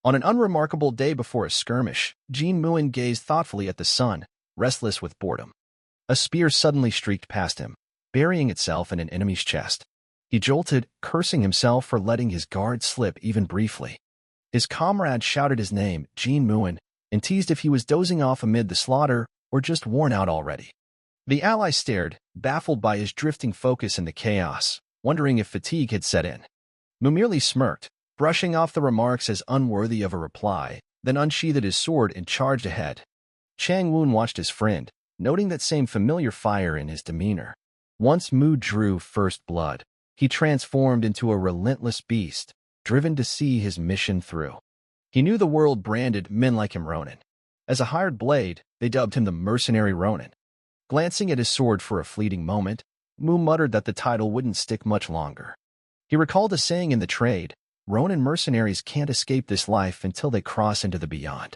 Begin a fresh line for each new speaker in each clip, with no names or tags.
On an unremarkable day before a skirmish, Jean Muin gazed thoughtfully at the sun, restless with boredom. A spear suddenly streaked past him, burying itself in an enemy's chest. He jolted, cursing himself for letting his guard slip even briefly. His comrade shouted his name, Jean Muin, and teased if he was dozing off amid the slaughter or just worn out already. The ally stared, baffled by his drifting focus in the chaos, wondering if fatigue had set in. Mu merely smirked, brushing off the remarks as unworthy of a reply, then unsheathed his sword and charged ahead. Chang Wun watched his friend, noting that same familiar fire in his demeanor. Once Mu drew first blood, he transformed into a relentless beast, driven to see his mission through. He knew the world branded men like him Ronin. As a hired blade, they dubbed him the mercenary Ronin. Glancing at his sword for a fleeting moment, Mu muttered that the title wouldn't stick much longer. He recalled a saying in the trade, Ronin mercenaries can't escape this life until they cross into the beyond.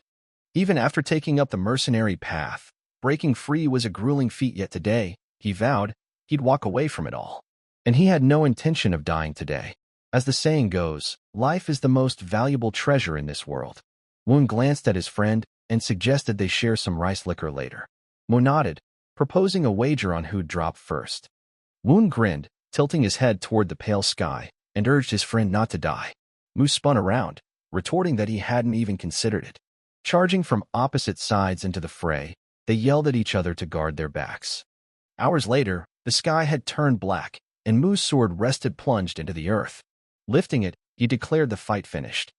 Even after taking up the mercenary path, breaking free was a grueling feat, yet today, he vowed, he'd walk away from it all. And he had no intention of dying today. As the saying goes, life is the most valuable treasure in this world. Wun glanced at his friend and suggested they share some rice liquor later. Mu nodded, proposing a wager on who'd drop first. Wun grinned, tilting his head toward the pale sky, and urged his friend not to die. Mu spun around, retorting that he hadn't even considered it. Charging from opposite sides into the fray, they yelled at each other to guard their backs. Hours later, the sky had turned black, and Mu's sword rested plunged into the earth. Lifting it, he declared the fight finished.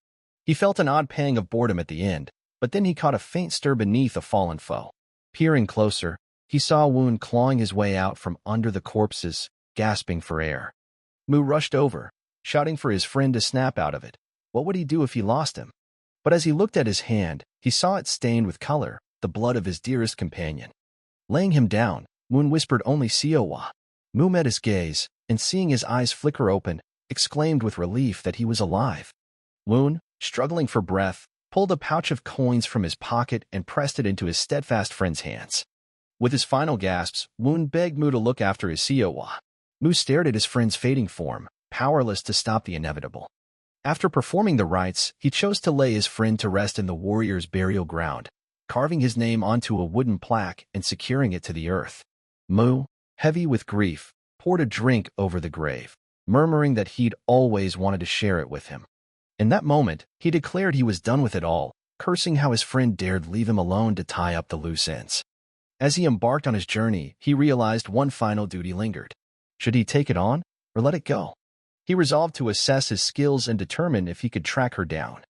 He felt an odd pang of boredom at the end, but then he caught a faint stir beneath a fallen foe. Peering closer, he saw Wun clawing his way out from under the corpses, gasping for air. Mu rushed over, shouting for his friend to snap out of it. What would he do if he lost him? But as he looked at his hand, he saw it stained with color, the blood of his dearest companion. Laying him down, Wun whispered only Sewa. Mu met his gaze, and seeing his eyes flicker open, exclaimed with relief that he was alive. Wun, struggling for breath, pulled a pouch of coins from his pocket and pressed it into his steadfast friend's hands. With his final gasps, Wun begged Mu to look after his Sewa. Mu stared at his friend's fading form, powerless to stop the inevitable. After performing the rites, he chose to lay his friend to rest in the warrior's burial ground, carving his name onto a wooden plaque and securing it to the earth. Mu, heavy with grief, poured a drink over the grave, murmuring that he'd always wanted to share it with him. In that moment, he declared he was done with it all, cursing how his friend dared leave him alone to tie up the loose ends. As he embarked on his journey, he realized one final duty lingered. Should he take it on, or let it go? He resolved to assess his skills and determine if he could track her down.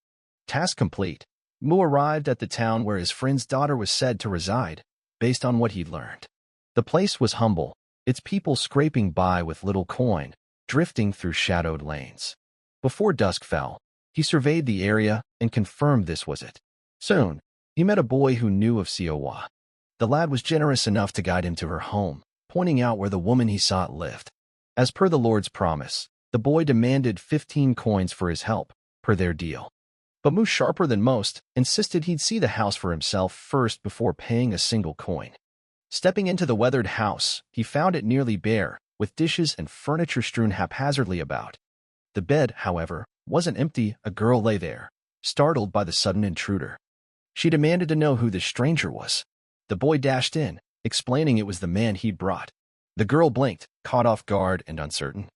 Task complete, Mu arrived at the town where his friend's daughter was said to reside, based on what he'd learned. The place was humble, its people scraping by with little coin, drifting through shadowed lanes. Before dusk fell, he surveyed the area and confirmed this was it. Soon, he met a boy who knew of Sewa. The lad was generous enough to guide him to her home, pointing out where the woman he sought lived. As per the Lord's promise, the boy demanded 15 coins for his help, per their deal. But Mu, sharper than most, insisted he'd see the house for himself first before paying a single coin. Stepping into the weathered house, he found it nearly bare, with dishes and furniture strewn haphazardly about. The bed, however, wasn't empty. A girl lay there, startled by the sudden intruder. She demanded to know who the stranger was. The boy dashed in, explaining it was the man he'd brought. The girl blinked, caught off guard and uncertain.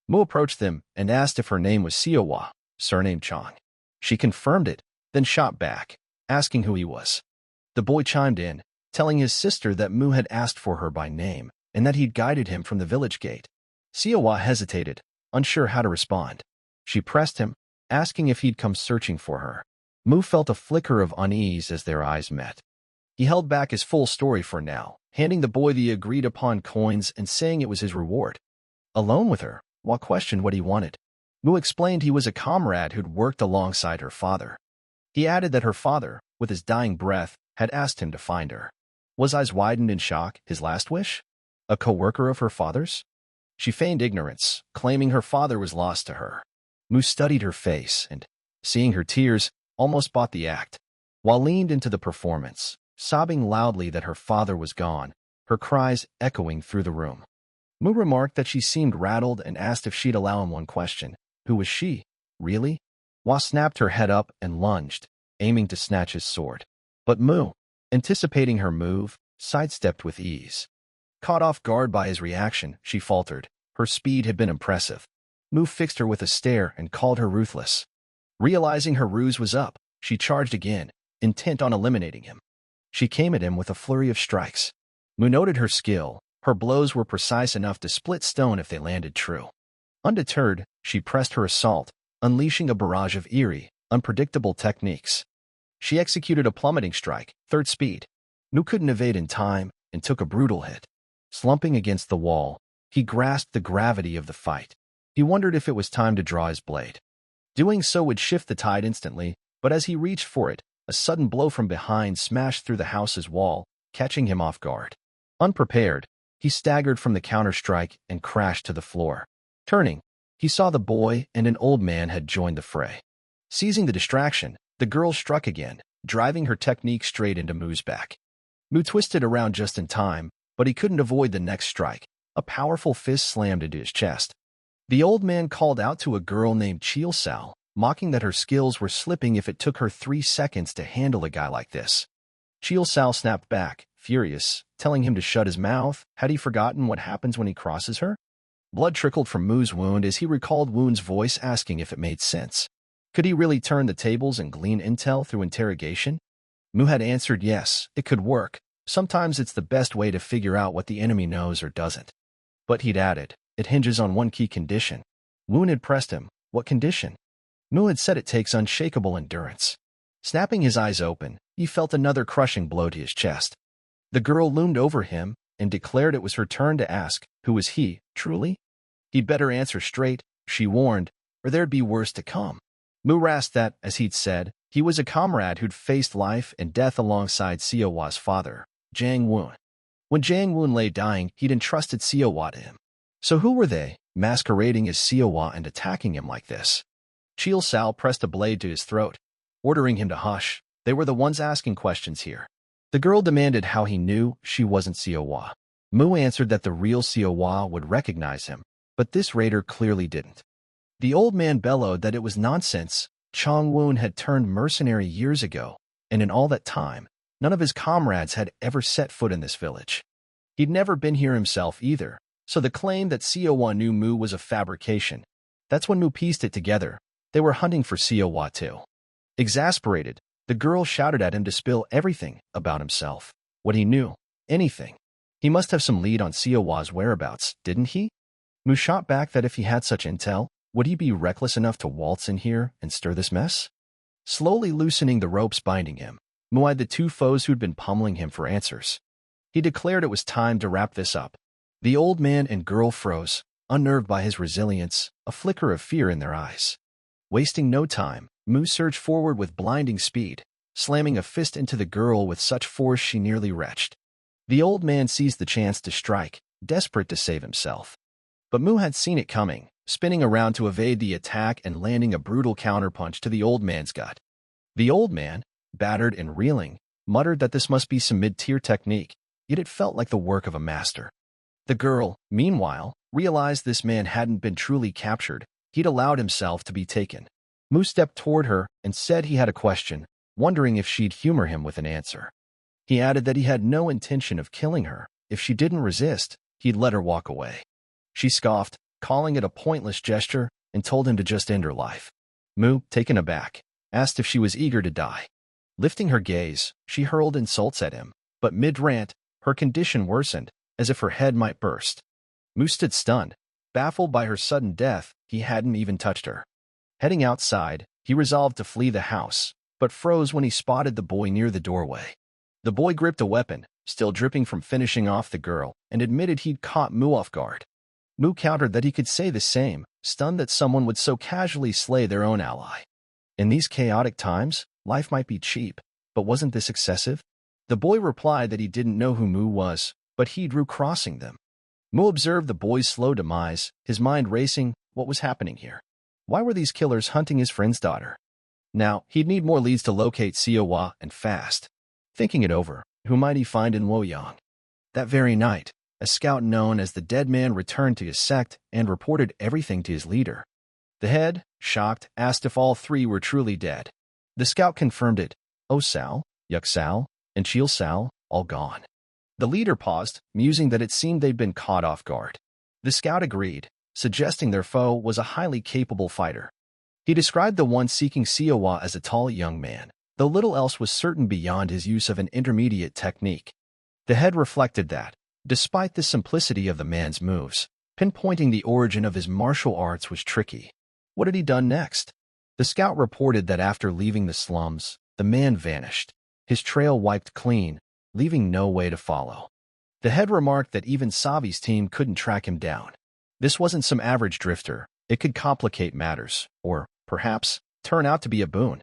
Mu approached them and asked if her name was Sewa, surname Chong. She confirmed it, then shot back, asking who he was. The boy chimed in, telling his sister that Mu had asked for her by name and that he'd guided him from the village gate. Sewa hesitated, unsure how to respond. She pressed him, asking if he'd come searching for her. Mu felt a flicker of unease as their eyes met. He held back his full story for now, handing the boy the agreed-upon coins and saying it was his reward. Alone with her, Wa questioned what he wanted. Mu explained he was a comrade who'd worked alongside her father. He added that her father, with his dying breath, had asked him to find her. Was eyes widened in shock, his last wish? A co-worker of her father's? She feigned ignorance, claiming her father was lost to her. Mu studied her face and, seeing her tears, almost bought the act. While leaned into the performance, sobbing loudly that her father was gone, her cries echoing through the room. Mu remarked that she seemed rattled and asked if she'd allow him one question. Who was she? Really? Hua snapped her head up and lunged, aiming to snatch his sword. But Mu, anticipating her move, sidestepped with ease. Caught off guard by his reaction, she faltered. Her speed had been impressive. Mu fixed her with a stare and called her ruthless. Realizing her ruse was up, she charged again, intent on eliminating him. She came at him with a flurry of strikes. Mu noted her skill. Her blows were precise enough to split stone if they landed true. Undeterred, she pressed her assault, unleashing a barrage of eerie, unpredictable techniques. She executed a plummeting strike, third speed. Mu couldn't evade in time and took a brutal hit. Slumping against the wall, he grasped the gravity of the fight. He wondered if it was time to draw his blade. Doing so would shift the tide instantly, but as he reached for it, a sudden blow from behind smashed through the house's wall, catching him off guard. Unprepared, he staggered from the counter-strike and crashed to the floor. Turning, he saw the boy and an old man had joined the fray. Seizing the distraction, the girl struck again, driving her technique straight into Mu's back. Mu twisted around just in time, but he couldn't avoid the next strike. A powerful fist slammed into his chest. The old man called out to a girl named Chil-Sal, mocking that her skills were slipping if it took her 3 seconds to handle a guy like this. Chil-Sal snapped back, furious, telling him to shut his mouth. Had he forgotten what happens when he crosses her? Blood trickled from Mu's wound as he recalled Woon's voice asking if it made sense. Could he really turn the tables and glean intel through interrogation? Mu had answered yes, it could work. Sometimes it's the best way to figure out what the enemy knows or doesn't. But he'd added, it hinges on one key condition. Woon had pressed him. What condition? Mu had said it takes unshakable endurance. Snapping his eyes open, he felt another crushing blow to his chest. The girl loomed over him and declared it was her turn to ask, who was he, truly? He'd better answer straight, she warned, or there'd be worse to come. Mu rasped that, as he'd said, he was a comrade who'd faced life and death alongside Sewa's father, Jang Woon. When Jang Woon lay dying, he'd entrusted Sewa to him. So who were they, masquerading as Sewa and attacking him like this? Chil-Sal pressed a blade to his throat, ordering him to hush. They were the ones asking questions here. The girl demanded how he knew she wasn't Sewa. Mu answered that the real Sewa would recognize him, but this raider clearly didn't. The old man bellowed that it was nonsense. Chang Woon had turned mercenary years ago, and in all that time, none of his comrades had ever set foot in this village. He'd never been here himself either, so the claim that Sewa knew Mu was a fabrication. That's when Mu pieced it together. They were hunting for Sewa too. Exasperated, the girl shouted at him to spill everything about himself. What he knew. Anything. He must have some lead on Sewa's whereabouts, didn't he? Mu shot back that if he had such intel, would he be reckless enough to waltz in here and stir this mess? Slowly loosening the ropes binding him, Mu eyed the 2 foes who'd been pummeling him for answers. He declared it was time to wrap this up. The old man and girl froze, unnerved by his resilience, a flicker of fear in their eyes. Wasting no time, Mu surged forward with blinding speed, slamming a fist into the girl with such force she nearly retched. The old man seized the chance to strike, desperate to save himself. But Mu had seen it coming, spinning around to evade the attack and landing a brutal counterpunch to the old man's gut. The old man, battered and reeling, muttered that this must be some mid-tier technique, yet it felt like the work of a master. The girl, meanwhile, realized this man hadn't been truly captured. He'd allowed himself to be taken. Mu stepped toward her and said he had a question, wondering if she'd humor him with an answer. He added that he had no intention of killing her. If she didn't resist, he'd let her walk away. She scoffed, calling it a pointless gesture, and told him to just end her life. Mu, taken aback, asked if she was eager to die. Lifting her gaze, she hurled insults at him, but mid-rant, her condition worsened, as if her head might burst. Mu stood stunned, baffled by her sudden death. He hadn't even touched her. Heading outside, he resolved to flee the house, but froze when he spotted the boy near the doorway. The boy gripped a weapon, still dripping from finishing off the girl, and admitted he'd caught Mu off guard. Mu countered that he could say the same, stunned that someone would so casually slay their own ally. In these chaotic times, life might be cheap, but wasn't this excessive? The boy replied that he didn't know who Mu was, but he drew crossing them. Mu observed the boy's slow demise, his mind racing. What was happening here? Why were these killers hunting his friend's daughter? Now, he'd need more leads to locate Sewa and fast. Thinking it over, who might he find in Luoyang? That very night, a scout known as the Dead Man returned to his sect and reported everything to his leader. The head, shocked, asked if all three were truly dead. The scout confirmed it. Oh Sal, Yuk Sal, and Cheel Sal, all gone. The leader paused, musing that it seemed they'd been caught off guard. The scout agreed, suggesting their foe was a highly capable fighter. He described the one seeking Sewa as a tall young man, though little else was certain beyond his use of an intermediate technique. The head reflected that, despite the simplicity of the man's moves, pinpointing the origin of his martial arts was tricky. What had he done next? The scout reported that after leaving the slums, the man vanished, his trail wiped clean, leaving no way to follow. The head remarked that even Savi's team couldn't track him down. This wasn't some average drifter. It could complicate matters, or, perhaps, turn out to be a boon.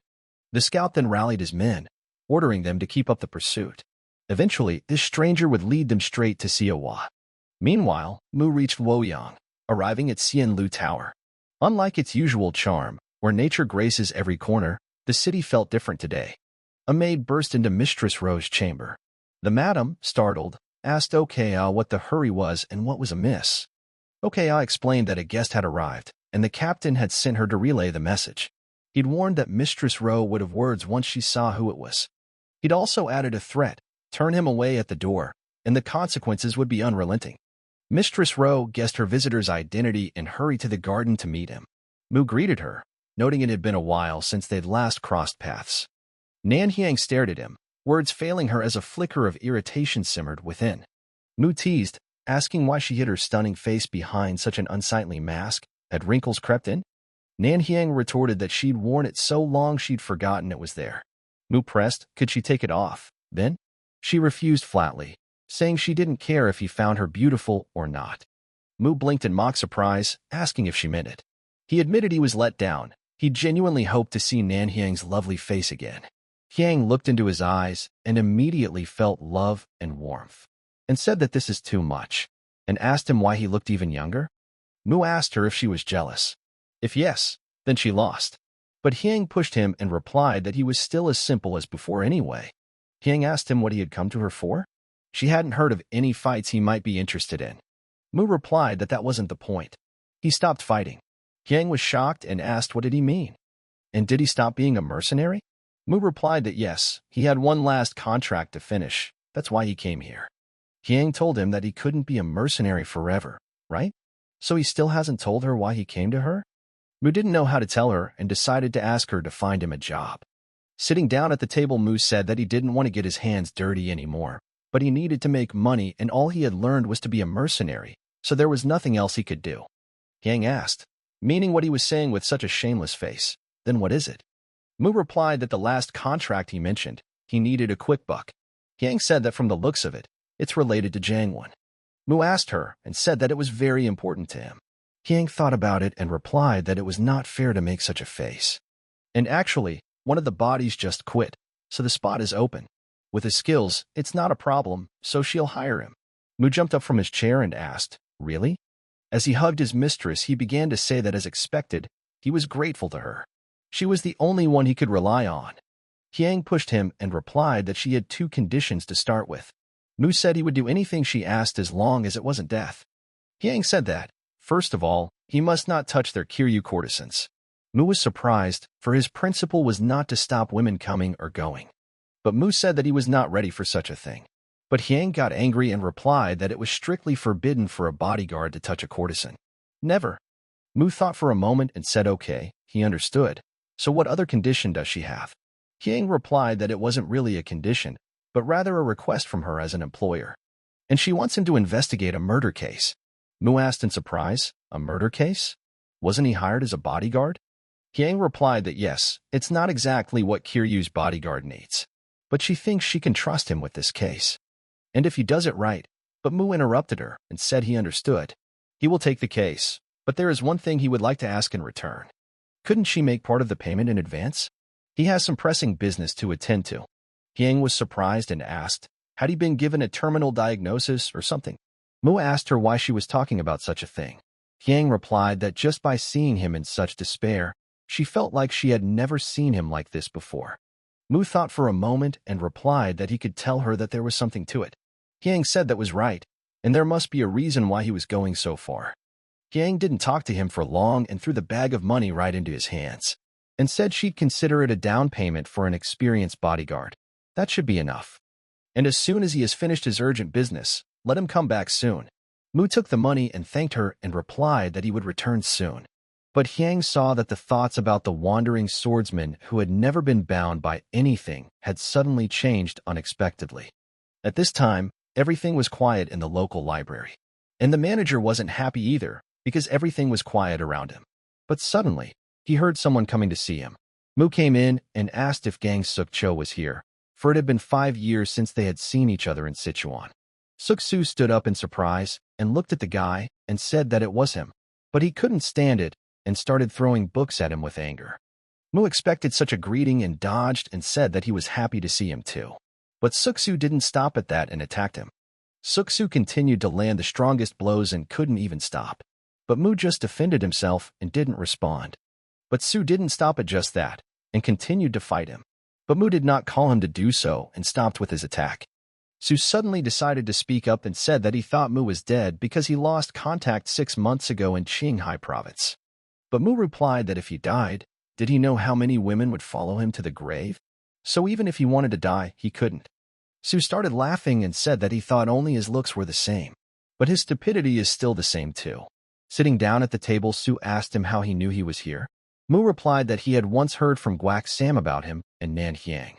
The scout then rallied his men, ordering them to keep up the pursuit. Eventually, this stranger would lead them straight to Sewa. Meanwhile, Mu reached Luoyang, arriving at Xianlu Tower. Unlike its usual charm, where nature graces every corner, the city felt different today. A maid burst into Mistress Ro's chamber. The madam, startled, asked Okaya what the hurry was and what was amiss. Okaya explained that a guest had arrived, and the captain had sent her to relay the message. He'd warned that Mistress Ro would have words once she saw who it was. He'd also added a threat, turn him away at the door, and the consequences would be unrelenting. Mistress Ro guessed her visitor's identity and hurried to the garden to meet him. Mu greeted her, noting it had been a while since they'd last crossed paths. Nanhyang stared at him, words failing her as a flicker of irritation simmered within. Mu teased, asking why she hid her stunning face behind such an unsightly mask. Had wrinkles crept in? Nanhyang retorted that she'd worn it so long she'd forgotten it was there. Mu pressed, could she take it off, then? She refused flatly, saying she didn't care if he found her beautiful or not. Mu blinked in mock surprise, asking if she meant it. He admitted he was let down. He genuinely hoped to see Nanhyang's lovely face again. Hyang looked into his eyes and immediately felt love and warmth, and said that this is too much, and asked him why he looked even younger. Mu asked her if she was jealous. If yes, then she lost. But Hyang pushed him and replied that he was still as simple as before anyway. Hyang asked him what he had come to her for. She hadn't heard of any fights he might be interested in. Mu replied that that wasn't the point. He stopped fighting. Hyang was shocked and asked what did he mean. And did he stop being a mercenary? Mu replied that yes, he had one last contract to finish. That's why he came here. Hyang told him that he couldn't be a mercenary forever, right? So he still hasn't told her why he came to her? Mu didn't know how to tell her and decided to ask her to find him a job. Sitting down at the table, Mu said that he didn't want to get his hands dirty anymore, but he needed to make money and all he had learned was to be a mercenary, so there was nothing else he could do. Hyang asked, meaning what he was saying with such a shameless face, then what is it? Mu replied that the last contract he mentioned, he needed a quick buck. Hyang said that from the looks of it, it's related to Jangwon. Mu asked her and said that it was very important to him. Hyang thought about it and replied that it was not fair to make such a face. And actually, one of the bodies just quit, so the spot is open. With his skills, it's not a problem, so she'll hire him. Mu jumped up from his chair and asked, really? As he hugged his mistress, he began to say that as expected, he was grateful to her. She was the only one he could rely on. Hyang pushed him and replied that she had 2 conditions to start with. Mu said he would do anything she asked as long as it wasn't death. Hyang said that, first of all, he must not touch their Kiryu courtesans. Mu was surprised, for his principle was not to stop women coming or going. But Mu said that he was not ready for such a thing. But Hyang got angry and replied that it was strictly forbidden for a bodyguard to touch a courtesan. Never. Mu thought for a moment and said okay, he understood. So what other condition does she have? Hyang replied that it wasn't really a condition, but rather a request from her as an employer. And she wants him to investigate a murder case. Mu asked in surprise, a murder case? Wasn't he hired as a bodyguard? Hyang replied that yes, it's not exactly what Kiryu's bodyguard needs. But she thinks she can trust him with this case. And if he does it right, but Mu interrupted her and said he understood. He will take the case, but there is one thing he would like to ask in return. Couldn't she make part of the payment in advance? He has some pressing business to attend to. Hyang was surprised and asked, had he been given a terminal diagnosis or something? Mu asked her why she was talking about such a thing. Hyang replied that just by seeing him in such despair, she felt like she had never seen him like this before. Mu thought for a moment and replied that he could tell her that there was something to it. Hyang said that was right, and there must be a reason why he was going so far. Yang didn't talk to him for long and threw the bag of money right into his hands, and said she'd consider it a down payment for an experienced bodyguard. That should be enough. And as soon as he has finished his urgent business, let him come back soon. Mu took the money and thanked her and replied that he would return soon. But Yang saw that the thoughts about the wandering swordsman who had never been bound by anything had suddenly changed unexpectedly. At this time, everything was quiet in the local library. And the manager wasn't happy either, because everything was quiet around him. But suddenly, he heard someone coming to see him. Mu came in and asked if Gang Suk-cho was here, for it had been 5 years since they had seen each other in Sichuan. Suk-su stood up in surprise and looked at the guy and said that it was him. But he couldn't stand it and started throwing books at him with anger. Mu expected such a greeting and dodged and said that he was happy to see him too. But Suk-su didn't stop at that and attacked him. Suk-su continued to land the strongest blows and couldn't even stop. But Mu just defended himself and didn't respond. But Su didn't stop at just that and continued to fight him. But Mu did not call him to do so and stopped with his attack. Su suddenly decided to speak up and said that he thought Mu was dead because he lost contact 6 months ago in Qinghai province. But Mu replied that if he died, did he know how many women would follow him to the grave? So even if he wanted to die, he couldn't. Su started laughing and said that he thought only his looks were the same. But his stupidity is still the same too. Sitting down at the table, Su asked him how he knew he was here. Mu replied that he had once heard from Guak Sam about him and Nan Hyang.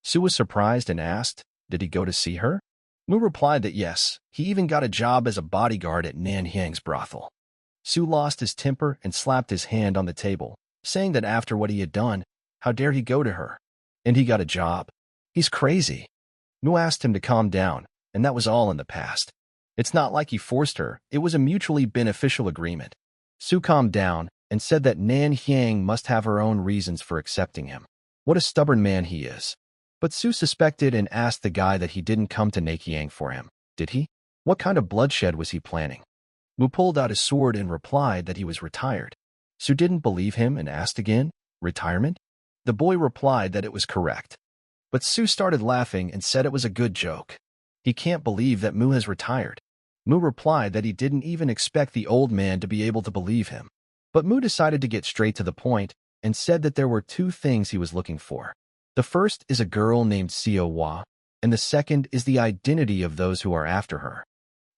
Su was surprised and asked, did he go to see her? Mu replied that yes, he even got a job as a bodyguard at Nan Hyang's brothel. Su lost his temper and slapped his hand on the table, saying that after what he had done, how dare he go to her? And he got a job. He's crazy. Mu asked him to calm down, and that was all in the past. It's not like he forced her, it was a mutually beneficial agreement. Su calmed down and said that Nan Hyang must have her own reasons for accepting him. What a stubborn man he is. But Su suspected and asked the guy that he didn't come to Nakyang for him, did he? What kind of bloodshed was he planning? Mu pulled out his sword and replied that he was retired. Su didn't believe him and asked again, retirement? The boy replied that it was correct. But Su started laughing and said it was a good joke. He can't believe that Mu has retired. Mu replied that he didn't even expect the old man to be able to believe him. But Mu decided to get straight to the point and said that there were 2 things he was looking for. The first is a girl named Sewa, and the second is the identity of those who are after her.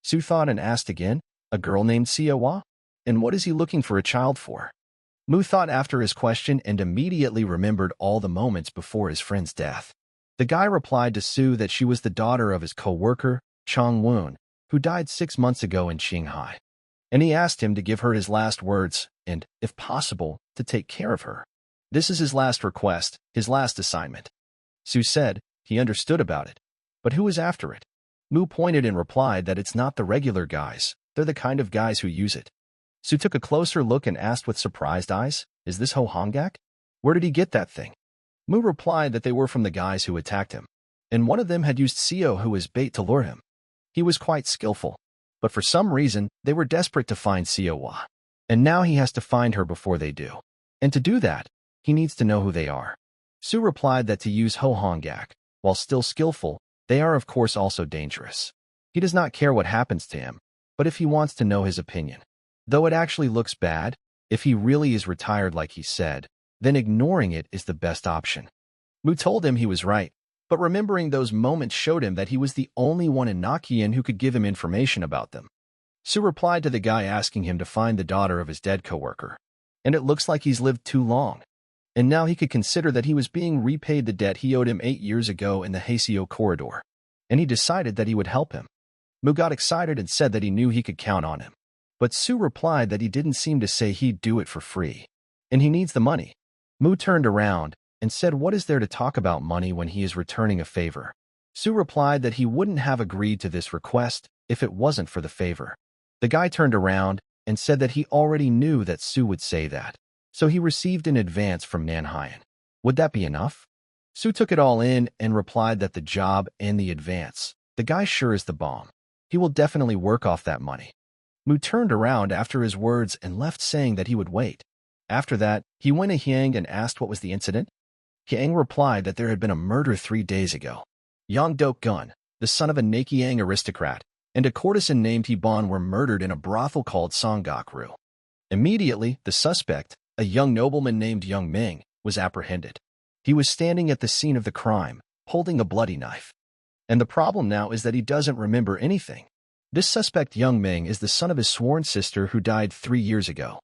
Su thought and asked again, a girl named Sewa? And what is he looking for a child for? Mu thought after his question and immediately remembered all the moments before his friend's death. The guy replied to Su that she was the daughter of his co-worker, Chong Woon, who died 6 months ago in Qinghai. And he asked him to give her his last words and, if possible, to take care of her. This is his last request, his last assignment. Su said he understood about it. But who is after it? Mu pointed and replied that it's not the regular guys, they're the kind of guys who use it. Su took a closer look and asked with surprised eyes, is this Ho Hongak? Where did he get that thing? Mu replied that they were from the guys who attacked him, and one of them had used Seo who as bait to lure him. He was quite skillful, but for some reason, they were desperate to find Sewa, and now he has to find her before they do. And to do that, he needs to know who they are. Su replied that to use Ho Hongak, while still skillful, they are of course also dangerous. He does not care what happens to him, but if he wants to know his opinion. Though it actually looks bad, if he really is retired like he said, then ignoring it is the best option. Mu told him he was right, but remembering those moments showed him that he was the only one in Nakian who could give him information about them. Su replied to the guy asking him to find the daughter of his dead coworker. And it looks like he's lived too long. And now he could consider that he was being repaid the debt he owed him 8 years ago in the Heiseo corridor. And he decided that he would help him. Mu got excited and said that he knew he could count on him. But Su replied that he didn't seem to say he'd do it for free. And he needs the money. Mu turned around and said what is there to talk about money when he is returning a favor. Su replied that he wouldn't have agreed to this request if it wasn't for the favor. The guy turned around and said that he already knew that Su would say that, so he received an advance from Nanhyan. Would that be enough? Su took it all in and replied that the job and the advance, the guy sure is the bomb. He will definitely work off that money. Mu turned around after his words and left saying that he would wait. After that, he went to Hyang and asked what was the incident. Hyang replied that there had been a murder 3 days ago. Yang Dok-gun, the son of a Nakyang aristocrat, and a courtesan named Heban were murdered in a brothel called Songgakru. Immediately, the suspect, a young nobleman named Young Ming, was apprehended. He was standing at the scene of the crime, holding a bloody knife. And the problem now is that he doesn't remember anything. This suspect Young Ming is the son of his sworn sister who died 3 years ago.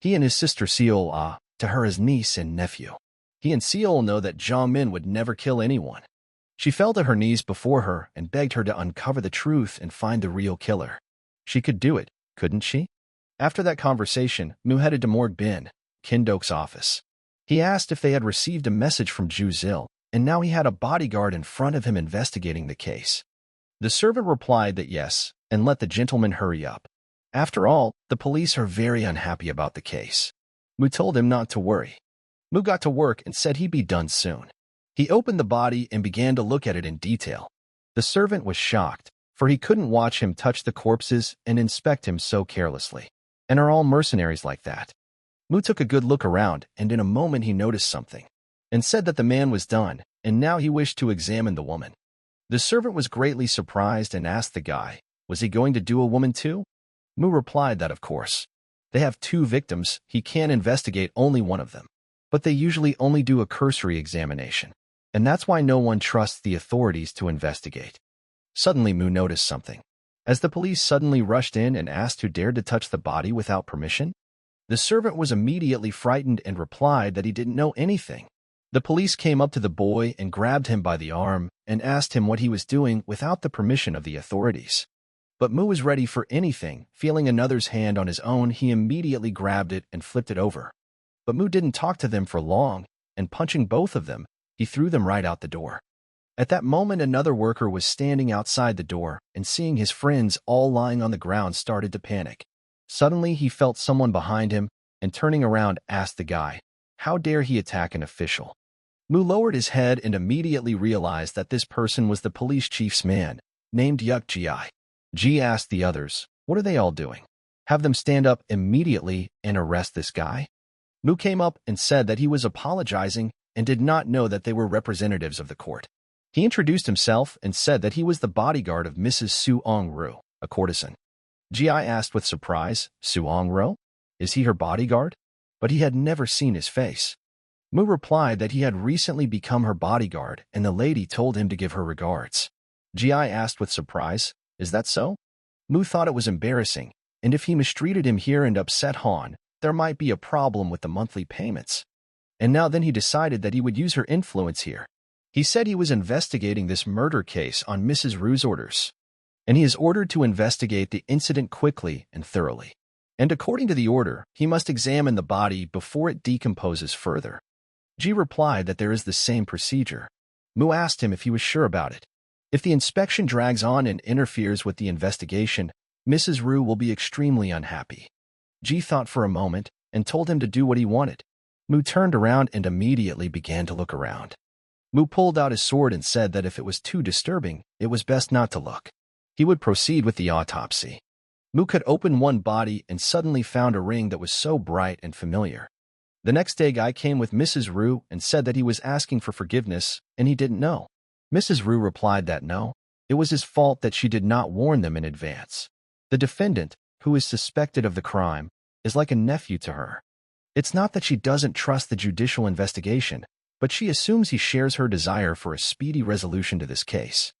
He and his sister Seol are, to her, his niece and nephew. He and Seol know that Jiang Min would never kill anyone. She fell to her knees before her and begged her to uncover the truth and find the real killer. She could do it, couldn't she? After that conversation, Mu headed to Morg Bin, Kindok's office. He asked if they had received a message from Zhu Zil, and now he had a bodyguard in front of him investigating the case. The servant replied that yes, and let the gentleman hurry up. After all, the police are very unhappy about the case. Mu told him not to worry. Mu got to work and said he'd be done soon. He opened the body and began to look at it in detail. The servant was shocked, for he couldn't watch him touch the corpses and inspect him so carelessly. And are all mercenaries like that? Mu took a good look around, and in a moment he noticed something, and said that the man was done, and now he wished to examine the woman. The servant was greatly surprised and asked the guy, was he going to do a woman too? Mu replied that of course. They have 2 victims, he can't investigate only one of them. But they usually only do a cursory examination, and that's why no one trusts the authorities to investigate. Suddenly Mu noticed something. As the police suddenly rushed in and asked who dared to touch the body without permission, the servant was immediately frightened and replied that he didn't know anything. The police came up to the boy and grabbed him by the arm and asked him what he was doing without the permission of the authorities. But Mu was ready for anything. Feeling another's hand on his own, he immediately grabbed it and flipped it over. But Mu didn't talk to them for long, and punching both of them, he threw them right out the door. At that moment, another worker was standing outside the door, and seeing his friends all lying on the ground started to panic. Suddenly, he felt someone behind him, and turning around, asked the guy, how dare he attack an official? Mu lowered his head and immediately realized that this person was the police chief's man, named Yuk Ji. Ji asked the others, what are they all doing? Have them stand up immediately and arrest this guy? Mu came up and said that he was apologizing and did not know that they were representatives of the court. He introduced himself and said that he was the bodyguard of Mrs. Suong-ru, a courtesan. Ji asked with surprise, Suong-ru? Is he her bodyguard? But he had never seen his face. Mu replied that he had recently become her bodyguard, and the lady told him to give her regards. Ji asked with surprise, is that so? Mu thought it was embarrassing, and if he mistreated him here and upset Han, there might be a problem with the monthly payments. And now then he decided that he would use her influence here. He said he was investigating this murder case on Mrs. Ru's orders, and he is ordered to investigate the incident quickly and thoroughly. And according to the order, he must examine the body before it decomposes further. Ji replied that there is the same procedure. Mu asked him if he was sure about it. If the inspection drags on and interferes with the investigation, Mrs. Ru will be extremely unhappy. Ji thought for a moment and told him to do what he wanted. Mu turned around and immediately began to look around. Mu pulled out his sword and said that if it was too disturbing, it was best not to look. He would proceed with the autopsy. Mu could open one body and suddenly found a ring that was so bright and familiar. The next day, Guy came with Mrs. Ru and said that he was asking for forgiveness and he didn't know. Mrs. Ru replied that no, it was his fault that she did not warn them in advance. The defendant, who is suspected of the crime, is like a nephew to her. It's not that she doesn't trust the judicial investigation, but she assumes he shares her desire for a speedy resolution to this case.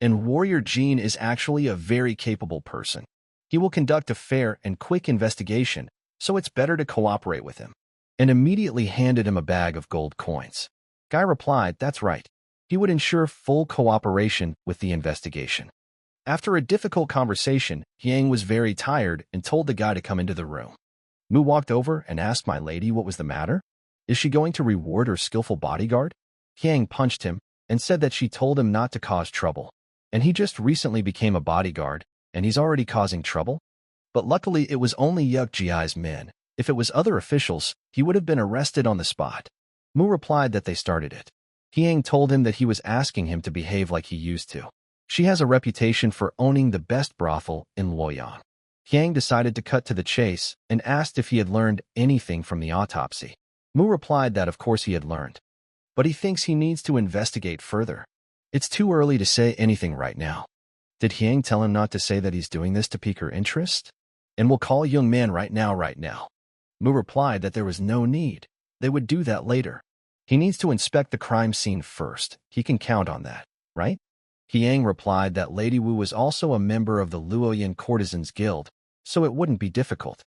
And Warrior Jean is actually a very capable person. He will conduct a fair and quick investigation, so it's better to cooperate with him. And immediately handed him a bag of gold coins. Guy replied, that's right. He would ensure full cooperation with the investigation. After a difficult conversation, Yang was very tired and told the guy to come into the room. Mu walked over and asked my lady what was the matter. Is she going to reward her skillful bodyguard? Yang punched him and said that she told him not to cause trouble. And he just recently became a bodyguard, and he's already causing trouble? But luckily it was only Yuk Ji's men. If it was other officials, he would have been arrested on the spot. Mu replied that they started it. Yang told him that he was asking him to behave like he used to. She has a reputation for owning the best brothel in Luoyang. Yang decided to cut to the chase and asked if he had learned anything from the autopsy. Mu replied that of course he had learned, but he thinks he needs to investigate further. It's too early to say anything right now. Did Yang tell him not to say that he's doing this to pique her interest? And we'll call young man right now. Mu replied that there was no need. They would do that later. He needs to inspect the crime scene first. He can count on that, right? Yang replied that Lady Wu was also a member of the Luoyang Courtesans Guild, so it wouldn't be difficult.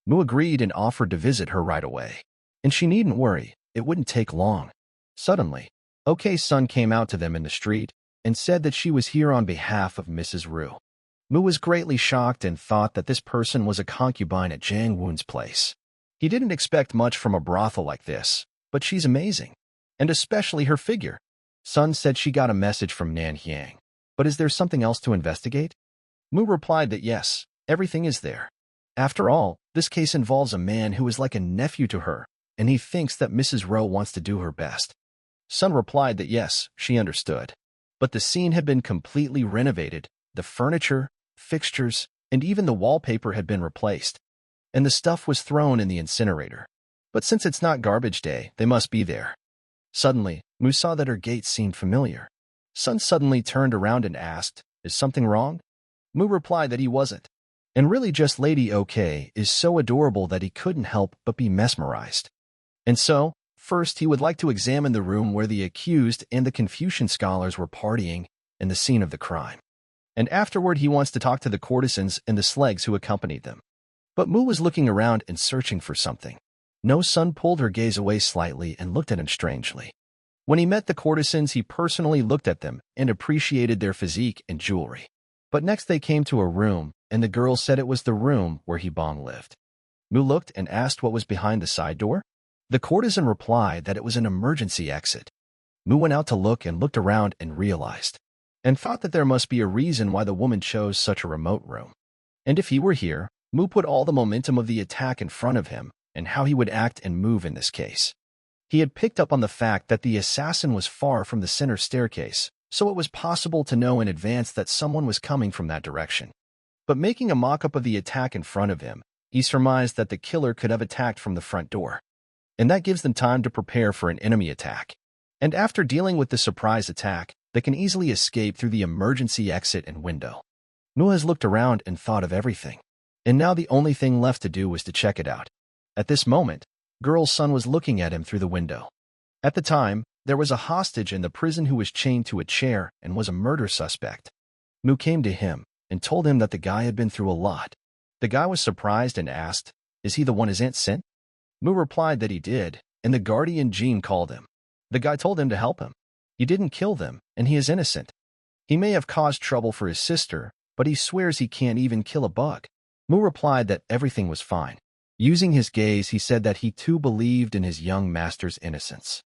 Mu agreed and offered to visit her right away. And she needn't worry, it wouldn't take long. Suddenly, Ok's son came out to them in the street and said that she was here on behalf of Mrs. Ru. Mu was greatly shocked and thought that this person was a concubine at Jiang Wun's place. He didn't expect much from a brothel like this, but she's amazing, and especially her figure. Sun said she got a message from Nanhyang. But is there something else to investigate? Mu replied that yes, everything is there. After all, this case involves a man who is like a nephew to her, and he thinks that Mrs. Rowe wants to do her best. Sun replied that yes, she understood. But the scene had been completely renovated. The furniture, fixtures, and even the wallpaper had been replaced. And the stuff was thrown in the incinerator. But since it's not garbage day, they must be there. Suddenly, Mu saw that her gait seemed familiar. Sun suddenly turned around and asked, "Is something wrong?" Mu replied that he wasn't. And really just Lady OK is so adorable that he couldn't help but be mesmerized. And so, first he would like to examine the room where the accused and the Confucian scholars were partying and the scene of the crime. And afterward he wants to talk to the courtesans and the slegs who accompanied them. But Mu was looking around and searching for something. No Sun pulled her gaze away slightly and looked at him strangely. When he met the courtesans, he personally looked at them and appreciated their physique and jewelry. But next they came to a room, and the girl said it was the room where Hibong lived. Mu looked and asked what was behind the side door. The courtesan replied that it was an emergency exit. Mu went out to look and looked around and realized, and thought that there must be a reason why the woman chose such a remote room. And if he were here, Mu put all the momentum of the attack in front of him and how he would act and move in this case. He had picked up on the fact that the assassin was far from the center staircase, so it was possible to know in advance that someone was coming from that direction. But making a mock-up of the attack in front of him, he surmised that the killer could have attacked from the front door. And that gives them time to prepare for an enemy attack. And after dealing with the surprise attack, they can easily escape through the emergency exit and window. Mu has looked around and thought of everything. And now the only thing left to do was to check it out. At this moment, Girl's son was looking at him through the window. At the time, there was a hostage in the prison who was chained to a chair and was a murder suspect. Mu came to him and told him that the guy had been through a lot. The guy was surprised and asked, "Is he the one his aunt sent?" Mu replied that he did, and the guardian Jean called him. The guy told him to help him. He didn't kill them, and he is innocent. He may have caused trouble for his sister, but he swears he can't even kill a bug. Mu replied that everything was fine. Using his gaze, he said that he too believed in his young master's innocence.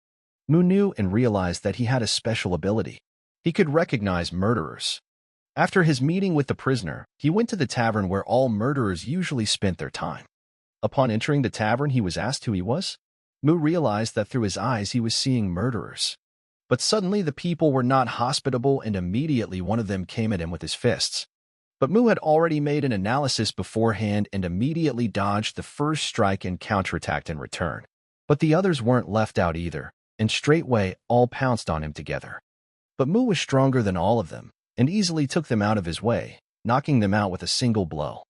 Mu knew and realized that he had a special ability. He could recognize murderers. After his meeting with the prisoner, he went to the tavern where all murderers usually spent their time. Upon entering the tavern, he was asked who he was. Mu realized that through his eyes he was seeing murderers. But suddenly the people were not hospitable and immediately one of them came at him with his fists. But Mu had already made an analysis beforehand and immediately dodged the first strike and counterattacked in return. But the others weren't left out either, and straightway all pounced on him together. But Mu was stronger than all of them, and easily took them out of his way, knocking them out with a single blow.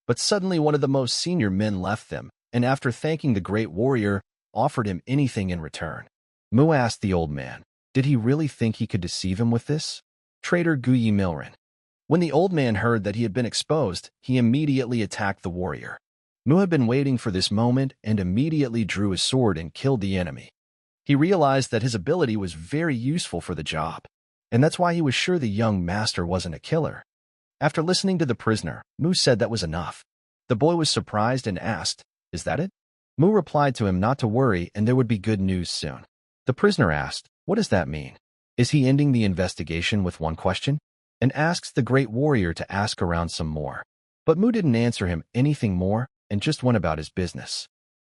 But suddenly one of the most senior men left them, and after thanking the great warrior, offered him anything in return. Mu asked the old man, did he really think he could deceive him with this? Traitor Guyi Milren. When the old man heard that he had been exposed, he immediately attacked the warrior. Mu had been waiting for this moment and immediately drew his sword and killed the enemy. He realized that his ability was very useful for the job, and that's why he was sure the young master wasn't a killer. After listening to the prisoner, Mu said that was enough. The boy was surprised and asked, "Is that it?" Mu replied to him not to worry and there would be good news soon. The prisoner asked, "What does that mean? Is he ending the investigation with one question?" And asks the great warrior to ask around some more. But Mu didn't answer him anything more and just went about his business.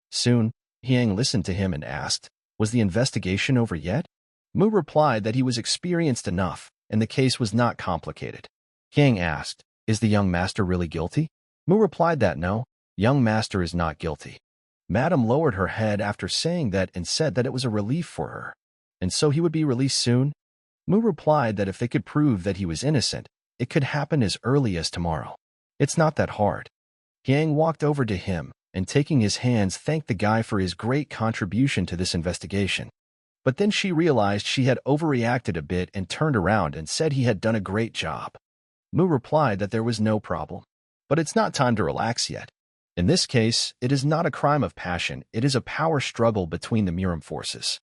Soon, Yang listened to him and asked, "Was the investigation over yet?" Mu replied that he was experienced enough and the case was not complicated. Yang asked, "Is the young master really guilty?" Mu replied that no, young master is not guilty. Madam lowered her head after saying that and said that it was a relief for her, and so he would be released soon. Mu replied that if they could prove that he was innocent, it could happen as early as tomorrow. It's not that hard. Yang walked over to him, and taking his hands thanked the guy for his great contribution to this investigation. But then she realized she had overreacted a bit and turned around and said he had done a great job. Mu replied that there was no problem. But it's not time to relax yet. In this case, it is not a crime of passion, it is a power struggle between the Miram forces.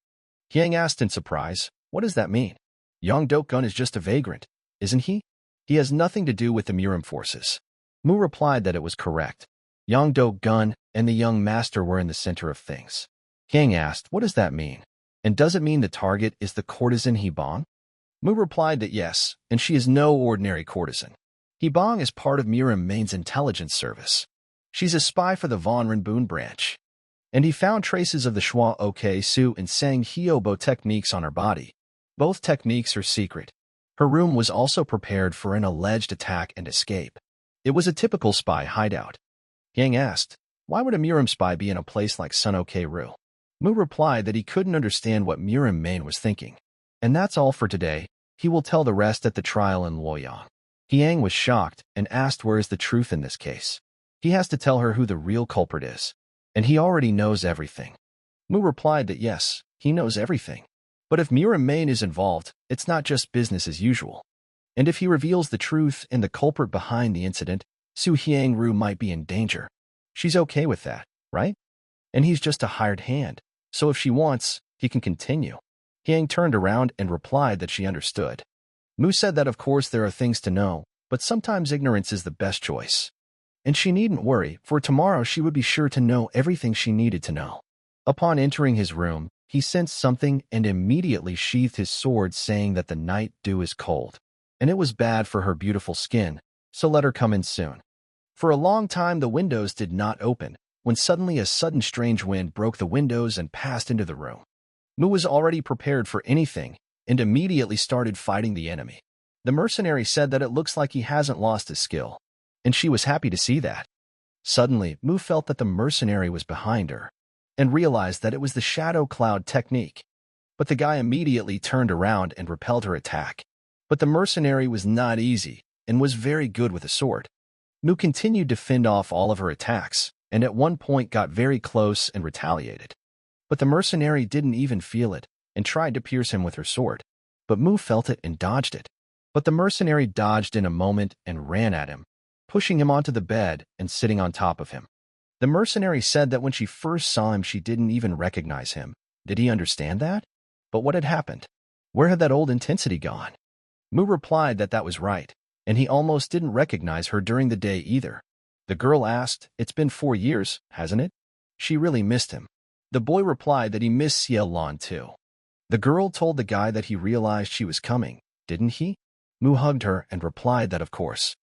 Yang asked in surprise, what does that mean? Yang Dok-gun is just a vagrant, isn't he? He has nothing to do with the Miram forces. Mu replied that it was correct. Yang Dok-gun and the young master were in the center of things. Yang asked, what does that mean? And does it mean the target is the courtesan Hibong? Mu replied that yes, and she is no ordinary courtesan. Hibong is part of Miram Main's intelligence service. She's a spy for the Von Renbun branch. And he found traces of the Schwa Ok Su and Sang Hyobo techniques on her body. Both techniques are secret. Her room was also prepared for an alleged attack and escape. It was a typical spy hideout. Yang asked, why would a Miram spy be in a place like Sun Ok-ru? Mu replied that he couldn't understand what Miram Main was thinking. And that's all for today. He will tell the rest at the trial in Luoyang. Yang was shocked and asked where is the truth in this case. He has to tell her who the real culprit is. And he already knows everything. Mu replied that yes, he knows everything. But if Miram Main is involved, it's not just business as usual. And if he reveals the truth and the culprit behind the incident, Su Hyang-ru might be in danger. She's okay with that, right? And he's just a hired hand, so if she wants, he can continue. Hyang turned around and replied that she understood. Mu said that of course there are things to know, but sometimes ignorance is the best choice. And she needn't worry, for tomorrow she would be sure to know everything she needed to know. Upon entering his room, he sensed something and immediately sheathed his sword, saying that the night dew is cold, and it was bad for her beautiful skin, so let her come in soon. For a long time the windows did not open, when suddenly a sudden strange wind broke the windows and passed into the room. Mu was already prepared for anything, and immediately started fighting the enemy. The mercenary said that it looks like he hasn't lost his skill, and she was happy to see that. Suddenly, Mu felt that the mercenary was behind her, and realized that it was the shadow cloud technique. But the guy immediately turned around and repelled her attack. But the mercenary was not easy, and was very good with a sword. Mu continued to fend off all of her attacks, and at one point got very close and retaliated. But the mercenary didn't even feel it, and tried to pierce him with her sword. But Mu felt it and dodged it. But the mercenary dodged in a moment and ran at him, pushing him onto the bed and sitting on top of him. The mercenary said that when she first saw him she didn't even recognize him. Did he understand that? But what had happened? Where had that old intensity gone? Mu replied that that was right, and he almost didn't recognize her during the day either. The girl asked, it's been 4 years, hasn't it? She really missed him. The boy replied that he missed Ciel Lon too. The girl told the guy that he realized she was coming, didn't he? Mu hugged her and replied that of course.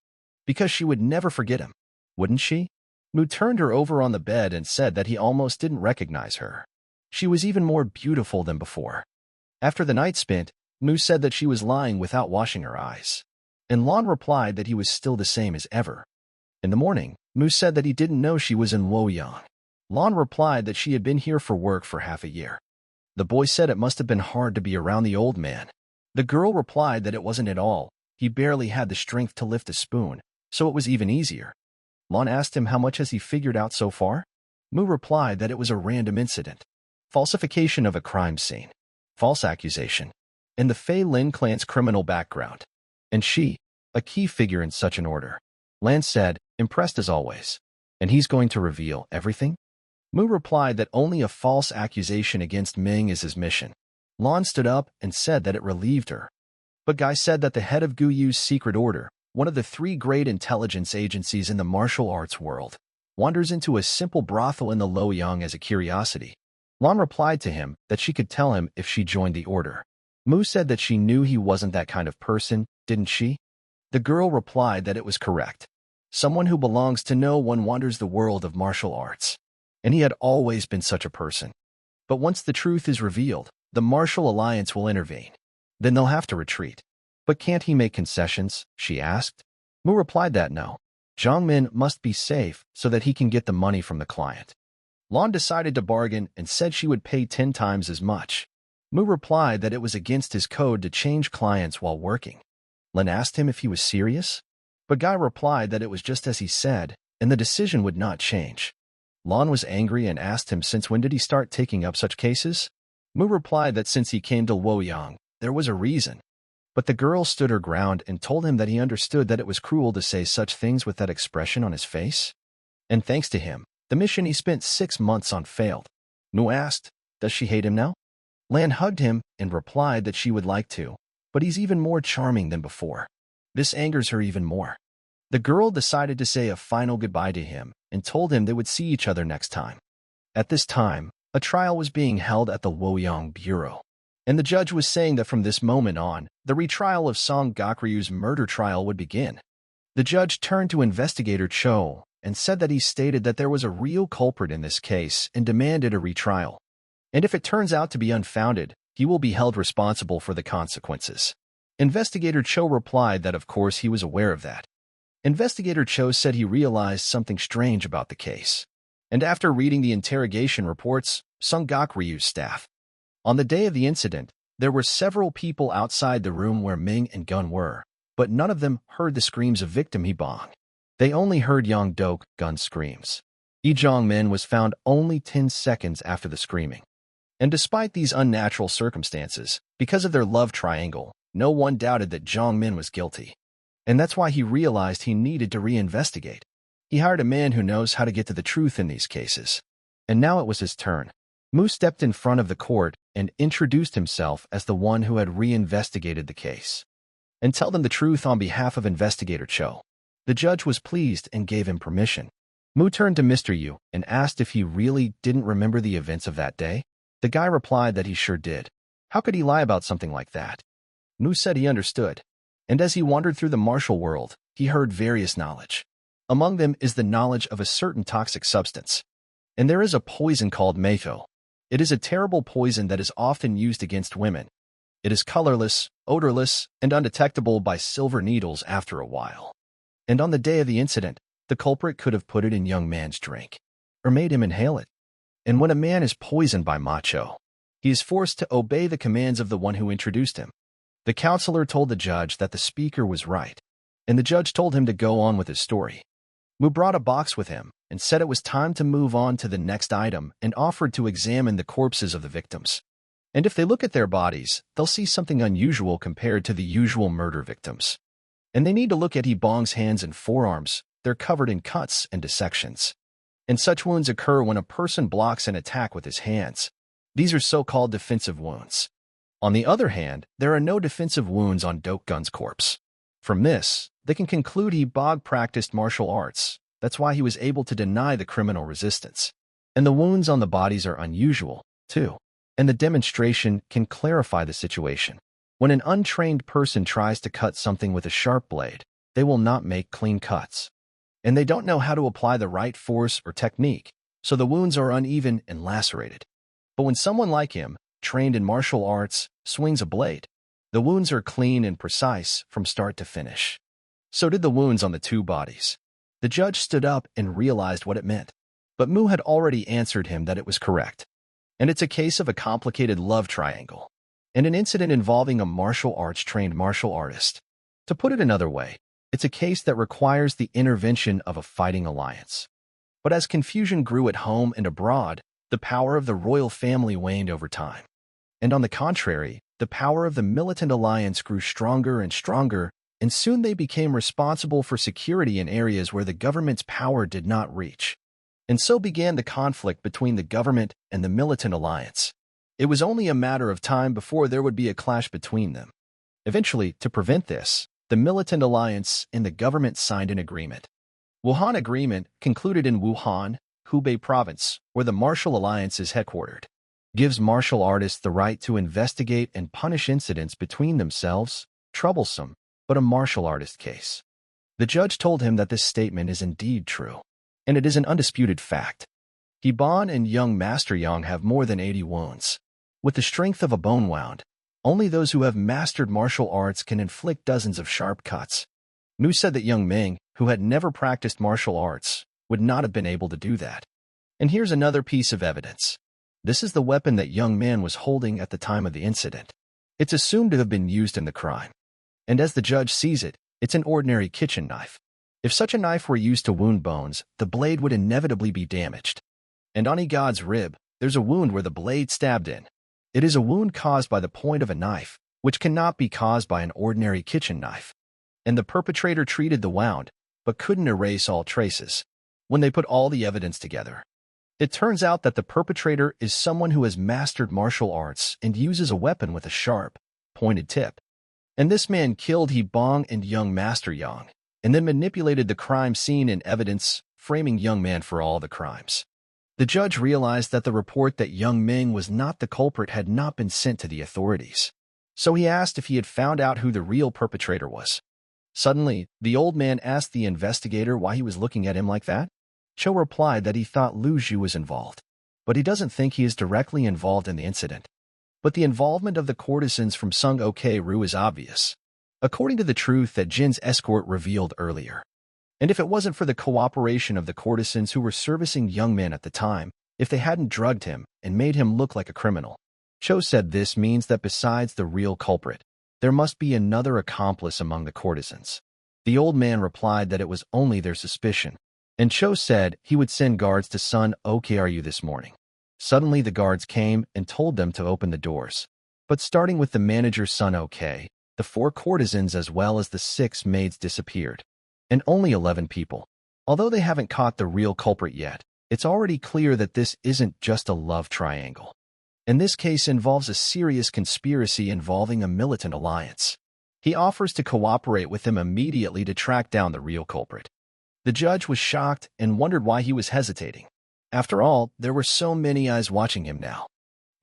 Because she would never forget him, wouldn't she? Mu turned her over on the bed and said that he almost didn't recognize her. She was even more beautiful than before. After the night spent, Mu said that she was lying without washing her eyes. And Lon replied that he was still the same as ever. In the morning, Mu said that he didn't know she was in Luoyang. Lon replied that she had been here for work for half a year. The boy said it must have been hard to be around the old man. The girl replied that it wasn't at all. He barely had the strength to lift a spoon, so it was even easier. Lon asked him how much has he figured out so far? Mu replied that it was a random incident. Falsification of a crime scene. False accusation. And the Fei Lin clan's criminal background. And she, a key figure in such an order. Lan said, impressed as always. And he's going to reveal everything? Mu replied that only a false accusation against Ming is his mission. Lan stood up and said that it relieved her. But Guy said that the head of Guyu's secret order, one of the 3 great intelligence agencies in the martial arts world, wanders into a simple brothel in the Luoyang as a curiosity. Lan replied to him that she could tell him if she joined the order. Mu said that she knew he wasn't that kind of person, didn't she? The girl replied that it was correct. Someone who belongs to no one wanders the world of martial arts. And he had always been such a person. But once the truth is revealed, the Martial Alliance will intervene. Then they'll have to retreat. But can't he make concessions? She asked. Mu replied that no. Zhang Min must be safe so that he can get the money from the client. Lan decided to bargain and said she would pay 10 times as much. Mu replied that it was against his code to change clients while working. Lan asked him if he was serious, but Guy replied that it was just as he said, and the decision would not change. Lon was angry and asked him since when did he start taking up such cases. Mu replied that since he came to Luoyang, there was a reason. But the girl stood her ground and told him that he understood that it was cruel to say such things with that expression on his face. And thanks to him, the mission he spent 6 months on failed. Mu asked, does she hate him now? Lan hugged him and replied that she would like to, but he's even more charming than before. This angers her even more. The girl decided to say a final goodbye to him and told him they would see each other next time. At this time, a trial was being held at the Luoyang Bureau, and the judge was saying that from this moment on, the retrial of Song Gakryu's murder trial would begin. The judge turned to investigator Cho and said that he stated that there was a real culprit in this case and demanded a retrial. And if it turns out to be unfounded, he will be held responsible for the consequences. Investigator Cho replied that of course he was aware of that. Investigator Cho said he realized something strange about the case. And after reading the interrogation reports, Song Gakryu's staff. On the day of the incident, there were several people outside the room where Ming and Gun were, but none of them heard the screams of victim Hebong. They only heard Yang Dok Gun's screams. Ijong Min was found only 10 seconds after the screaming. And despite these unnatural circumstances, because of their love triangle, no one doubted that Jong Min was guilty. And that's why he realized he needed to reinvestigate. He hired a man who knows how to get to the truth in these cases. And now it was his turn. Mu stepped in front of the court and introduced himself as the one who had reinvestigated the case. And tell them the truth on behalf of Investigator Cho. The judge was pleased and gave him permission. Mu turned to Mr. Yu and asked if he really didn't remember the events of that day. The guy replied that he sure did. How could he lie about something like that? Mu said he understood. And as he wandered through the martial world, he heard various knowledge. Among them is the knowledge of a certain toxic substance. And there is a poison called methyl. It is a terrible poison that is often used against women. It is colorless, odorless, and undetectable by silver needles after a while. And on the day of the incident, the culprit could have put it in young man's drink, or made him inhale it. And when a man is poisoned by macho, he is forced to obey the commands of the one who introduced him. The counselor told the judge that the speaker was right, and the judge told him to go on with his story. Mu brought a box with him and said it was time to move on to the next item and offered to examine the corpses of the victims. And if they look at their bodies, they'll see something unusual compared to the usual murder victims. And they need to look at Hebong's hands and forearms. They're covered in cuts and dissections. And such wounds occur when a person blocks an attack with his hands. These are so-called defensive wounds. On the other hand, there are no defensive wounds on Dokgun's corpse. From this, they can conclude Hebong practiced martial arts. That's why he was able to deny the criminal resistance. And the wounds on the bodies are unusual, too. And the demonstration can clarify the situation. When an untrained person tries to cut something with a sharp blade, they will not make clean cuts. And they don't know how to apply the right force or technique, so the wounds are uneven and lacerated. But when someone like him, trained in martial arts, swings a blade, the wounds are clean and precise from start to finish. So did the wounds on the two bodies. The judge stood up and realized what it meant. But Mu had already answered him that it was correct. And it's a case of a complicated love triangle, and an incident involving a martial arts-trained martial artist. To put it another way, it's a case that requires the intervention of a fighting alliance. But as confusion grew at home and abroad, the power of the royal family waned over time. And on the contrary, the power of the militant alliance grew stronger and stronger, and soon they became responsible for security in areas where the government's power did not reach. And so began the conflict between the government and the militant alliance. It was only a matter of time before there would be a clash between them. Eventually, to prevent this, the militant alliance and the government signed an agreement. Wuhan Agreement, concluded in Wuhan, Hubei Province, where the martial alliance is headquartered, gives martial artists the right to investigate and punish incidents between themselves, troublesome, but a martial artist case. The judge told him that this statement is indeed true, and it is an undisputed fact. Hebong and young Master Yang have more than 80 wounds. With the strength of a bone wound, only those who have mastered martial arts can inflict dozens of sharp cuts. Mu said that young Ming, who had never practiced martial arts, would not have been able to do that. And here's another piece of evidence. This is the weapon that young man was holding at the time of the incident. It's assumed to have been used in the crime. And as the judge sees it, it's an ordinary kitchen knife. If such a knife were used to wound bones, the blade would inevitably be damaged. And on God's rib, there's a wound where the blade stabbed in. It is a wound caused by the point of a knife, which cannot be caused by an ordinary kitchen knife. And the perpetrator treated the wound, but couldn't erase all traces. When they put all the evidence together, it turns out that the perpetrator is someone who has mastered martial arts and uses a weapon with a sharp, pointed tip. And this man killed He Bong and young Master Yang, and then manipulated the crime scene and evidence, framing young man for all the crimes. The judge realized that the report that young Ming was not the culprit had not been sent to the authorities. So he asked if he had found out who the real perpetrator was. Suddenly, the old man asked the investigator why he was looking at him like that. Cho replied that he thought Lu Zhu was involved, but he doesn't think he is directly involved in the incident. But the involvement of the courtesans from Sung Ok Ru is obvious, according to the truth that Jin's escort revealed earlier. And if it wasn't for the cooperation of the courtesans who were servicing young men at the time, if they hadn't drugged him and made him look like a criminal, Cho said this means that besides the real culprit, there must be another accomplice among the courtesans. The old man replied that it was only their suspicion, and Cho said he would send guards to Sun OKRU this morning. Suddenly the guards came and told them to open the doors. But starting with the manager Sun OK, the 4 courtesans as well as the 6 maids disappeared. And only 11 people. Although they haven't caught the real culprit yet, it's already clear that this isn't just a love triangle. And this case involves a serious conspiracy involving a militant alliance. He offers to cooperate with them immediately to track down the real culprit. The judge was shocked and wondered why he was hesitating. After all, there were so many eyes watching him now.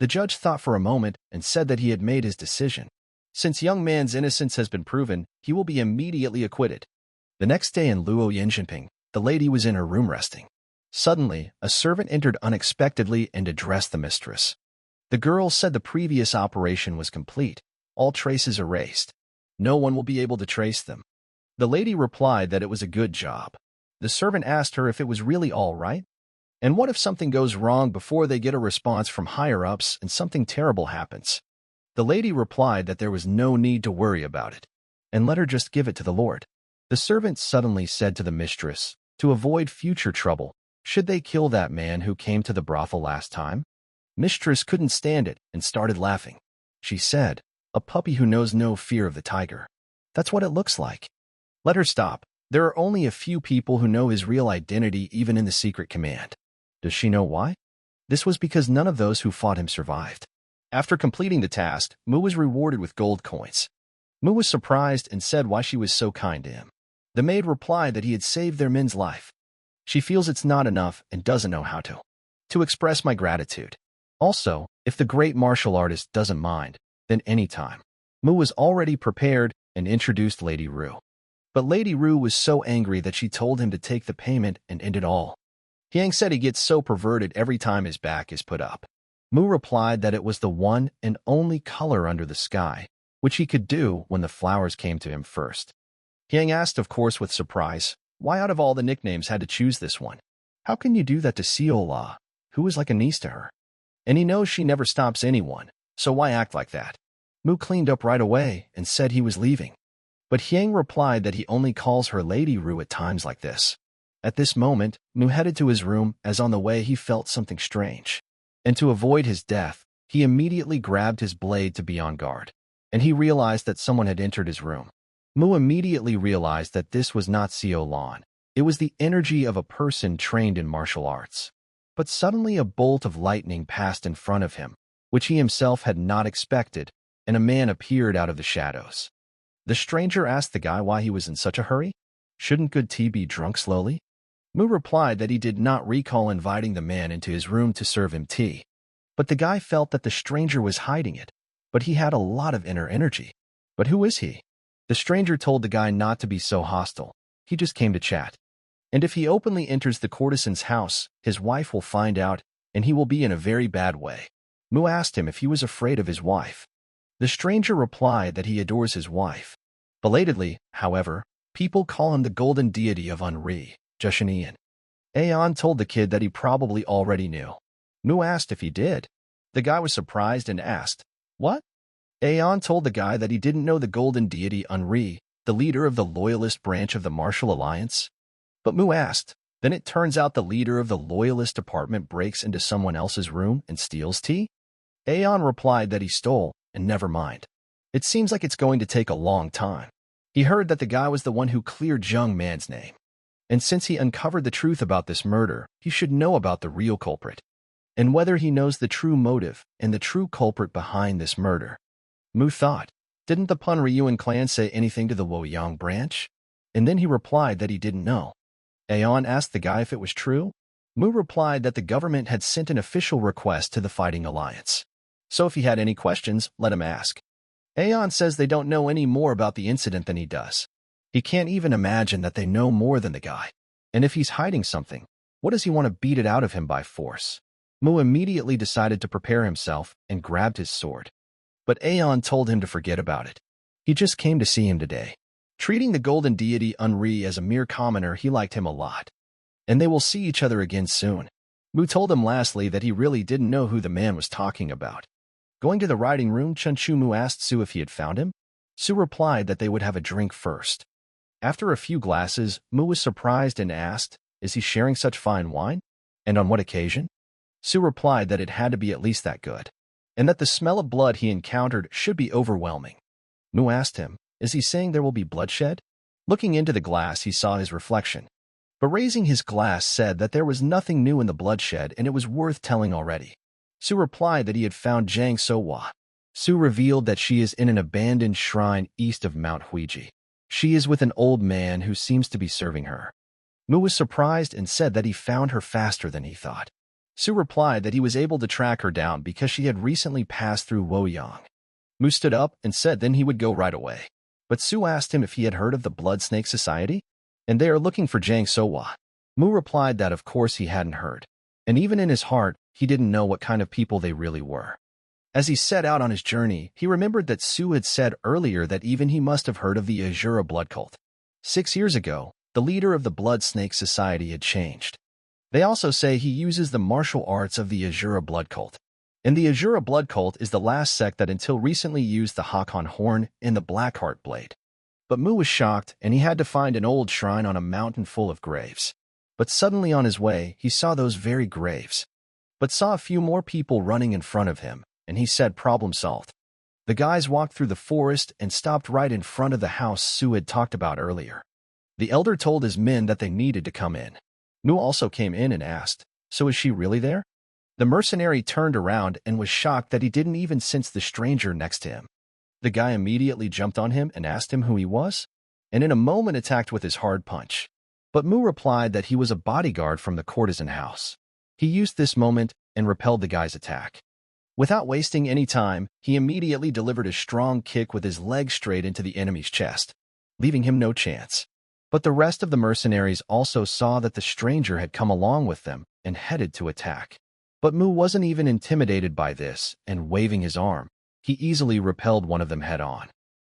The judge thought for a moment and said that he had made his decision. Since young man's innocence has been proven, he will be immediately acquitted. The next day in Luoyang, the lady was in her room resting. Suddenly, a servant entered unexpectedly and addressed the mistress. The girl said the previous operation was complete, all traces erased. No one will be able to trace them. The lady replied that it was a good job. The servant asked her if it was really all right. And what if something goes wrong before they get a response from higher-ups and something terrible happens? The lady replied that there was no need to worry about it, and let her just give it to the Lord. The servant suddenly said to the mistress, to avoid future trouble, should they kill that man who came to the brothel last time? Mistress couldn't stand it and started laughing. She said, a puppy who knows no fear of the tiger. That's what it looks like. Let her stop. There are only a few people who know his real identity even in the secret command. Does she know why? This was because none of those who fought him survived. After completing the task, Mu was rewarded with gold coins. Mu was surprised and said why she was so kind to him. The maid replied that he had saved their men's life. She feels it's not enough and doesn't know how to express my gratitude. Also, if the great martial artist doesn't mind, then anytime. Mu was already prepared and introduced Lady Ru. But Lady Ru was so angry that she told him to take the payment and end it all. Yang said he gets so perverted every time his back is put up. Mu replied that it was the one and only color under the sky, which he could do when the flowers came to him first. Yang asked, of course with surprise, why out of all the nicknames had to choose this one? How can you do that to Sewa, who is like a niece to her? And he knows she never stops anyone, so why act like that? Mu cleaned up right away and said he was leaving. But Yang replied that he only calls her Lady Ru at times like this. At this moment, Mu headed to his room as on the way he felt something strange. And to avoid his death, he immediately grabbed his blade to be on guard. And he realized that someone had entered his room. Mu immediately realized that this was not Seo Lan. It was the energy of a person trained in martial arts. But suddenly a bolt of lightning passed in front of him, which he himself had not expected, and a man appeared out of the shadows. The stranger asked the guy why he was in such a hurry. Shouldn't good tea be drunk slowly? Mu replied that he did not recall inviting the man into his room to serve him tea. But the guy felt that the stranger was hiding it, but he had a lot of inner energy. But who is he? The stranger told the guy not to be so hostile. He just came to chat. And if he openly enters the courtesan's house, his wife will find out, and he will be in a very bad way. Mu asked him if he was afraid of his wife. The stranger replied that he adores his wife. Belatedly, however, people call him the golden deity of Henri, Jushanian. Aeon told the kid that he probably already knew. Mu asked if he did. The guy was surprised and asked, what? Aeon told the guy that he didn't know the golden deity Henri, the leader of the loyalist branch of the Martial Alliance. But Mu asked, Then it turns out the leader of the loyalist department breaks into someone else's room and steals tea? Aeon replied that he stole, and never mind. It seems like it's going to take a long time. He heard that the guy was the one who cleared Jung Man's name. And since he uncovered the truth about this murder, he should know about the real culprit. And whether he knows the true motive and the true culprit behind this murder. Mu thought, didn't the Pun Ryuan clan say anything to the Luoyang branch? And then he replied that he didn't know. Aeon asked the guy if it was true. Mu replied that the government had sent an official request to the Fighting Alliance. So if he had any questions, let him ask. Aeon says they don't know any more about the incident than he does. He can't even imagine that they know more than the guy. And if he's hiding something, what does he want to beat it out of him by force? Mu immediately decided to prepare himself and grabbed his sword. But Aeon told him to forget about it. He just came to see him today. Treating the golden deity Unri as a mere commoner, he liked him a lot. And they will see each other again soon. Mu told him lastly that he really didn't know who the man was talking about. Going to the writing room, Chunchu Mu asked Su if he had found him. Su replied that they would have a drink first. After a few glasses, Mu was surprised and asked, is he sharing such fine wine? And on what occasion? Su replied that it had to be at least that good, and that the smell of blood he encountered should be overwhelming. Mu asked him, is he saying there will be bloodshed? Looking into the glass, he saw his reflection. But raising his glass said that there was nothing new in the bloodshed and it was worth telling already. Su replied that he had found Jiang Sewa. Su revealed that she is in an abandoned shrine east of Mount Huiji. She is with an old man who seems to be serving her. Mu was surprised and said that he found her faster than he thought. Su replied that he was able to track her down because she had recently passed through Luoyang. Mu stood up and said then he would go right away. But Su asked him if he had heard of the Blood Snake Society, and they are looking for Jiang Sewa. Mu replied that of course he hadn't heard, and even in his heart, he didn't know what kind of people they really were. As he set out on his journey, he remembered that Su had said earlier that even he must have heard of the Azura blood cult. 6 years ago, the leader of the Blood Snake Society had changed. They also say he uses the martial arts of the Azura blood cult. And the Azura blood cult is the last sect that until recently used the Hakon horn and the Blackheart blade. But Mu was shocked, and he had to find an old shrine on a mountain full of graves. But suddenly on his way, he saw those very graves. But saw a few more people running in front of him, and he said problem solved. The guys walked through the forest and stopped right in front of the house Su had talked about earlier. The elder told his men that they needed to come in. Mu also came in and asked, so is she really there? The mercenary turned around and was shocked that he didn't even sense the stranger next to him. The guy immediately jumped on him and asked him who he was, and in a moment attacked with his hard punch. But Mu replied that he was a bodyguard from the courtesan house. He used this moment and repelled the guy's attack. Without wasting any time, he immediately delivered a strong kick with his leg straight into the enemy's chest, leaving him no chance. But the rest of the mercenaries also saw that the stranger had come along with them and headed to attack. But Mu wasn't even intimidated by this, and waving his arm, he easily repelled one of them head-on.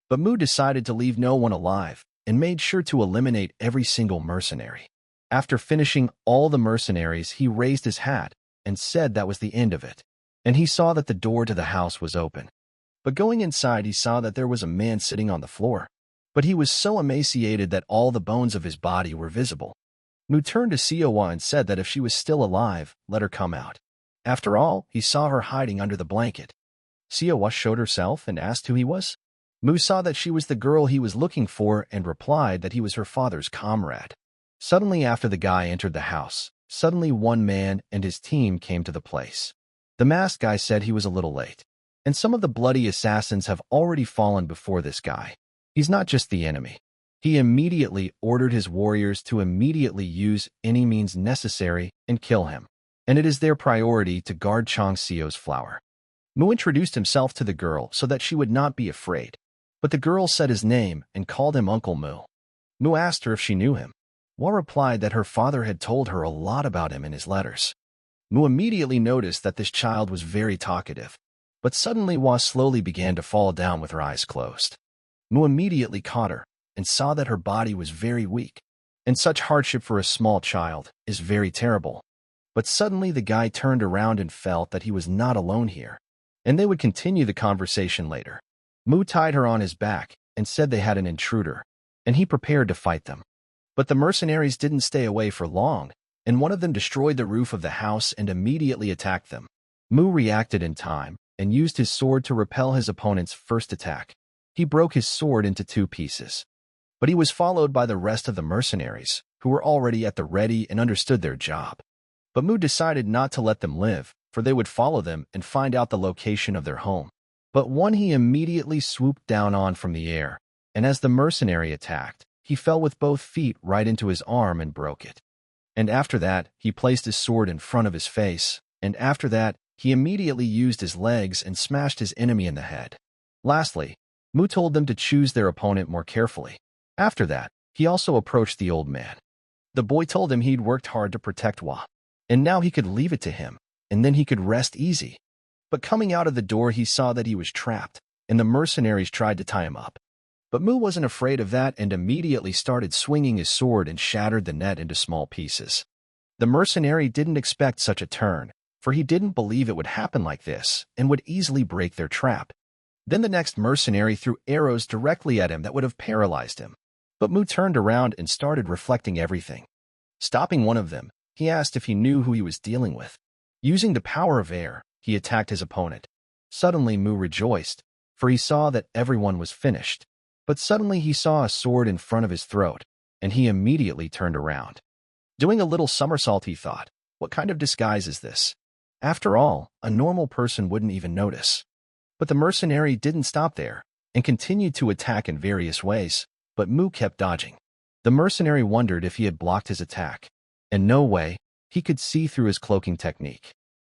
But Mu decided to leave no one alive and made sure to eliminate every single mercenary. After finishing all the mercenaries, he raised his hat and said that was the end of it. And he saw that the door to the house was open. But going inside, he saw that there was a man sitting on the floor. But he was so emaciated that all the bones of his body were visible. Mu turned to Sewa and said that if she was still alive, let her come out. After all, he saw her hiding under the blanket. Sewa showed herself and asked who he was. Mu saw that she was the girl he was looking for and replied that he was her father's comrade. Suddenly after the guy entered the house, suddenly one man and his team came to the place. The masked guy said he was a little late, and some of the bloody assassins have already fallen before this guy. He's not just the enemy. He immediately ordered his warriors to immediately use any means necessary and kill him, and it is their priority to guard Chang Xiu's flower. Mu introduced himself to the girl so that she would not be afraid, but the girl said his name and called him Uncle Mu. Mu asked her if she knew him. Wa replied that her father had told her a lot about him in his letters. Mu immediately noticed that this child was very talkative, but suddenly Wa slowly began to fall down with her eyes closed. Mu immediately caught her and saw that her body was very weak, and such hardship for a small child is very terrible. But suddenly the guy turned around and felt that he was not alone here, and they would continue the conversation later. Mu tied her on his back and said they had an intruder, and he prepared to fight them. But the mercenaries didn't stay away for long, and one of them destroyed the roof of the house and immediately attacked them. Mu reacted in time and used his sword to repel his opponent's first attack. He broke his sword into 2 pieces. But he was followed by the rest of the mercenaries, who were already at the ready and understood their job. But Mu decided not to let them live, for they would follow them and find out the location of their home. But one he immediately swooped down on from the air, and as the mercenary attacked, he fell with both feet right into his arm and broke it. And after that, he placed his sword in front of his face, and after that, he immediately used his legs and smashed his enemy in the head. Lastly, Mu told them to choose their opponent more carefully. After that, he also approached the old man. The boy told him he'd worked hard to protect Wa, and now he could leave it to him, and then he could rest easy. But coming out of the door, he saw that he was trapped, and the mercenaries tried to tie him up. But Mu wasn't afraid of that and immediately started swinging his sword and shattered the net into small pieces. The mercenary didn't expect such a turn, for he didn't believe it would happen like this and would easily break their trap. Then the next mercenary threw arrows directly at him that would have paralyzed him. But Mu turned around and started reflecting everything. Stopping one of them, he asked if he knew who he was dealing with. Using the power of air, he attacked his opponent. Suddenly Mu rejoiced, for he saw that everyone was finished. But suddenly he saw a sword in front of his throat, and he immediately turned around. Doing a little somersault, he thought, what kind of disguise is this? After all, a normal person wouldn't even notice. But the mercenary didn't stop there, and continued to attack in various ways, but Mu kept dodging. The mercenary wondered if he had blocked his attack. In no way, he could see through his cloaking technique.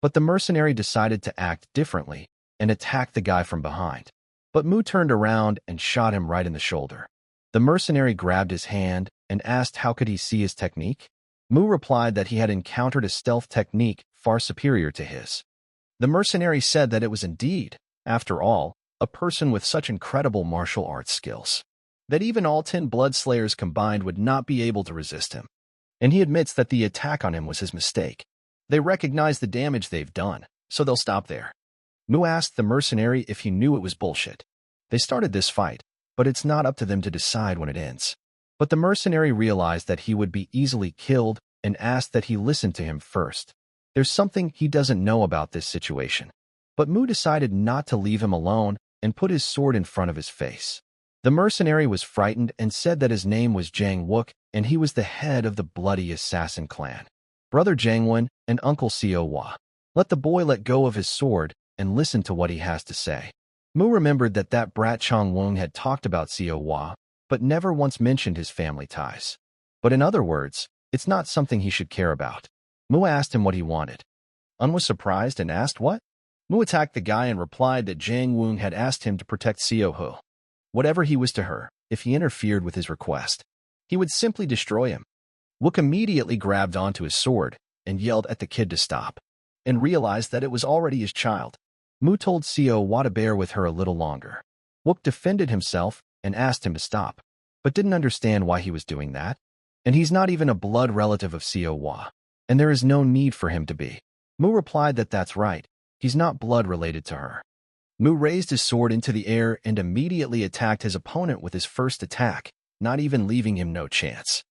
But the mercenary decided to act differently and attack the guy from behind. But Mu turned around and shot him right in the shoulder. The mercenary grabbed his hand and asked how could he see his technique. Mu replied that he had encountered a stealth technique far superior to his. The mercenary said that it was indeed, after all, a person with such incredible martial arts skills, that even all 10 Bloodslayers combined would not be able to resist him. And he admits that the attack on him was his mistake. They recognize the damage they've done, so they'll stop there. Mu asked the mercenary if he knew it was bullshit. They started this fight, but it's not up to them to decide when it ends. But the mercenary realized that he would be easily killed and asked that he listen to him first. There's something he doesn't know about this situation. But Mu decided not to leave him alone and put his sword in front of his face. The mercenary was frightened and said that his name was Jang Wook and he was the head of the bloody assassin clan. Brother Jangwon and Uncle Sewa. Let the boy let go of his sword and listen to what he has to say. Mu remembered that brat Chong Wong had talked about Sewa, but never once mentioned his family ties. But in other words, it's not something he should care about. Mu asked him what he wanted. Un was surprised and asked what? Mu attacked the guy and replied that Jang Wong had asked him to protect Seo Ho. Whatever he was to her, if he interfered with his request, he would simply destroy him. Wook immediately grabbed onto his sword and yelled at the kid to stop, and realized that it was already his child. Mu told Seo to bear with her a little longer. Wook defended himself and asked him to stop, but didn't understand why he was doing that. And he's not even a blood relative of Seo, and there is no need for him to be. Mu replied that that's right, he's not blood related to her. Mu raised his sword into the air and immediately attacked his opponent with his first attack, not even leaving him no chance.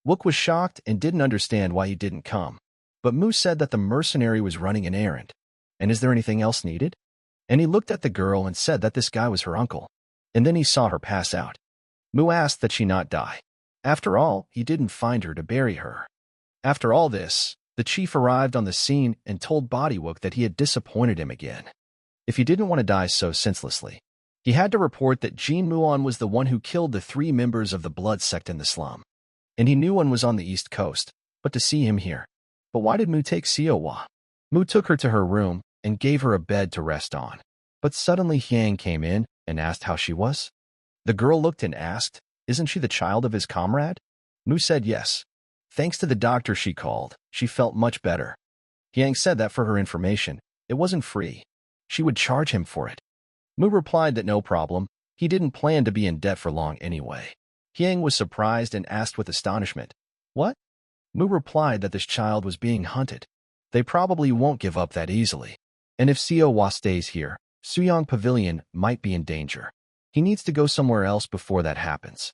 Wook was shocked and didn't understand why he didn't come, but Mu said that the mercenary was running an errand. And is there anything else needed? And he looked at the girl and said that this guy was her uncle. And then he saw her pass out. Mu asked that she not die. After all, he didn't find her to bury her. After all this, the chief arrived on the scene and told Bodywook that he had disappointed him again. If he didn't want to die so senselessly, he had to report that Jin Muon was the one who killed the 3 members of the blood sect in the slum. And he knew one was on the east coast, but to see him here. But why did Mu take Seowa? Mu took her to her room and gave her a bed to rest on. But suddenly Hyang came in and asked how she was. The girl looked and asked, isn't she the child of his comrade? Mu said yes. Thanks to the doctor she called, she felt much better. Hyang said that for her information, it wasn't free. She would charge him for it. Mu replied that no problem, he didn't plan to be in debt for long anyway. Hyang was surprised and asked with astonishment, what? Mu replied that this child was being hunted. They probably won't give up that easily. And if Seowa stays here, Suyong Pavilion might be in danger. He needs to go somewhere else before that happens.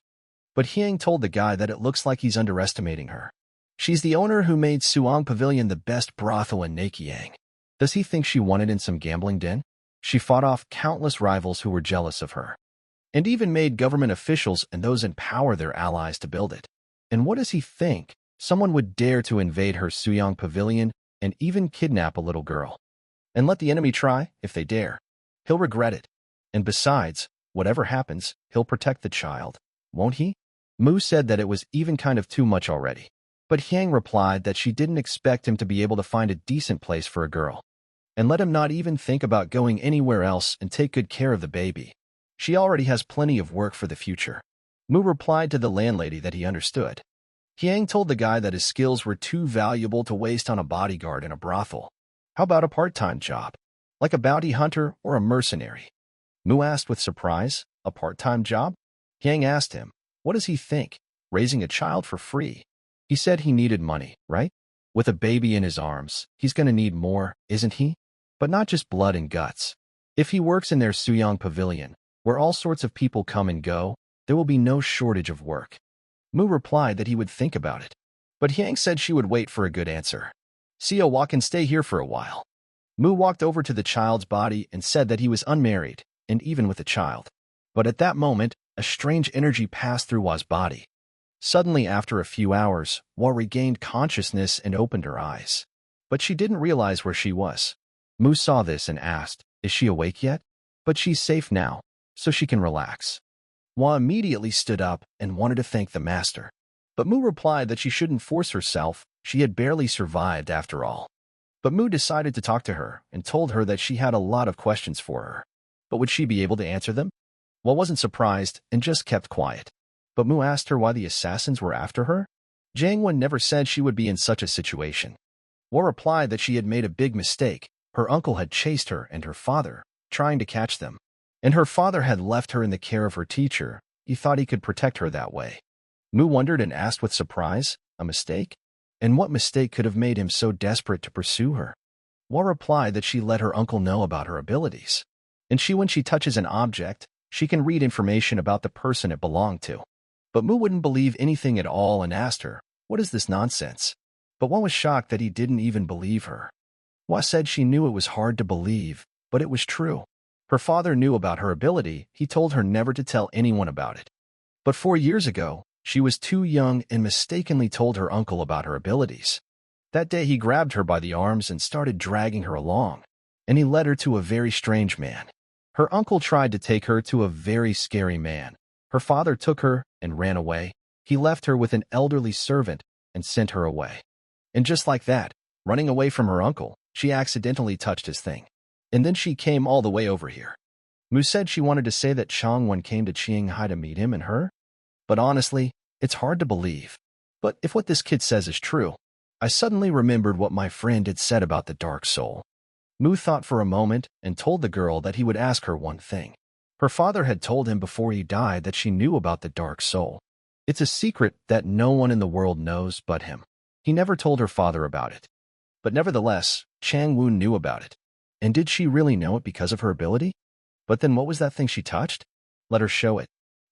But Hyang told the guy that it looks like he's underestimating her. She's the owner who made Suang Pavilion the best brothel in Nakiang. Does he think she wanted in some gambling den? She fought off countless rivals who were jealous of her, and even made government officials and those in power their allies to build it. And what does he think? Someone would dare to invade her Suyang Pavilion and even kidnap a little girl. And let the enemy try, if they dare. He'll regret it. And besides, whatever happens, he'll protect the child, won't he? Mu said that it was even kind of too much already. But Hyang replied that she didn't expect him to be able to find a decent place for a girl, and let him not even think about going anywhere else and take good care of the baby. She already has plenty of work for the future. Mu replied to the landlady that he understood. Hyang told the guy that his skills were too valuable to waste on a bodyguard in a brothel. How about a part-time job, like a bounty hunter or a mercenary? Mu asked with surprise. A part-time job? Hyang asked him, what does he think? Raising a child for free? He said he needed money, right? With a baby in his arms, he's going to need more, isn't he? But not just blood and guts. If he works in their Suyang Pavilion, where all sorts of people come and go, there will be no shortage of work. Mu replied that he would think about it. But Hyang said she would wait for a good answer. Sewa can stay here for a while. Mu walked over to the child's body and said that he was unmarried, and even with a child. But at that moment, a strange energy passed through Wa's body. Suddenly, after a few hours, Wa regained consciousness and opened her eyes. But she didn't realize where she was. Mu saw this and asked, is she awake yet? But she's safe now, so she can relax. Wa immediately stood up and wanted to thank the master. But Mu replied that she shouldn't force herself, she had barely survived after all. But Mu decided to talk to her and told her that she had a lot of questions for her. But would she be able to answer them? Wa wasn't surprised and just kept quiet. But Mu asked her why the assassins were after her. Jiang Wen never said she would be in such a situation. Wa replied that she had made a big mistake. Her uncle had chased her and her father, trying to catch them. And her father had left her in the care of her teacher. He thought he could protect her that way. Mu wondered and asked with surprise, a mistake? And what mistake could have made him so desperate to pursue her? Wa replied that she let her uncle know about her abilities. And when she touches an object, she can read information about the person it belonged to. But Mu wouldn't believe anything at all and asked her, what is this nonsense? But Wa was shocked that he didn't even believe her. Wa said she knew it was hard to believe, but it was true. Her father knew about her ability. He told her never to tell anyone about it. But 4 years ago, she was too young and mistakenly told her uncle about her abilities. That day he grabbed her by the arms and started dragging her along, and he led her to a very strange man. Her uncle tried to take her to a very scary man. Her father took her and ran away. He left her with an elderly servant and sent her away. And just like that, running away from her uncle, she accidentally touched his thing. And then she came all the way over here. Mu said she wanted to say that Changwon came to Qinghai to meet him and her. But honestly, it's hard to believe. But if what this kid says is true, I suddenly remembered what my friend had said about the dark soul. Mu thought for a moment and told the girl that he would ask her one thing. Her father had told him before he died that she knew about the dark soul. It's a secret that no one in the world knows but him. He never told her father about it. But nevertheless, Chang Woon knew about it. And did she really know it because of her ability? But then what was that thing she touched? Let her show it.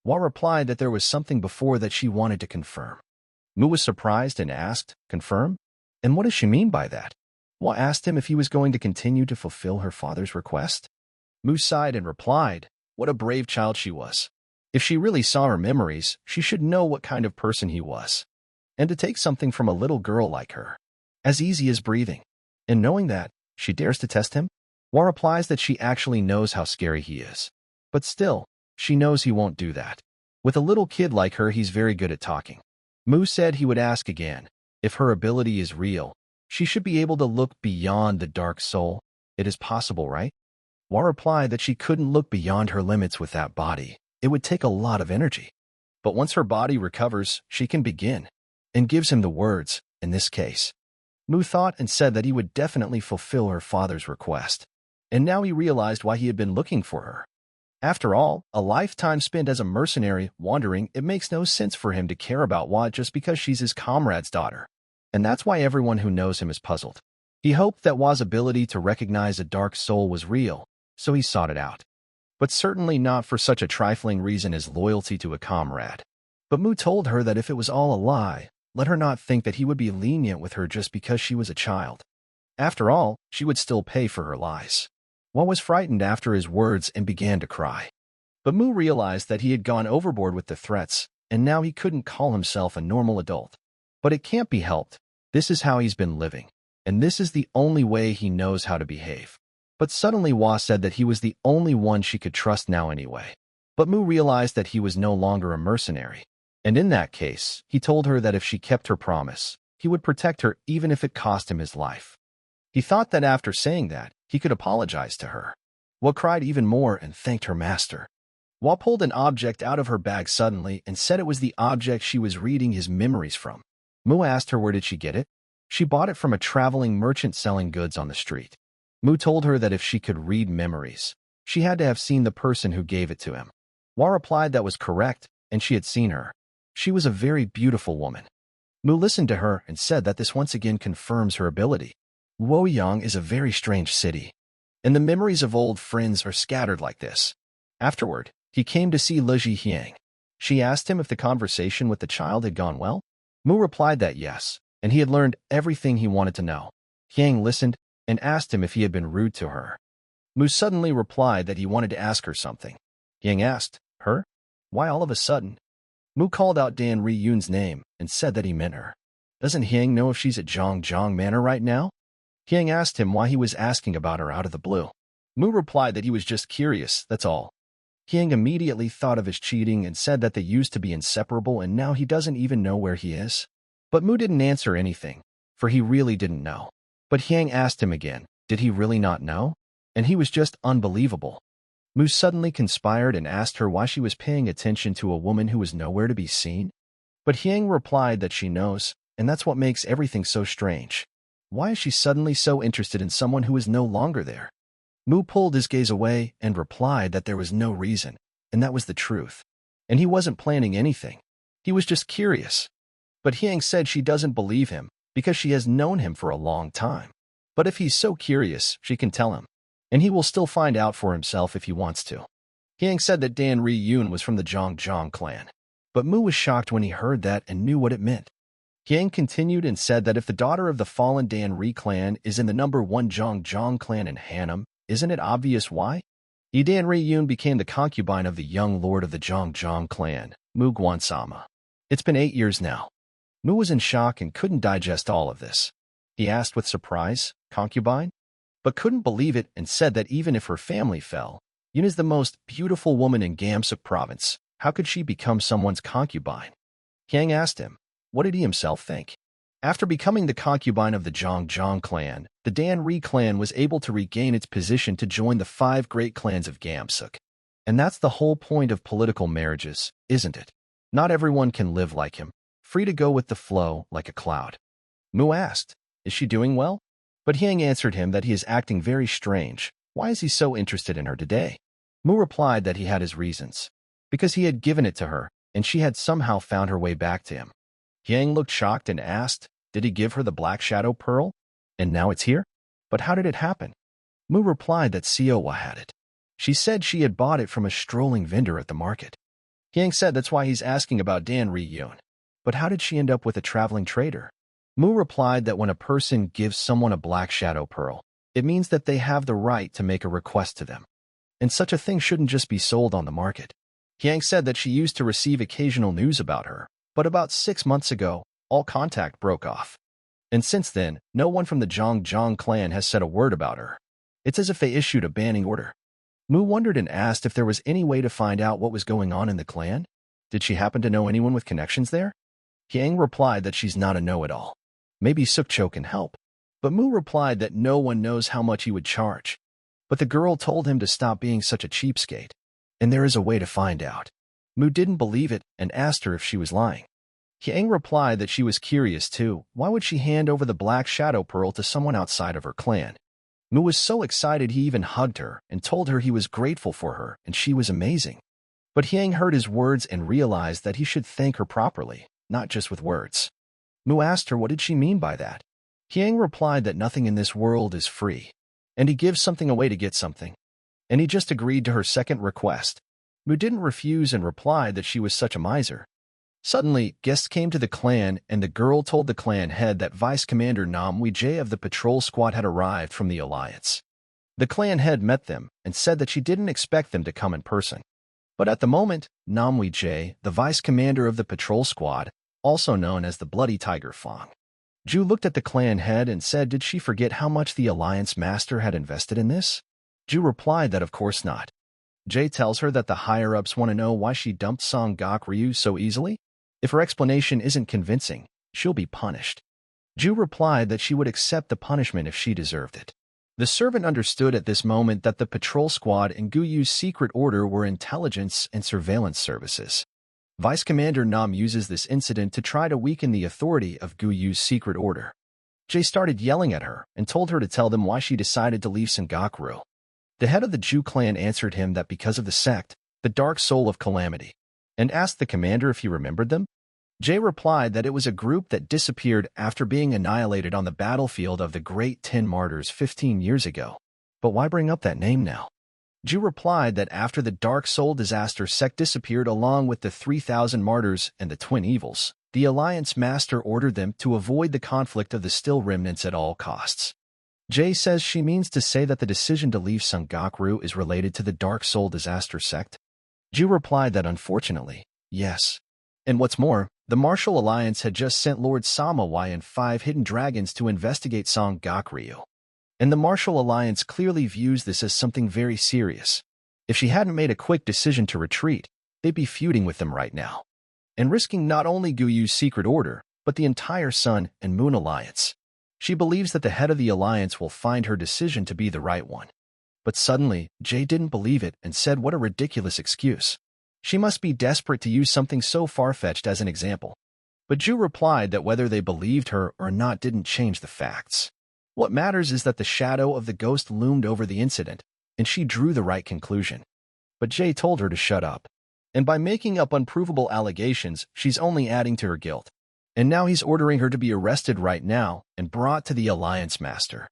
Wa replied that there was something before that she wanted to confirm. Mu was surprised and asked, confirm? And what does she mean by that? Wa asked him if he was going to continue to fulfill her father's request. Mu sighed and replied, what a brave child she was. If she really saw her memories, she should know what kind of person he was. And to take something from a little girl like her, as easy as breathing. And knowing that, she dares to test him? Wa replies that she actually knows how scary he is. But still, she knows he won't do that. With a little kid like her, he's very good at talking. Mu said he would ask again, if her ability is real, she should be able to look beyond the dark soul. It is possible, right? Wa replied that she couldn't look beyond her limits with that body. It would take a lot of energy. But once her body recovers, she can begin, and gives him the words, in this case. Mu thought and said that he would definitely fulfill her father's request. And now he realized why he had been looking for her. After all, a lifetime spent as a mercenary, wandering, it makes no sense for him to care about Wa just because she's his comrade's daughter. And that's why everyone who knows him is puzzled. He hoped that Wa's ability to recognize a dark soul was real, so he sought it out. But certainly not for such a trifling reason as loyalty to a comrade. But Mu told her that if it was all a lie, let her not think that he would be lenient with her just because she was a child. After all, she would still pay for her lies. Wa was frightened after his words and began to cry. But Mu realized that he had gone overboard with the threats, and now he couldn't call himself a normal adult. But it can't be helped. This is how he's been living, and this is the only way he knows how to behave. But suddenly Wa said that he was the only one she could trust now anyway. But Mu realized that he was no longer a mercenary. And in that case, he told her that if she kept her promise, he would protect her even if it cost him his life. He thought that after saying that, he could apologize to her. Wa cried even more and thanked her master. Wa pulled an object out of her bag suddenly and said it was the object she was reading his memories from. Mu asked her where did she get it. She bought it from a traveling merchant selling goods on the street. Mu told her that if she could read memories, she had to have seen the person who gave it to him. Wa replied that was correct, and she had seen her. She was a very beautiful woman. Mu listened to her and said that this once again confirms her ability. Luoyang is a very strange city, and the memories of old friends are scattered like this. Afterward, he came to see Leji Hyang. She asked him if the conversation with the child had gone well. Mu replied that yes, and he had learned everything he wanted to know. Hyang listened and asked him if he had been rude to her. Mu suddenly replied that he wanted to ask her something. Hyang asked, her? Why all of a sudden? Mu called out Dan Ryun's name and said that he meant her. Doesn't Hyang know if she's at Zhongzhong Manor right now? Hyang asked him why he was asking about her out of the blue. Mu replied that he was just curious, that's all. Hyang immediately thought of his cheating and said that they used to be inseparable and now he doesn't even know where he is. But Mu didn't answer anything, for he really didn't know. But Hyang asked him again, did he really not know? And he was just unbelievable. Mu suddenly conspired and asked her why she was paying attention to a woman who was nowhere to be seen. But Hyang replied that she knows, and that's what makes everything so strange. Why is she suddenly so interested in someone who is no longer there? Mu pulled his gaze away and replied that there was no reason, and that was the truth. And he wasn't planning anything. He was just curious. But Hyang said she doesn't believe him because she has known him for a long time. But if he's so curious, she can tell him. And he will still find out for himself if he wants to. Hyang said that Dan Ryun was from the Zhongzhong clan. But Mu was shocked when he heard that and knew what it meant. Hyang continued and said that if the daughter of the fallen Dan Ri clan is in the number 1 Zhongzhong clan in Hanam, isn't it obvious why? Dan Ryun became the concubine of the young lord of the Zhongzhong clan, Mu Guansama. It's been 8 years now. Mu was in shock and couldn't digest all of this. He asked with surprise, concubine? But couldn't believe it and said that even if her family fell, Yun is the most beautiful woman in Gamsuk province. How could she become someone's concubine? Hyang asked him, what did he himself think? After becoming the concubine of the Zhongzhong clan, the Dan Ri clan was able to regain its position to join the 5 great clans of Gamsuk. And that's the whole point of political marriages, isn't it? Not everyone can live like him, free to go with the flow like a cloud. Mu asked, is she doing well? But Hyang answered him that he is acting very strange. Why is he so interested in her today? Mu replied that he had his reasons. Because he had given it to her, and she had somehow found her way back to him. Hyang looked shocked and asked, did he give her the black shadow pearl? And now it's here? But how did it happen? Mu replied that Sewa had it. She said she had bought it from a strolling vendor at the market. Hyang said that's why he's asking about Dan Ryun. But how did she end up with a traveling trader? Mu replied that when a person gives someone a black shadow pearl, it means that they have the right to make a request to them. And such a thing shouldn't just be sold on the market. Hyang said that she used to receive occasional news about her, but about 6 months ago, all contact broke off. And since then, no one from the Zhongzhong clan has said a word about her. It's as if they issued a banning order. Mu wondered and asked if there was any way to find out what was going on in the clan. Did she happen to know anyone with connections there? Hyang replied that she's not a know-it-all. Maybe Sukcho can help. But Mu replied that no one knows how much he would charge. But the girl told him to stop being such a cheapskate. And there is a way to find out. Mu didn't believe it and asked her if she was lying. Hyang replied that she was curious too. Why would she hand over the black shadow pearl to someone outside of her clan? Mu was so excited he even hugged her and told her he was grateful for her and she was amazing. But Hyang heard his words and realized that he should thank her properly, not just with words. Mu asked her what did she mean by that. Hyang replied that nothing in this world is free, and he gives something away to get something. And he just agreed to her second request. Mu didn't refuse and replied that she was such a miser. Suddenly, guests came to the clan, and the girl told the clan head that Vice Commander Nam Wee-jae of the patrol squad had arrived from the Alliance. The clan head met them and said that she didn't expect them to come in person. But at the moment, Nam Wee-jae, the vice commander of the patrol squad, also known as the Bloody Tiger Fong, Ju looked at the clan head and said did she forget how much the Alliance Master had invested in this? Ju replied that of course not. Jae tells her that the higher-ups want to know why she dumped Song Gok Ryu so easily. If her explanation isn't convincing, she'll be punished. Ju replied that she would accept the punishment if she deserved it. The servant understood at this moment that the patrol squad and Guyu's secret order were intelligence and surveillance services. Vice Commander Nam uses this incident to try to weaken the authority of Guyu's secret order. Jae started yelling at her and told her to tell them why she decided to leave Sangakru. The head of the Ju clan answered him that because of the sect, the Dark Soul of Calamity, and asked the commander if he remembered them. Jae replied that it was a group that disappeared after being annihilated on the battlefield of the Great 10 Martyrs 15 years ago. But why bring up that name now? Ju replied that after the Dark Soul disaster sect disappeared along with the 3,000 martyrs and the Twin Evils, the Alliance Master ordered them to avoid the conflict of the still remnants at all costs. Jae says she means to say that the decision to leave Sangakru is related to the Dark Soul disaster sect. Ju replied that unfortunately, yes. And what's more, the Martial Alliance had just sent Lord Samawai and 5 hidden dragons to investigate Song Gok Ryu. And the Martial Alliance clearly views this as something very serious. If she hadn't made a quick decision to retreat, they'd be feuding with them right now, and risking not only Guyu's secret order, but the entire Sun and Moon Alliance. She believes that the head of the Alliance will find her decision to be the right one. But suddenly, Jae didn't believe it and said what a ridiculous excuse. She must be desperate to use something so far-fetched as an example. But Ju replied that whether they believed her or not didn't change the facts. What matters is that the shadow of the ghost loomed over the incident, and she drew the right conclusion. But Jae told her to shut up. And by making up unprovable allegations, she's only adding to her guilt. And now he's ordering her to be arrested right now and brought to the Alliance Master.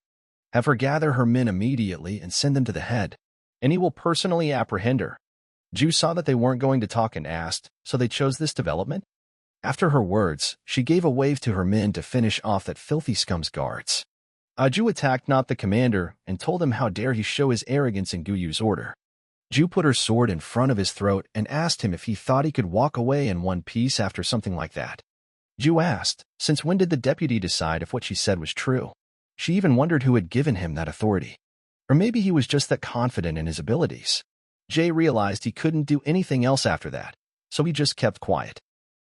Have her gather her men immediately and send them to the head, and he will personally apprehend her. Ju saw that they weren't going to talk and asked, so they chose this development. After her words, she gave a wave to her men to finish off that filthy scum's guards. Ju attacked not the commander and told him how dare he show his arrogance in Guyu's order. Ju put her sword in front of his throat and asked him if he thought he could walk away in one piece after something like that. Ju asked, since when did the deputy decide if what she said was true? She even wondered who had given him that authority. Or maybe he was just that confident in his abilities. Jae realized he couldn't do anything else after that, so he just kept quiet.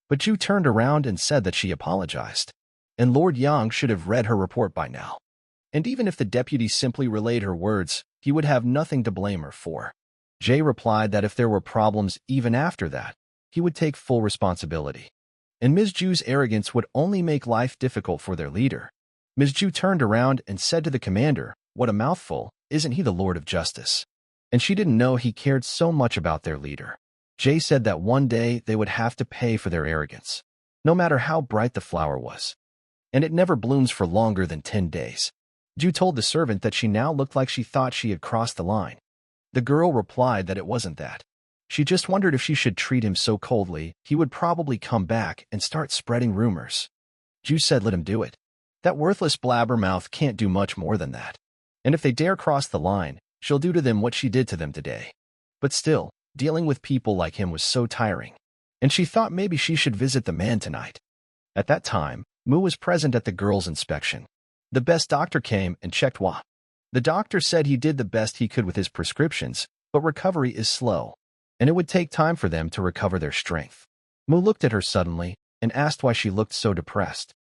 But Ju turned around and said that she apologized. And Lord Yang should have read her report by now. And even if the deputy simply relayed her words, he would have nothing to blame her for. Jae replied that if there were problems even after that, he would take full responsibility. And Ms. Ju's arrogance would only make life difficult for their leader. Ms. Ju turned around and said to the commander, "What a mouthful, isn't he the Lord of Justice?" And she didn't know he cared so much about their leader. Jae said that one day they would have to pay for their arrogance, no matter how bright the flower was. And it never blooms for longer than 10 days. Ju told the servant that she now looked like she thought she had crossed the line. The girl replied that it wasn't that. She just wondered if she should treat him so coldly, he would probably come back and start spreading rumors. Ju said let him do it. That worthless blabbermouth can't do much more than that. And if they dare cross the line, she'll do to them what she did to them today. But still, dealing with people like him was so tiring. And she thought maybe she should visit the man tonight. At that time, Mu was present at the girl's inspection. The best doctor came and checked Hua. The doctor said he did the best he could with his prescriptions, but recovery is slow, and it would take time for them to recover their strength. Mu looked at her suddenly and asked why she looked so depressed.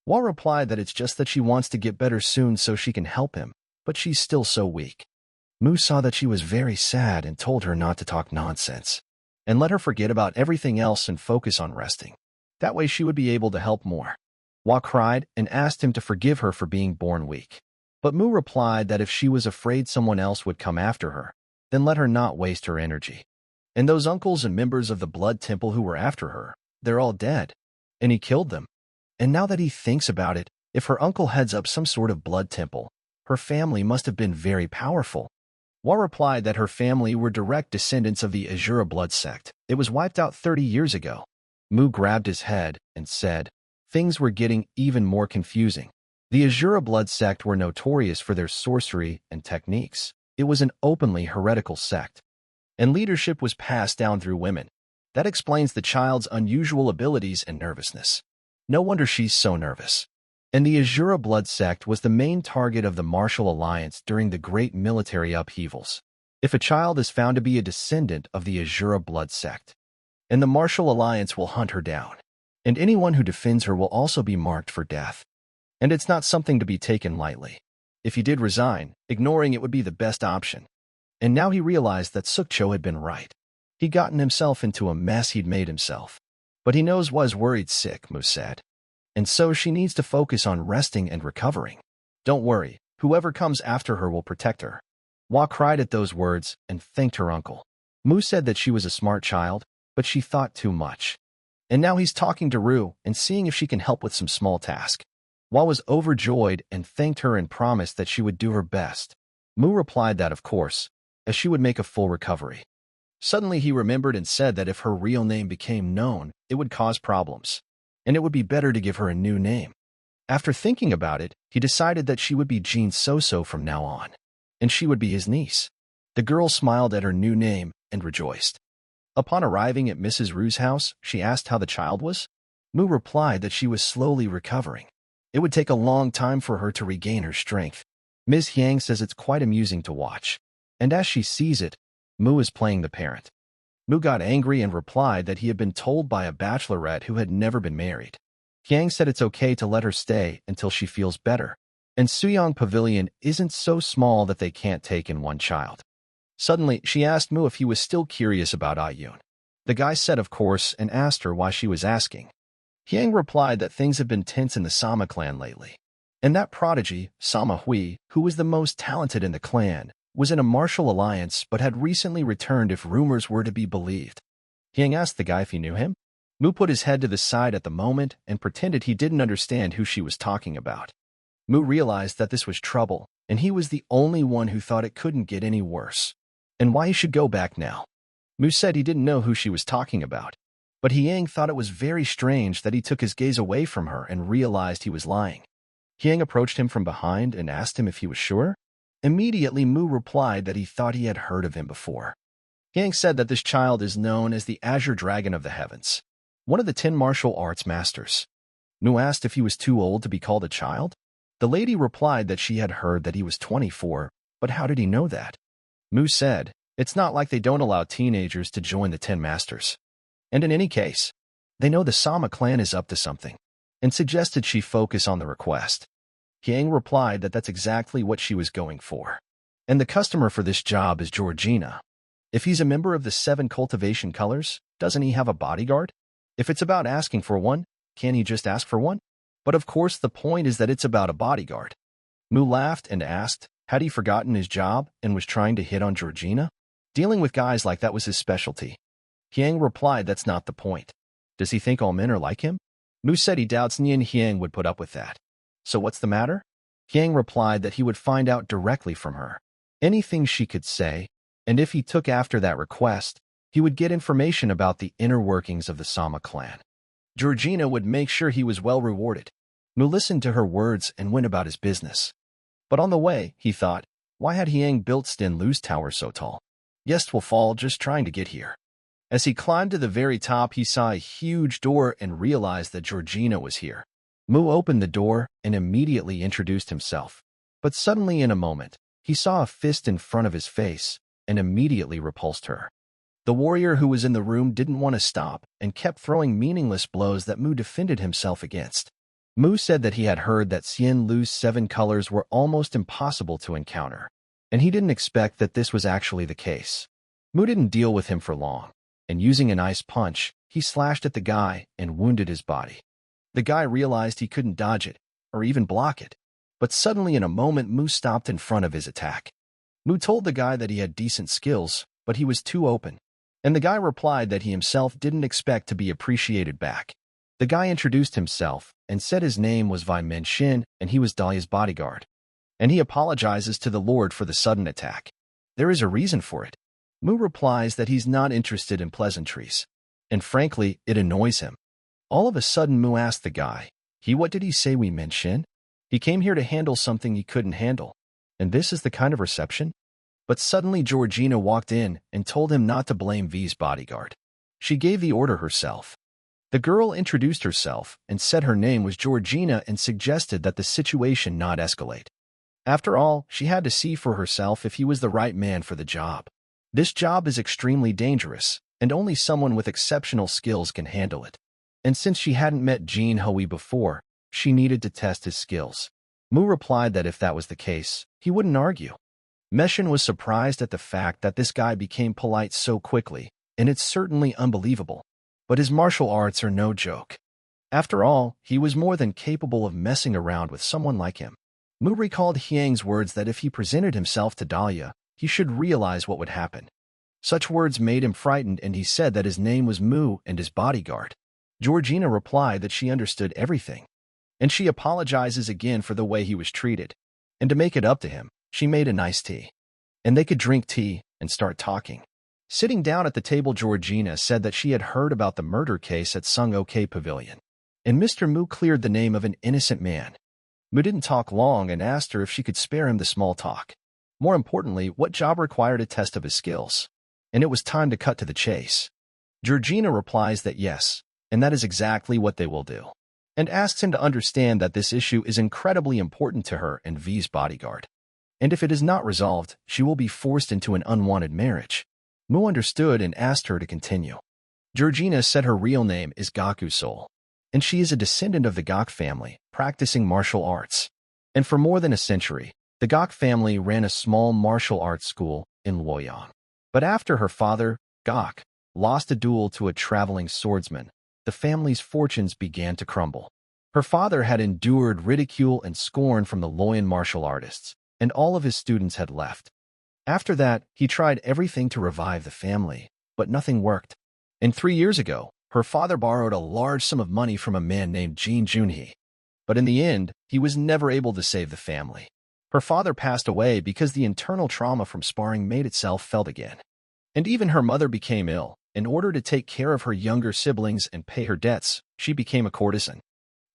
Hua replied that it's just that she wants to get better soon so she can help him, but she's still so weak. Mu saw that she was very sad and told her not to talk nonsense, and let her forget about everything else and focus on resting. That way she would be able to help more. Hua cried and asked him to forgive her for being born weak. But Mu replied that if she was afraid someone else would come after her, then let her not waste her energy. And those uncles and members of the Blood Temple who were after her, they're all dead. And he killed them. And now that he thinks about it, if her uncle heads up some sort of Blood Temple, her family must have been very powerful. Hua replied that her family were direct descendants of the Azura blood sect. It was wiped out 30 years ago. Mu grabbed his head and said, things were getting even more confusing. The Azura blood sect were notorious for their sorcery and techniques. It was an openly heretical sect, and leadership was passed down through women. That explains the child's unusual abilities and nervousness. No wonder she's so nervous. And the Azura blood sect was the main target of the Martial Alliance during the great military upheavals. If a child is found to be a descendant of the Azura blood sect, and the Martial Alliance will hunt her down, and anyone who defends her will also be marked for death. And it's not something to be taken lightly. If he did resign, ignoring it would be the best option. And now he realized that Sukcho had been right. He'd gotten himself into a mess he'd made himself. But he knows was worried sick, Mu said. And so she needs to focus on resting and recovering. Don't worry, whoever comes after her will protect her. Hua cried at those words and thanked her uncle. Mu said that she was a smart child, but she thought too much. And now he's talking to Ru and seeing if she can help with some small task. Hua was overjoyed and thanked her and promised that she would do her best. Mu replied that of course, as she would make a full recovery. Suddenly he remembered and said that if her real name became known, it would cause problems, and it would be better to give her a new name. After thinking about it, he decided that she would be Jean Soso from now on, and she would be his niece. The girl smiled at her new name and rejoiced. Upon arriving at Mrs. Ru's house, she asked how the child was. Mu replied that she was slowly recovering. It would take a long time for her to regain her strength. Ms. Yang says it's quite amusing to watch, and as she sees it, Mu is playing the parent. Mu got angry and replied that he had been told by a bachelorette who had never been married. Yang said it's okay to let her stay until she feels better, and Suyang Pavilion isn't so small that they can't take in one child. Suddenly, she asked Mu if he was still curious about Ayun. The guy said of course and asked her why she was asking. Yang replied that things have been tense in the Sama clan lately, and that prodigy, Sama Hui, who was the most talented in the clan, was in a martial alliance but had recently returned if rumors were to be believed. Yang asked the guy if he knew him. Mu put his head to the side at the moment and pretended he didn't understand who she was talking about. Mu realized that this was trouble, and he was the only one who thought it couldn't get any worse, and why he should go back now. Mu said he didn't know who she was talking about, but Yang thought it was very strange that he took his gaze away from her and realized he was lying. Yang approached him from behind and asked him if he was sure. Immediately, Mu replied that he thought he had heard of him before. Yang said that this child is known as the Azure Dragon of the Heavens, one of the 10 martial arts masters. Mu asked if he was too old to be called a child. The lady replied that she had heard that he was 24, but how did he know that? Mu said, it's not like they don't allow teenagers to join the 10 masters. And in any case, they know the Sama clan is up to something, and suggested she focus on the request. Yang replied that that's exactly what she was going for. And the customer for this job is Georgina. If he's a member of the 7 cultivation colors, doesn't he have a bodyguard? If it's about asking for one, can't he just ask for one? But of course the point is that it's about a bodyguard. Mu laughed and asked, had he forgotten his job and was trying to hit on Georgina? Dealing with guys like that was his specialty. Yang replied that's not the point. Does he think all men are like him? Mu said he doubts Nian Yang would put up with that. So what's the matter? Yang replied that he would find out directly from her. Anything she could say, and if he took after that request, he would get information about the inner workings of the Sama clan. Georgina would make sure he was well rewarded. Mu listened to her words and went about his business. But on the way, he thought, why had Yang built Sten Lu's tower so tall? Yes, will fall just trying to get here. As he climbed to the very top, he saw a huge door and realized that Georgina was here. Mu opened the door and immediately introduced himself. But suddenly in a moment, he saw a fist in front of his face and immediately repulsed her. The warrior who was in the room didn't want to stop and kept throwing meaningless blows that Mu defended himself against. Mu said that he had heard that Xian Lu's 7 colors were almost impossible to encounter, and he didn't expect that this was actually the case. Mu didn't deal with him for long, and using an ice punch, he slashed at the guy and wounded his body. The guy realized he couldn't dodge it, or even block it, but suddenly in a moment Mu stopped in front of his attack. Mu told the guy that he had decent skills, but he was too open, and the guy replied that he himself didn't expect to be appreciated back. The guy introduced himself and said his name was Vai Men Shin and he was Dahlia's bodyguard, and he apologizes to the Lord for the sudden attack. There is a reason for it. Mu replies that he's not interested in pleasantries. and frankly, it annoys him. All of a sudden, Mu asked the guy, what did he say we mentioned? He came here to handle something he couldn't handle. And this is the kind of reception? But suddenly Georgina walked in and told him not to blame V's bodyguard. She gave the order herself. The girl introduced herself and said her name was Georgina and suggested that the situation not escalate. After all, she had to see for herself if he was the right man for the job. This job is extremely dangerous, and only someone with exceptional skills can handle it. And since she hadn't met Jin Hui before, she needed to test his skills. Mu replied that if that was the case, he wouldn't argue. Meshin was surprised at the fact that this guy became polite so quickly, and it's certainly unbelievable. But his martial arts are no joke. After all, he was more than capable of messing around with someone like him. Mu recalled Hyang's words that if he presented himself to Dahlia, he should realize what would happen. Such words made him frightened, and he said that his name was Mu and his bodyguard. Georgina replied that she understood everything, and she apologizes again for the way he was treated. And to make it up to him, she made a nice tea. And they could drink tea and start talking. Sitting down at the table, Georgina said that she had heard about the murder case at Sung Ok Pavilion, and Mr. Mu cleared the name of an innocent man. Mu didn't talk long and asked her if she could spare him the small talk. More importantly, what job required a test of his skills. And it was time to cut to the chase. Georgina replies that yes, and that is exactly what they will do, and asks him to understand that this issue is incredibly important to her and V's bodyguard. And if it is not resolved, she will be forced into an unwanted marriage. Mu understood and asked her to continue. Georgina said her real name is Gaku Sol, and she is a descendant of the Gok family, practicing martial arts. And for more than a century, the Gok family ran a small martial arts school in Luoyang. But after her father, Gok, lost a duel to a traveling swordsman, the family's fortunes began to crumble. Her father had endured ridicule and scorn from the Luoyang martial artists, and all of his students had left. After that, he tried everything to revive the family, but nothing worked. And 3 years ago, her father borrowed a large sum of money from a man named Jin Junhee. But in the end, he was never able to save the family. Her father passed away because the internal trauma from sparring made itself felt again. And even her mother became ill. In order to take care of her younger siblings and pay her debts, she became a courtesan.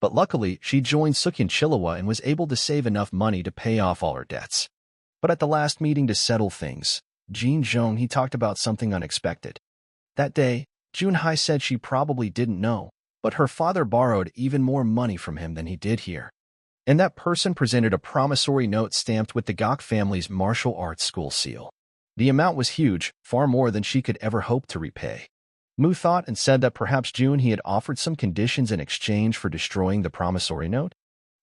But luckily, she joined Sukyan Chilewa and was able to save enough money to pay off all her debts. But at the last meeting to settle things, Jin Zhong he talked about something unexpected. That day, Junhai said she probably didn't know, but her father borrowed even more money from him than he did here. And that person presented a promissory note stamped with the Gok family's martial arts school seal. The amount was huge, far more than she could ever hope to repay. Mu thought and said that perhaps Junhee had offered some conditions in exchange for destroying the promissory note.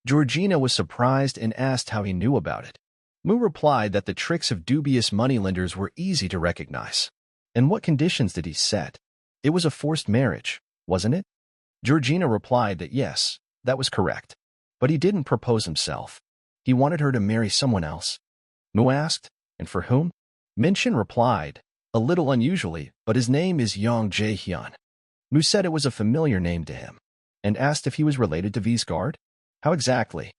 Georgina was surprised and asked how he knew about it. Mu replied that the tricks of dubious moneylenders were easy to recognize. And what conditions did he set? It was a forced marriage, wasn't it? Georgina replied that yes, that was correct. But he didn't propose himself. He wanted her to marry someone else. Mu asked, and for whom? Minshin replied, a little unusually, but his name is Yang Jae-hyun. Mu said it was a familiar name to him, and asked if he was related to V's guard. How exactly?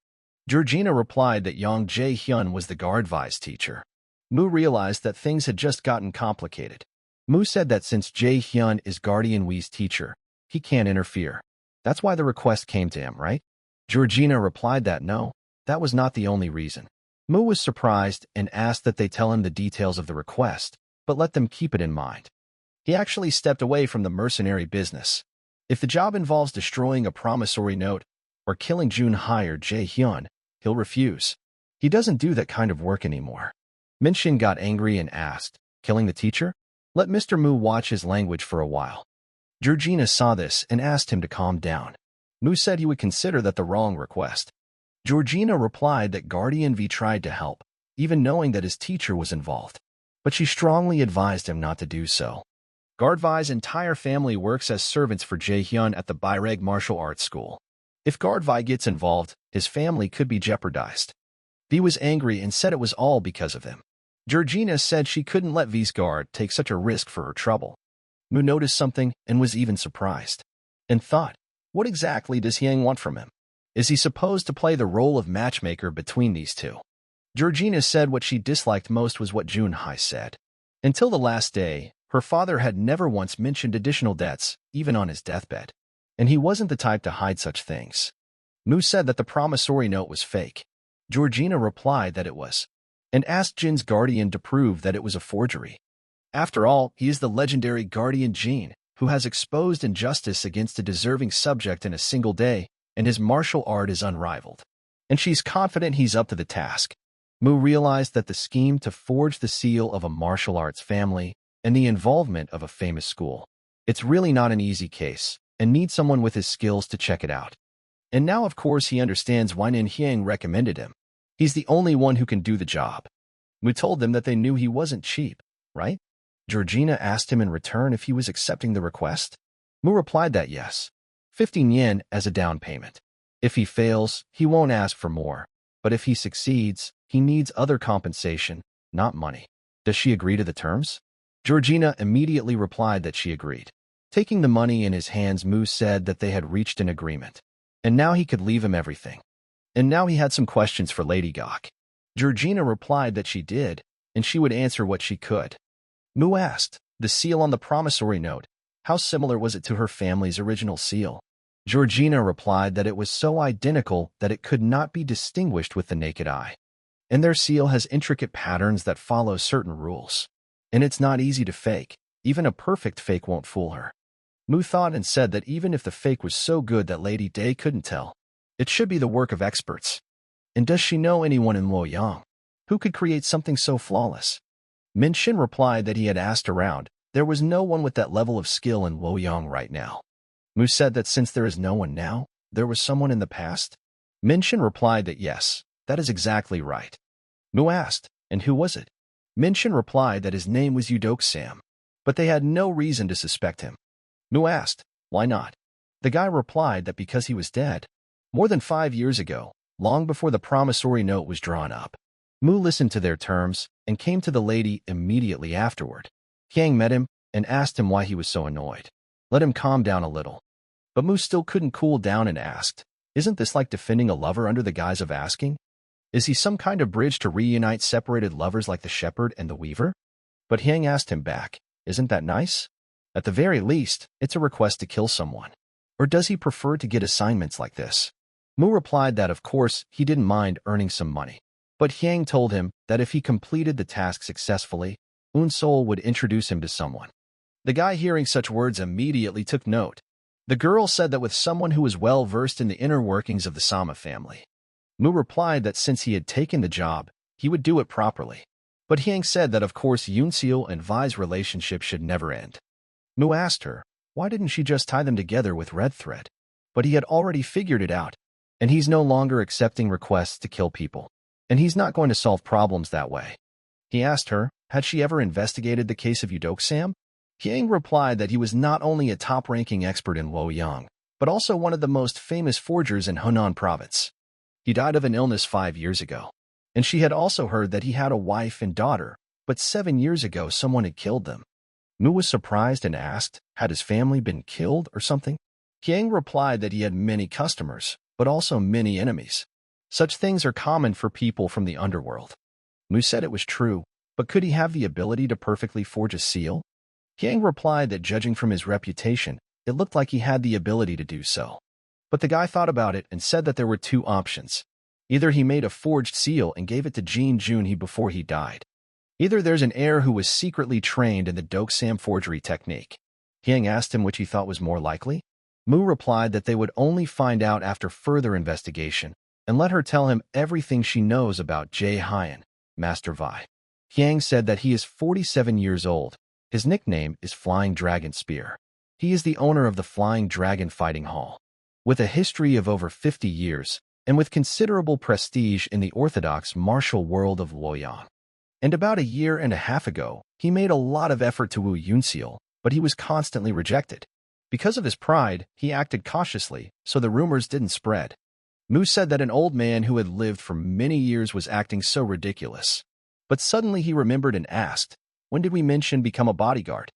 Georgina replied that Yang Jae-hyun was the guard V's teacher. Mu realized that things had just gotten complicated. Mu said that since Jae-hyun is guardian V's teacher, he can't interfere. That's why the request came to him, right? Georgina replied that no, that was not the only reason. Mu was surprised and asked that they tell him the details of the request, but let them keep it in mind. He actually stepped away from the mercenary business. If the job involves destroying a promissory note or killing Junhai or Jae-hyun, he'll refuse. He doesn't do that kind of work anymore. Minshin got angry and asked, killing the teacher? Let Mr. Mu watch his language for a while. Georgina saw this and asked him to calm down. Mu said he would consider that the wrong request. Georgina replied that Guardian V tried to help, even knowing that his teacher was involved. But she strongly advised him not to do so. Guard V's entire family works as servants for Jae-hyun at the Baireg Martial Arts School. If Guard Vi gets involved, his family could be jeopardized. V was angry and said it was all because of him. Georgina said she couldn't let V's guard take such a risk for her trouble. Mu noticed something and was even surprised, and thought, what exactly does Hyang want from him? Is he supposed to play the role of matchmaker between these two? Georgina said what she disliked most was what Junhai said. Until the last day, Her father had never once mentioned additional debts, even on his deathbed. And he wasn't the type to hide such things. Mu said that the promissory note was fake. Georgina replied that it was, and asked Jin's guardian to prove that it was a forgery. After all, he is the legendary guardian Jin, who has exposed injustice against a deserving subject in a single day, and his martial art is unrivaled. And she's confident he's up to the task. Mu realized that the scheme to forge the seal of a martial arts family and the involvement of a famous school, it's really not an easy case, and needs someone with his skills to check it out. And now, of course, he understands why Nin Hyang recommended him. He's the only one who can do the job. Mu told them that they knew he wasn't cheap, right? Georgina asked him in return if he was accepting the request. Mu replied that yes, 15 yen as a down payment. If he fails, he won't ask for more. But if he succeeds, he needs other compensation, not money. Does she agree to the terms? Georgina immediately replied that she agreed. Taking the money in his hands, Mu said that they had reached an agreement. And now he could leave him everything. And now he had some questions for Lady Gok. Georgina replied that she did, and she would answer what she could. Mu asked, the seal on the promissory note, how similar was it to her family's original seal? Georgina replied that it was so identical that it could not be distinguished with the naked eye. And their seal has intricate patterns that follow certain rules. And it's not easy to fake. Even a perfect fake won't fool her. Mu thought and said that even if the fake was so good that Lady Day couldn't tell, it should be the work of experts. And does she know anyone in Luoyang who could create something so flawless? Min Shin replied that he had asked around. There was no one with that level of skill in Luoyang right now. Mu said that since there is no one now, there was someone in the past. Min Shin replied that yes, that is exactly right. Mu asked, and who was it? Min Shin replied that his name was Udok Sam, but they had no reason to suspect him. Mu asked, why not? The guy replied that because he was dead. More than 5 years ago, long before the promissory note was drawn up. Mu listened to their terms and came to the lady immediately afterward. Hyang met him and asked him why he was so annoyed. Let him calm down a little. But Mu still couldn't cool down and asked, isn't this like defending a lover under the guise of asking? Is he some kind of bridge to reunite separated lovers like the shepherd and the weaver? But Hyang asked him back, isn't that nice? At the very least, it's a request to kill someone. Or does he prefer to get assignments like this? Mu replied that of course he didn't mind earning some money. But Hyang told him that if he completed the task successfully, Unsol would introduce him to someone. The guy hearing such words immediately took note. The girl said that with someone who was well versed in the inner workings of the Sama family. Mu replied that since he had taken the job, he would do it properly. But Hyang said that of course Yunseal and Vi's relationship should never end. Mu asked her, why didn't she just tie them together with red thread? But he had already figured it out, and he's no longer accepting requests to kill people. And he's not going to solve problems that way. He asked her, had she ever investigated the case of Udok Sam? Hyang replied that he was not only a top-ranking expert in Luoyang, but also one of the most famous forgers in Hunan province. He died of an illness 5 years ago. And she had also heard that he had a wife and daughter, but 7 years ago someone had killed them. Mu was surprised and asked, had his family been killed or something? Hyang replied that he had many customers, but also many enemies. Such things are common for people from the underworld. Mu said it was true, but could he have the ability to perfectly forge a seal? Hyang replied that judging from his reputation, it looked like he had the ability to do so. But the guy thought about it and said that there were 2 options. Either he made a forged seal and gave it to Jin Junhee before he died. Either there's an heir who was secretly trained in the Doksam forgery technique. Hyang asked him which he thought was more likely. Mu replied that they would only find out after further investigation, and let her tell him everything she knows about Jae Hyan, Master Vi. Hyang said that he is 47 years old. His nickname is Flying Dragon Spear. He is the owner of the Flying Dragon Fighting Hall. With a history of over 50 years, and with considerable prestige in the orthodox martial world of Luoyang. And about 1.5 years ago, he made a lot of effort to woo Yunseal, but he was constantly rejected. Because of his pride, he acted cautiously, so the rumors didn't spread. Mu said that an old man who had lived for many years was acting so ridiculous. But suddenly he remembered and asked, when did we mention become a bodyguard?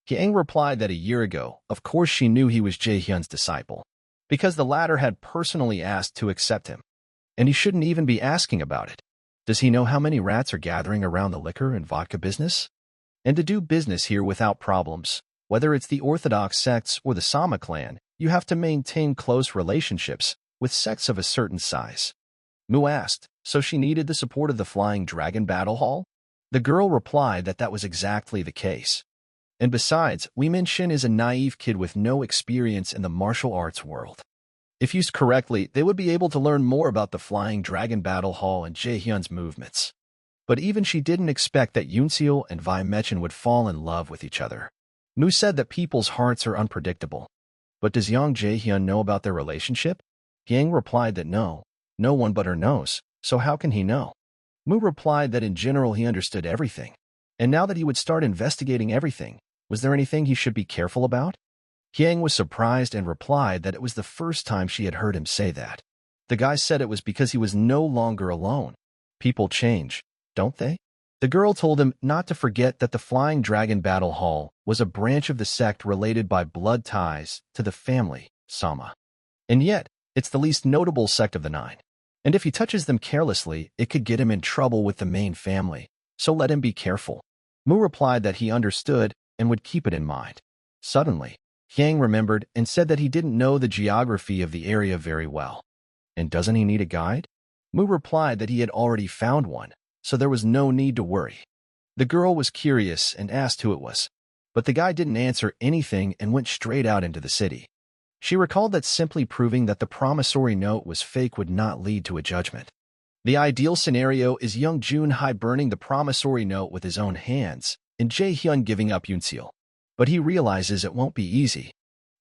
Hyang replied that 1 year ago, of course she knew he was Jae Hyun's disciple, because the latter had personally asked to accept him. And he shouldn't even be asking about it. Does he know how many rats are gathering around the liquor and vodka business? and to do business here without problems. Whether it's the Orthodox sects or the Sama clan, you have to maintain close relationships with sects of a certain size. Mu asked, so she needed the support of the Flying Dragon Battle Hall? The girl replied that that was exactly the case. And besides, Wei Min-shin is a naive kid with no experience in the martial arts world. If used correctly, they would be able to learn more about the Flying Dragon Battle Hall and Jaehyun's movements. But even she didn't expect that Yoonseol and Vi Mechin would fall in love with each other. Mu said that people's hearts are unpredictable. But does young Jaehyun know about their relationship? Hyang replied that no one but her knows, so how can he know? Mu replied that in general he understood everything. And now that he would start investigating everything, was there anything he should be careful about? Hyang was surprised and replied that it was the first time she had heard him say that. The guy said it was because he was no longer alone. People change, don't they? The girl told him not to forget that the Flying Dragon Battle Hall was a branch of the sect related by blood ties to the family, Sama. And yet, it's the least notable sect of the 9. And if he touches them carelessly, it could get him in trouble with the main family, so let him be careful. Mu replied that he understood and would keep it in mind. Suddenly, Hyang remembered and said that he didn't know the geography of the area very well. And doesn't he need a guide? Mu replied that he had already found one, so there was no need to worry. The girl was curious and asked who it was, but the guy didn't answer anything and went straight out into the city. She recalled that simply proving that the promissory note was fake would not lead to a judgment. The ideal scenario is young Junhai burning the promissory note with his own hands and Jaehyun giving up Yoonseol. But he realizes it won't be easy.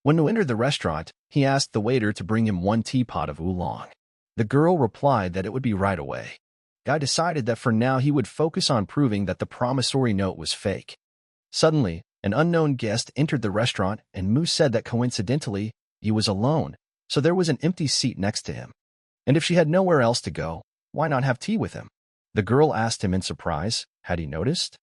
When Mu entered the restaurant, he asked the waiter to bring him 1 teapot of oolong. The girl replied that it would be right away. Guy decided that for now he would focus on proving that the promissory note was fake. Suddenly, an unknown guest entered the restaurant and Mu said that coincidentally, he was alone, so there was an empty seat next to him. And if she had nowhere else to go, why not have tea with him? The girl asked him in surprise, had he noticed?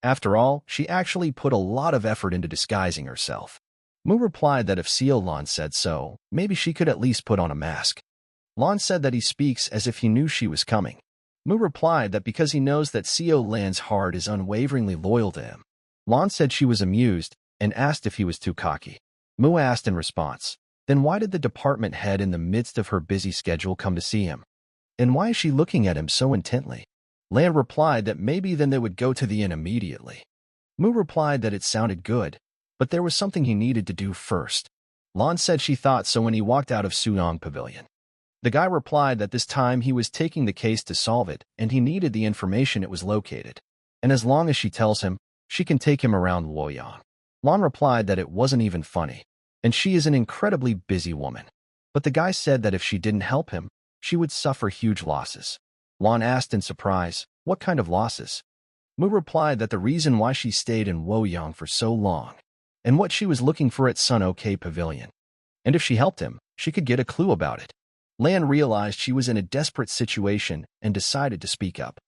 After all, she actually put a lot of effort into disguising herself. Mu replied that if Seo Lan said so, maybe she could at least put on a mask. Lan said that he speaks as if he knew she was coming. Mu replied that because he knows that Seo Lan's heart is unwaveringly loyal to him. Lan said she was amused and asked if he was too cocky. Mu asked in response, then why did the department head in the midst of her busy schedule come to see him? And why is she looking at him so intently? Lan replied that maybe then they would go to the inn immediately. Mu replied that it sounded good, but there was something he needed to do first. Lan said she thought so when he walked out of Suyong Pavilion. The guy replied that this time he was taking the case to solve it and he needed the information it was located. And as long as she tells him, she can take him around Luoyang. Lan replied that it wasn't even funny, and she is an incredibly busy woman. But the guy said that if she didn't help him, she would suffer huge losses. Lan asked in surprise, what kind of losses? Mu replied that the reason why she stayed in Luoyang for so long, and what she was looking for at Sun OK Pavilion. And if she helped him, she could get a clue about it. Lan realized she was in a desperate situation and decided to speak up.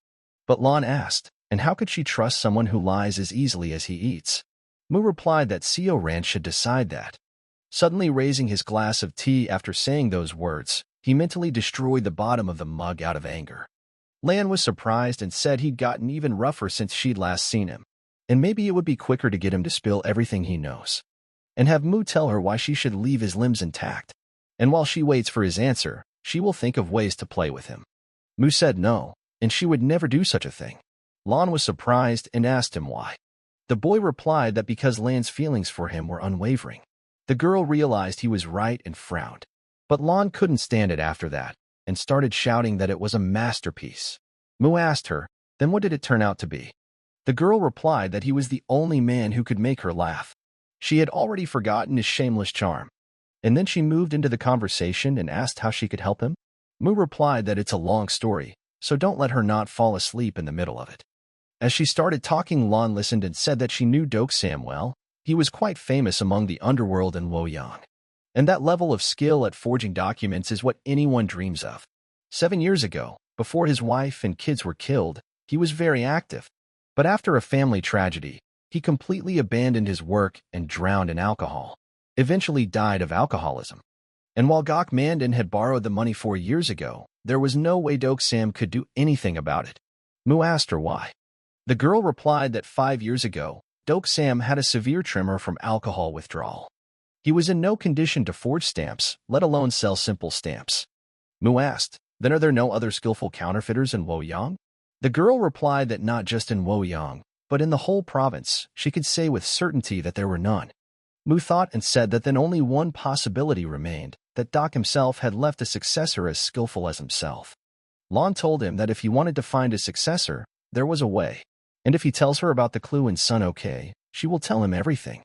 But Lan asked, and how could she trust someone who lies as easily as he eats? Mu replied that Seo Ran should decide that. Suddenly raising his glass of tea after saying those words, he mentally destroyed the bottom of the mug out of anger. Lan was surprised and said he'd gotten even rougher since she'd last seen him, and maybe it would be quicker to get him to spill everything he knows, and have Mu tell her why she should leave his limbs intact. And while she waits for his answer, she will think of ways to play with him. Mu said no, and she would never do such a thing. Lan was surprised and asked him why. The boy replied that because Lan's feelings for him were unwavering. The girl realized he was right and frowned. But Lan couldn't stand it after that, and started shouting that it was a masterpiece. Mu asked her, then what did it turn out to be? The girl replied that he was the only man who could make her laugh. She had already forgotten his shameless charm. And then she moved into the conversation and asked how she could help him. Mu replied that it's a long story, so don't let her not fall asleep in the middle of it. As she started talking, Lan listened and said that she knew Sam well. He was quite famous among the underworld in Luoyang. And that level of skill at forging documents is what anyone dreams of. 7 years ago, before his wife and kids were killed, he was very active. But after a family tragedy, he completely abandoned his work and drowned in alcohol. Eventually died of alcoholism. And while Gok Mandan had borrowed the money 4 years ago, there was no way Sam could do anything about it. Mu asked her why. The girl replied that 5 years ago, Sam had a severe tremor from alcohol withdrawal. He was in no condition to forge stamps, let alone sell simple stamps. Mu asked, then are there no other skillful counterfeiters in Luoyang? The girl replied that not just in Luoyang, but in the whole province, she could say with certainty that there were none. Mu thought and said that then only one possibility remained, that Doc himself had left a successor as skillful as himself. Lon told him that if he wanted to find a successor, there was a way. And if he tells her about the clue in Sun OK, she will tell him everything.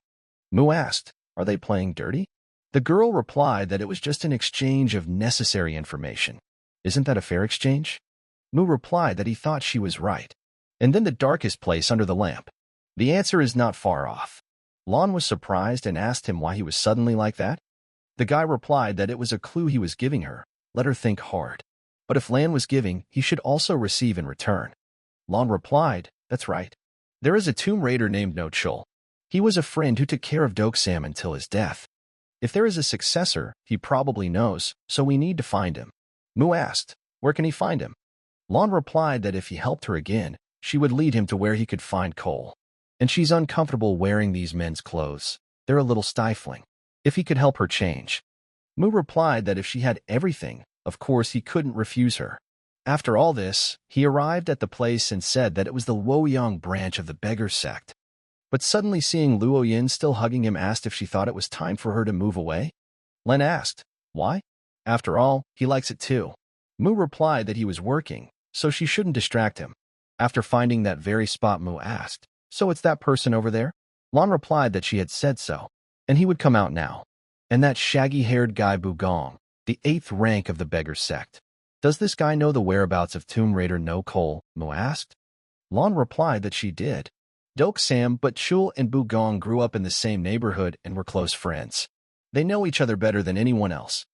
Mu asked, are they playing dirty? The girl replied that it was just an exchange of necessary information. Isn't that a fair exchange? Mu replied that he thought she was right. And then the darkest place under the lamp. The answer is not far off. Lon was surprised and asked him why he was suddenly like that. The guy replied that it was a clue he was giving her, let her think hard. But if Lan was giving, he should also receive in return. Lon replied, that's right. There is a tomb raider named No Chul. He was a friend who took care of Sam until his death. If there is a successor, he probably knows, so we need to find him. Mu asked, where can he find him? Lon replied that if he helped her again, she would lead him to where he could find coal. And she's uncomfortable wearing these men's clothes. They're a little stifling. If he could help her change. Mu replied that if she had everything, of course he couldn't refuse her. After all this, he arrived at the place and said that it was the Luoyang branch of the beggar sect. But suddenly seeing Luoyang still hugging him asked if she thought it was time for her to move away. Len asked, why? After all, he likes it too. Mu replied that he was working, so she shouldn't distract him. After finding that very spot, Mu asked, so it's that person over there? Lon replied that she had said so, and he would come out now. And that shaggy-haired guy Bugong, the 8th rank of the beggar sect. Does this guy know the whereabouts of Tomb Raider No Cole? Mu asked. Lon replied that she did. Sam but Chul and Bugong grew up in the same neighborhood and were close friends. They know each other better than anyone else.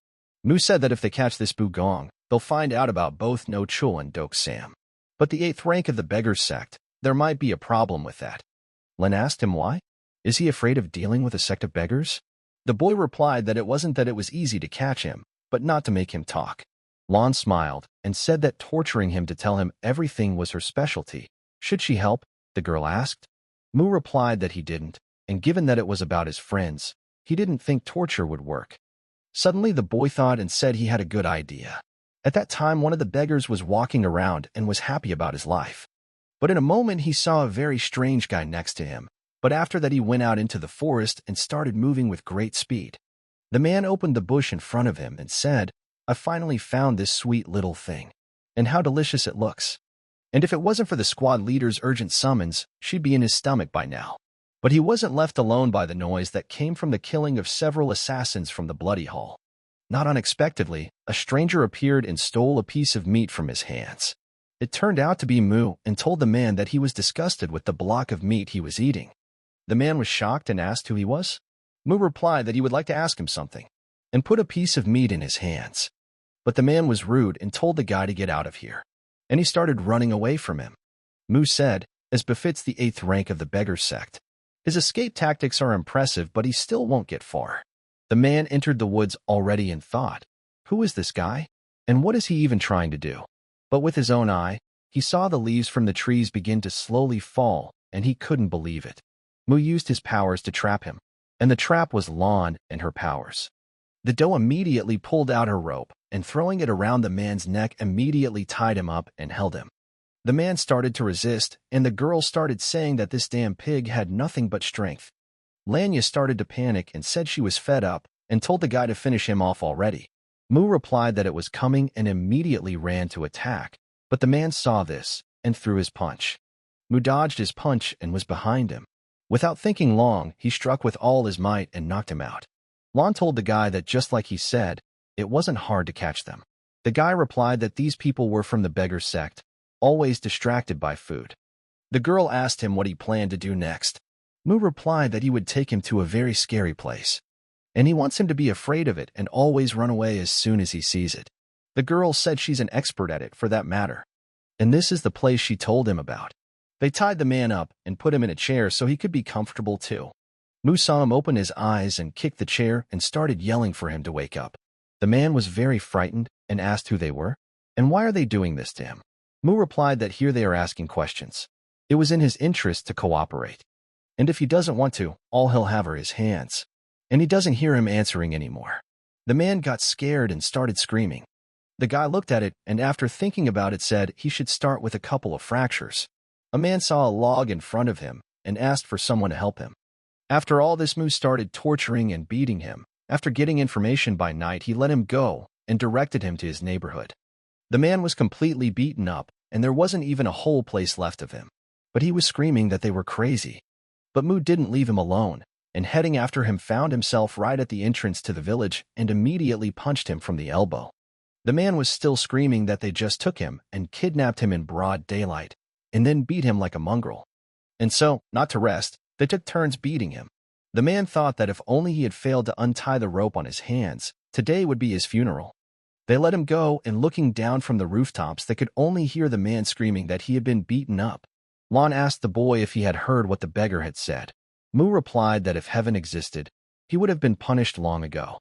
Mu said that if they catch this Bugong, they'll find out about both No Chul and Sam. But the 8th rank of the beggar sect, there might be a problem with that. Len asked him why. Is he afraid of dealing with a sect of beggars? The boy replied that it wasn't that it was easy to catch him, but not to make him talk. Lon smiled and said that torturing him to tell him everything was her specialty. Should she help? The girl asked. Mu replied that he didn't, and given that it was about his friends, he didn't think torture would work. Suddenly the boy thought and said he had a good idea. At that time one of the beggars was walking around and was happy about his life. But in a moment he saw a very strange guy next to him, but after that he went out into the forest and started moving with great speed. The man opened the bush in front of him and said, I finally found this sweet little thing. And how delicious it looks. And if it wasn't for the squad leader's urgent summons, she'd be in his stomach by now. But he wasn't left alone by the noise that came from the killing of several assassins from the bloody hall. Not unexpectedly, a stranger appeared and stole a piece of meat from his hands. It turned out to be Mu and told the man that he was disgusted with the block of meat he was eating. The man was shocked and asked who he was. Mu replied that he would like to ask him something, and put a piece of meat in his hands. But the man was rude and told the guy to get out of here. And he started running away from him. Mu said, as befits the 8th rank of the beggar sect. His escape tactics are impressive, but he still won't get far. The man entered the woods already and thought, who is this guy? And what is he even trying to do? But with his own eye, he saw the leaves from the trees begin to slowly fall, and he couldn't believe it. Mu used his powers to trap him, and the trap was Lon and her powers. The doe immediately pulled out her rope, and throwing it around the man's neck immediately tied him up and held him. The man started to resist, and the girl started saying that this damn pig had nothing but strength. Lanya started to panic and said she was fed up, and told the guy to finish him off already. Mu replied that it was coming and immediately ran to attack, but the man saw this, and threw his punch. Mu dodged his punch and was behind him. Without thinking long, he struck with all his might and knocked him out. Lon told the guy that just like he said, it wasn't hard to catch them. The guy replied that these people were from the beggar sect, always distracted by food. The girl asked him what he planned to do next. Mu replied that he would take him to a very scary place, and he wants him to be afraid of it and always run away as soon as he sees it. The girl said she's an expert at it for that matter, and this is the place she told him about. They tied the man up and put him in a chair so he could be comfortable too. Mu saw him open his eyes and kicked the chair and started yelling for him to wake up. The man was very frightened and asked who they were, and why are they doing this to him. Mu replied that here they are asking questions. It was in his interest to cooperate. And if he doesn't want to, all he'll have are his hands. And he doesn't hear him answering anymore. The man got scared and started screaming. The guy looked at it and after thinking about it said he should start with a couple of fractures. A man saw a log in front of him and asked for someone to help him. After all this, Mu started torturing and beating him. After getting information by night, he let him go and directed him to his neighborhood. The man was completely beaten up, and there wasn't even a whole place left of him. But he was screaming that they were crazy. But Mu didn't leave him alone, and heading after him found himself right at the entrance to the village and immediately punched him from the elbow. The man was still screaming that they just took him and kidnapped him in broad daylight, and then beat him like a mongrel. And so, not to rest, they took turns beating him. The man thought that if only he had failed to untie the rope on his hands, today would be his funeral. They let him go, and looking down from the rooftops, they could only hear the man screaming that he had been beaten up. Lon asked the boy if he had heard what the beggar had said. Mu replied that if heaven existed, he would have been punished long ago.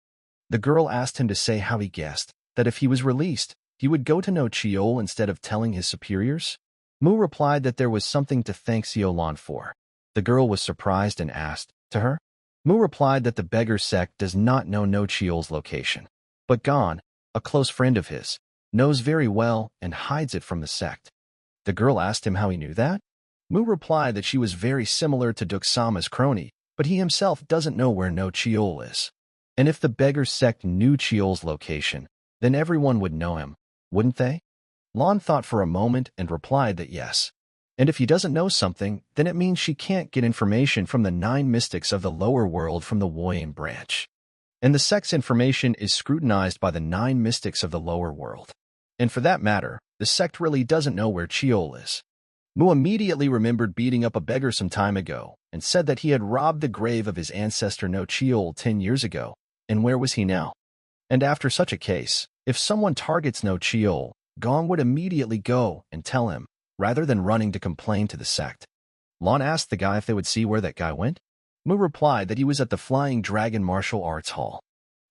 The girl asked him to say how he guessed that if he was released, he would go to no Cheol instead of telling his superiors. Mu replied that there was something to thank Seolan for. The girl was surprised and asked, to her? Mu replied that the beggar sect does not know no Cheol's location. But Gon, a close friend of his, knows very well and hides it from the sect. The girl asked him how he knew that. Mu replied that she was very similar to Duksama's crony, but he himself doesn't know where no Cheol is. And if the beggar sect knew Cheol's location, then everyone would know him, wouldn't they? Lon thought for a moment and replied that yes. And if he doesn't know something, then it means she can't get information from the 9 mystics of the lower world from the Luoyang branch. And the sect's information is scrutinized by the 9 mystics of the lower world. And for that matter, the sect really doesn't know where Cheol is. Mu immediately remembered beating up a beggar some time ago and said that he had robbed the grave of his ancestor No Cheol 10 years ago. And where was he now? And after such a case, if someone targets No Cheol, Gong would immediately go and tell him, rather than running to complain to the sect. Lon asked the guy if they would see where that guy went. Mu replied that he was at the Flying Dragon Martial Arts Hall.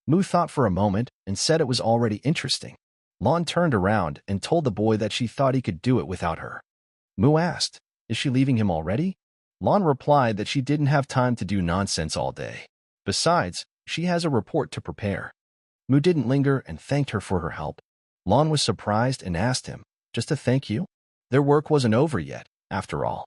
Mu thought for a moment and said it was already interesting. Lon turned around and told the boy that she thought he could do it without her. Mu asked, is she leaving him already? Lon replied that she didn't have time to do nonsense all day. Besides, she has a report to prepare. Mu didn't linger and thanked her for her help. Lon was surprised and asked him, just to thank you? Their work wasn't over yet, after all.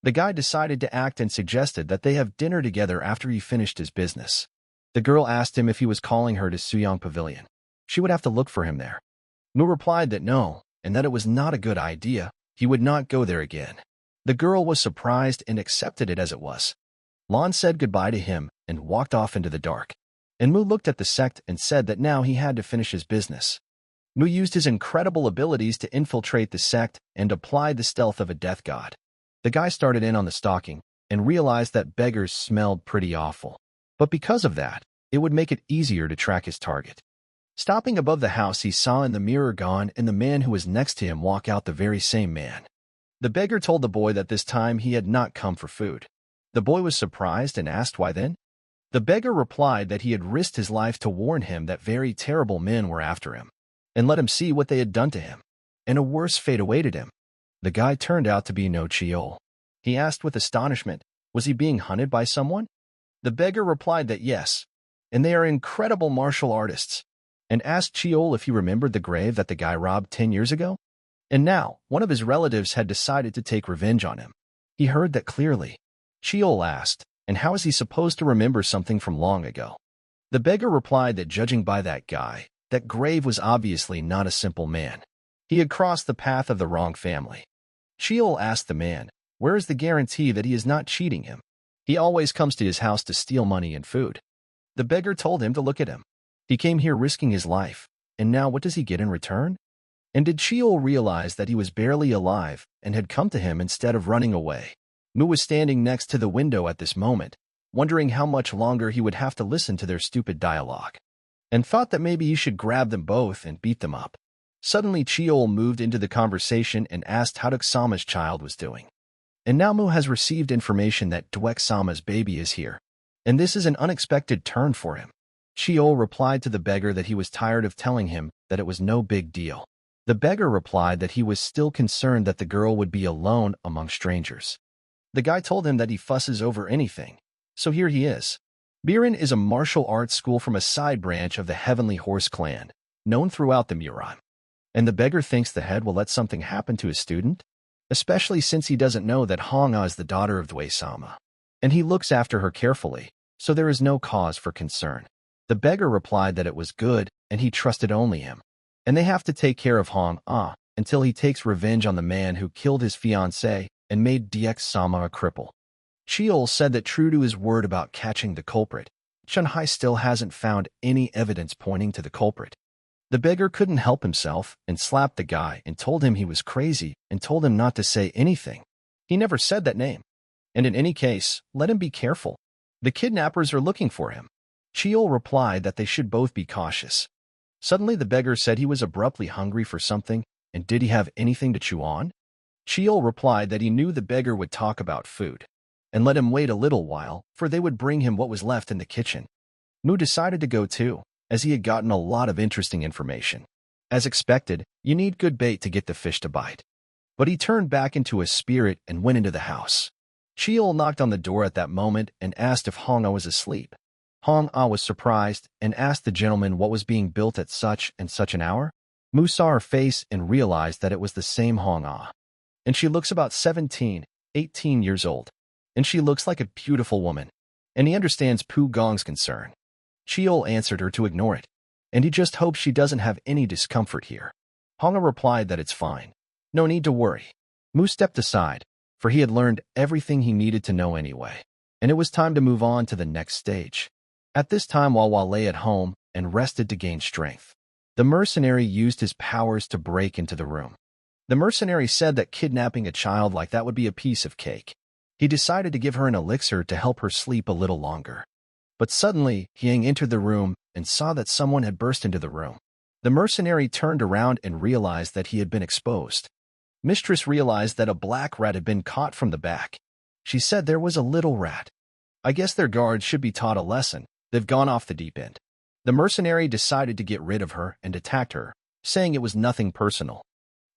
The guy decided to act and suggested that they have dinner together after he finished his business. The girl asked him if he was calling her to Suyang Pavilion. She would have to look for him there. Mu replied that no, and that it was not a good idea. He would not go there again. The girl was surprised and accepted it as it was. Lon said goodbye to him and walked off into the dark. And Mu looked at the sect and said that now he had to finish his business. Mu used his incredible abilities to infiltrate the sect and applied the stealth of a death god. The guy started in on the stalking and realized that beggars smelled pretty awful. But because of that, it would make it easier to track his target. Stopping above the house, he saw in the mirror Gon and the man who was next to him walk out the very same man. The beggar told the boy that this time he had not come for food. The boy was surprised and asked why then. The beggar replied that he had risked his life to warn him that very terrible men were after him, and let him see what they had done to him, and a worse fate awaited him. The guy turned out to be no Cheol. He asked with astonishment, was he being hunted by someone? The beggar replied that yes, and they are incredible martial artists, and asked Cheol if he remembered the grave that the guy robbed 10 years ago. And now, one of his relatives had decided to take revenge on him. He heard that clearly. Cheol asked, and how is he supposed to remember something from long ago? The beggar replied that judging by that guy, that grave was obviously not a simple man. He had crossed the path of the wrong family. Cheol asked the man, where is the guarantee that he is not cheating him? He always comes to his house to steal money and food. The beggar told him to look at him. He came here risking his life, and now what does he get in return? And did Cheol realize that he was barely alive and had come to him instead of running away? Mu was standing next to the window at this moment, wondering how much longer he would have to listen to their stupid dialogue, and thought that maybe he should grab them both and beat them up. Suddenly Cheol moved into the conversation and asked how Duksama's child was doing. And now Mu has received information that Duksama's baby is here, and this is an unexpected turn for him. Cheol replied to the beggar that he was tired of telling him that it was no big deal. The beggar replied that he was still concerned that the girl would be alone among strangers. The guy told him that he fusses over anything, so here he is. Biren is a martial arts school from a side branch of the Heavenly Horse clan, known throughout the Muran. And the beggar thinks the head will let something happen to his student, especially since he doesn't know that Hong-a is the daughter of Dway-sama. And he looks after her carefully, so there is no cause for concern. The beggar replied that it was good, and he trusted only him. And they have to take care of Hong-a until he takes revenge on the man who killed his fiancée and made DX-sama a cripple. Cheol said that true to his word about catching the culprit, Chun-hai still hasn't found any evidence pointing to the culprit. The beggar couldn't help himself and slapped the guy and told him he was crazy and told him not to say anything. He never said that name. And in any case, let him be careful. The kidnappers are looking for him. Cheol replied that they should both be cautious. Suddenly the beggar said he was abruptly hungry for something, and did he have anything to chew on? Cheol replied that he knew the beggar would talk about food, and let him wait a little while, for they would bring him what was left in the kitchen. Mu decided to go too, as he had gotten a lot of interesting information. As expected, you need good bait to get the fish to bite. But he turned back into a spirit and went into the house. Cheol knocked on the door at that moment and asked if Hong-a was asleep. Hong-a was surprised and asked the gentleman what was being built at such and such an hour. Mu saw her face and realized that it was the same Hong-a. And she looks about 17, 18 years old. And she looks like a beautiful woman. And he understands Pu Gong's concern. Cheol answered her to ignore it. And he just hopes she doesn't have any discomfort here. Hong-a replied that it's fine. No need to worry. Mu stepped aside, for he had learned everything he needed to know anyway. And it was time to move on to the next stage. At this time, Wawa lay at home and rested to gain strength. The mercenary used his powers to break into the room. The mercenary said that kidnapping a child like that would be a piece of cake. He decided to give her an elixir to help her sleep a little longer. But suddenly, Yang entered the room and saw that someone had burst into the room. The mercenary turned around and realized that he had been exposed. Mistress realized that a black rat had been caught from the back. She said there was a little rat. I guess their guards should be taught a lesson. They've gone off the deep end. The mercenary decided to get rid of her and attacked her, saying it was nothing personal.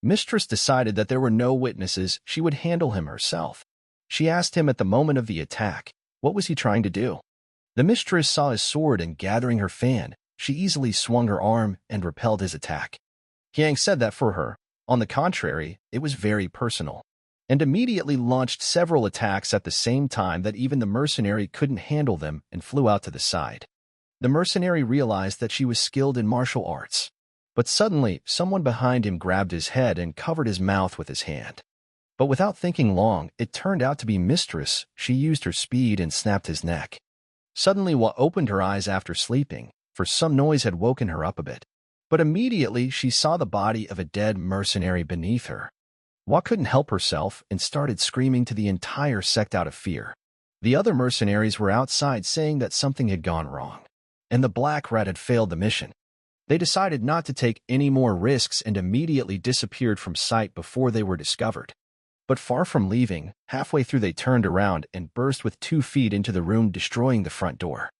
Mistress decided that there were no witnesses, she would handle him herself. She asked him at the moment of the attack, what was he trying to do? The mistress saw his sword and gathering her fan, she easily swung her arm and repelled his attack. Yang said that for her, on the contrary, it was very personal, and immediately launched several attacks at the same time that even the mercenary couldn't handle them and flew out to the side. The mercenary realized that she was skilled in martial arts. But suddenly, someone behind him grabbed his head and covered his mouth with his hand. But without thinking long, it turned out to be Mistress. She used her speed and snapped his neck. Suddenly, Wa opened her eyes after sleeping, for some noise had woken her up a bit. But immediately, she saw the body of a dead mercenary beneath her. Wa couldn't help herself and started screaming to the entire sect out of fear. The other mercenaries were outside saying that something had gone wrong, and the black rat had failed the mission. They decided not to take any more risks and immediately disappeared from sight before they were discovered. But far from leaving, halfway through they turned around and burst with 2 feet into the room, destroying the front door.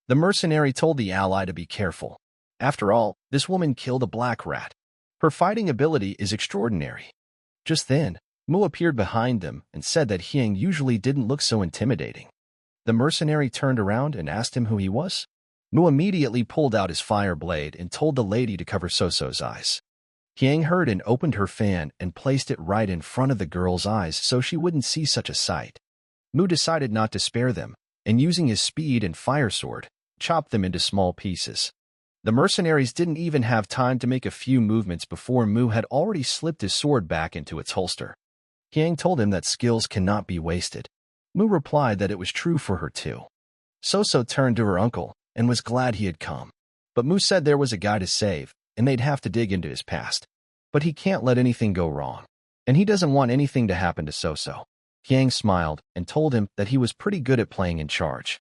The mercenary told the ally to be careful. After all, this woman killed a black rat. Her fighting ability is extraordinary. Just then, Mu appeared behind them and said that Hyang usually didn't look so intimidating. The mercenary turned around and asked him who he was. Mu immediately pulled out his fire blade and told the lady to cover Soso's eyes. Hyang heard and opened her fan and placed it right in front of the girl's eyes so she wouldn't see such a sight. Mu decided not to spare them, and using his speed and fire sword, chopped them into small pieces. The mercenaries didn't even have time to make a few movements before Mu had already slipped his sword back into its holster. Hyang told him that skills cannot be wasted. Mu replied that it was true for her too. Soso turned to her uncle and was glad he had come. But Mu said there was a guy to save, and they'd have to dig into his past. But he can't let anything go wrong, and he doesn't want anything to happen to Soso. Hyang smiled and told him that he was pretty good at playing in charge.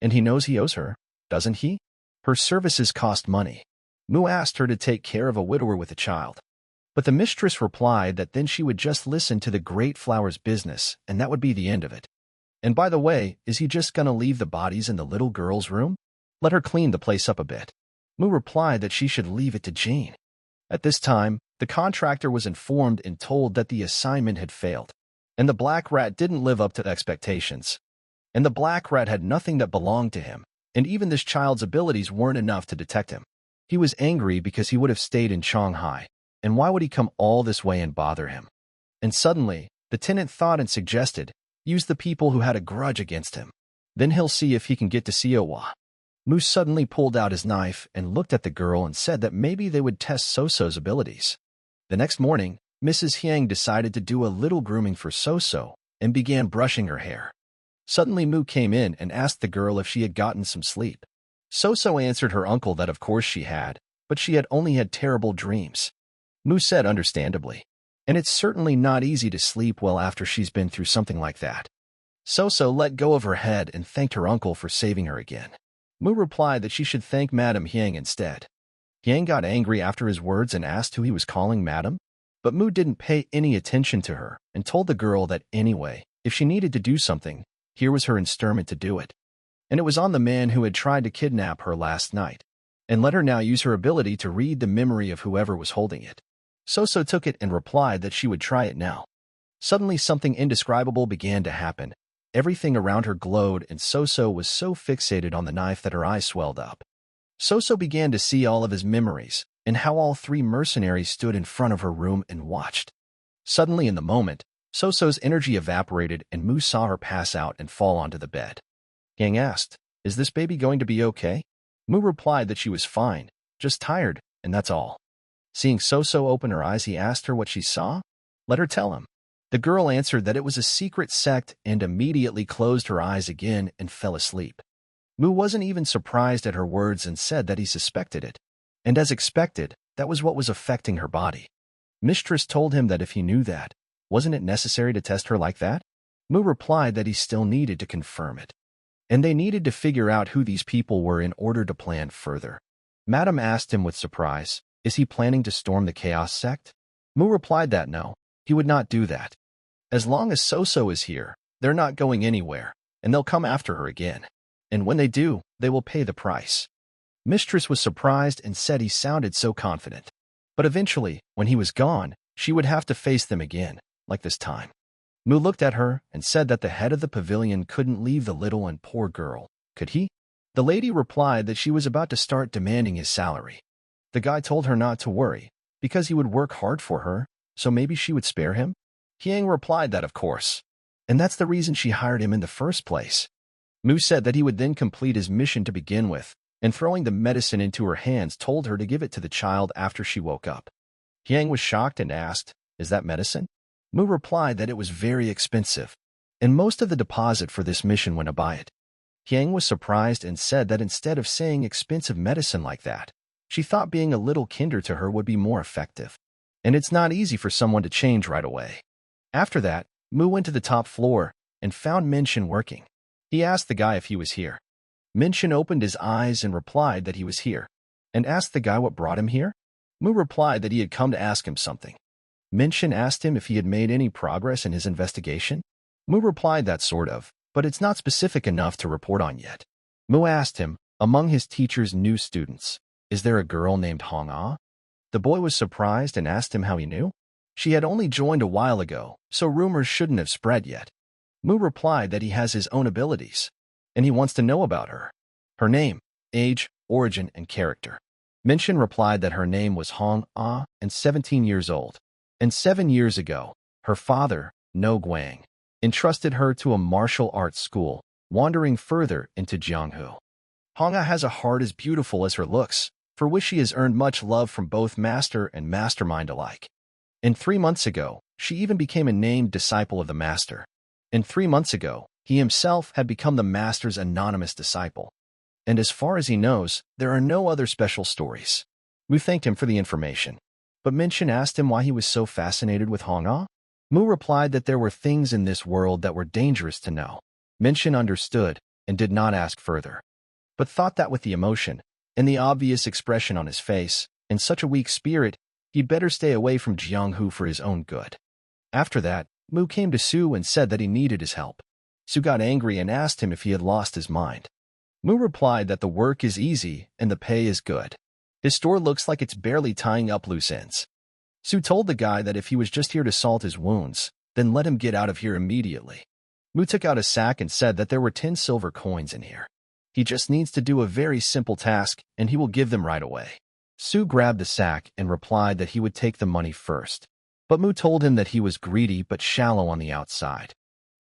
And he knows he owes her, doesn't he? Her services cost money. Mu asked her to take care of a widower with a child. But the mistress replied that then she would just listen to the Great Flower's business, and that would be the end of it. And by the way, is he just gonna leave the bodies in the little girl's room? Let her clean the place up a bit. Mu replied that she should leave it to Jane. At this time, The contractor was informed and told that the assignment had failed, and the black rat didn't live up to expectations. And the black rat had nothing that belonged to him, and even this child's abilities weren't enough to detect him. He was angry because he would have stayed in Shanghai, and why would he come all this way and bother him? And suddenly, the tenant thought and suggested, use the people who had a grudge against him. Then he'll see if he can get to Sewa. Mu suddenly pulled out his knife and looked at the girl and said that maybe they would test Soso's abilities. The next morning, Mrs. Hyang decided to do a little grooming for Soso and began brushing her hair. Suddenly Mu came in and asked the girl if she had gotten some sleep. Soso answered her uncle that of course she had, but she had only had terrible dreams. Mu said understandably, and it's certainly not easy to sleep well after she's been through something like that. Soso let go of her head and thanked her uncle for saving her again. Mu replied that she should thank Madame Hyang instead. Hyang got angry after his words and asked who he was calling Madam, but Mu didn't pay any attention to her and told the girl that anyway, if she needed to do something, here was her instrument to do it. And it was on the man who had tried to kidnap her last night, and let her now use her ability to read the memory of whoever was holding it. Soso took it and replied that she would try it now. Suddenly something indescribable began to happen. Everything around her glowed, and Soso was so fixated on the knife that her eyes swelled up. Soso began to see all of his memories, and how all three mercenaries stood in front of her room and watched. Suddenly in the moment, Soso's energy evaporated and Mu saw her pass out and fall onto the bed. Yang asked, "Is this baby going to be okay?" Mu replied that she was fine, just tired, and that's all. Seeing Soso open her eyes, he asked her what she saw. Let her tell him. The girl answered that it was a secret sect and immediately closed her eyes again and fell asleep. Mu wasn't even surprised at her words and said that he suspected it. And as expected, that was what was affecting her body. Mistress told him that if he knew that, wasn't it necessary to test her like that? Mu replied that he still needed to confirm it. And they needed to figure out who these people were in order to plan further. Madame asked him with surprise, is he planning to storm the Chaos Sect? Mu replied that no, he would not do that. As long as Soso is here, they're not going anywhere, and they'll come after her again. And when they do, they will pay the price. Mistress was surprised and said he sounded so confident. But eventually, when he was gone, she would have to face them again, like this time. Mu looked at her and said that the head of the pavilion couldn't leave the little and poor girl, could he? The lady replied that she was about to start demanding his salary. The guy told her not to worry, because he would work hard for her, so maybe she would spare him? Hyang replied that of course, and that's the reason she hired him in the first place. Mu said that he would then complete his mission to begin with, and throwing the medicine into her hands told her to give it to the child after she woke up. Hyang was shocked and asked, is that medicine? Mu replied that it was very expensive, and most of the deposit for this mission went to buy it. Hyang was surprised and said that instead of saying expensive medicine like that, she thought being a little kinder to her would be more effective. And it's not easy for someone to change right away. After that, Mu went to the top floor and found Minshin working. He asked the guy if he was here. Minshin opened his eyes and replied that he was here, and asked the guy what brought him here. Mu replied that he had come to ask him something. Minshin asked him if he had made any progress in his investigation. Mu replied that sort of, but it's not specific enough to report on yet. Mu asked him, among his teacher's new students, is there a girl named Hong Ah? The boy was surprised and asked him how he knew. She had only joined a while ago, so rumors shouldn't have spread yet. Mu replied that he has his own abilities, and he wants to know about her. Her name, age, origin, and character. Minshin replied that her name was Hong Ah and 17 years old. And 7 years ago, her father, No Guang, entrusted her to a martial arts school, wandering further into Jianghu. Hong Ah has a heart as beautiful as her looks, for which she has earned much love from both master and mastermind alike. And 3 months ago, she even became a named disciple of the master. And 3 months ago, he himself had become the master's anonymous disciple. And as far as he knows, there are no other special stories. Mu thanked him for the information. But Minshin asked him why he was so fascinated with Hong Ah. Mu replied that there were things in this world that were dangerous to know. Minshin understood and did not ask further, but thought that with the emotion and the obvious expression on his face and such a weak spirit, he'd better stay away from Jianghu for his own good. After that, Mu came to Su and said that he needed his help. Su got angry and asked him if he had lost his mind. Mu replied that the work is easy and the pay is good. His store looks like it's barely tying up loose ends. Su told the guy that if he was just here to salt his wounds, then let him get out of here immediately. Mu took out a sack and said that there were 10 silver coins in here. He just needs to do a very simple task, and he will give them right away. Su grabbed the sack and replied that he would take the money first. But Mu told him that he was greedy but shallow on the outside.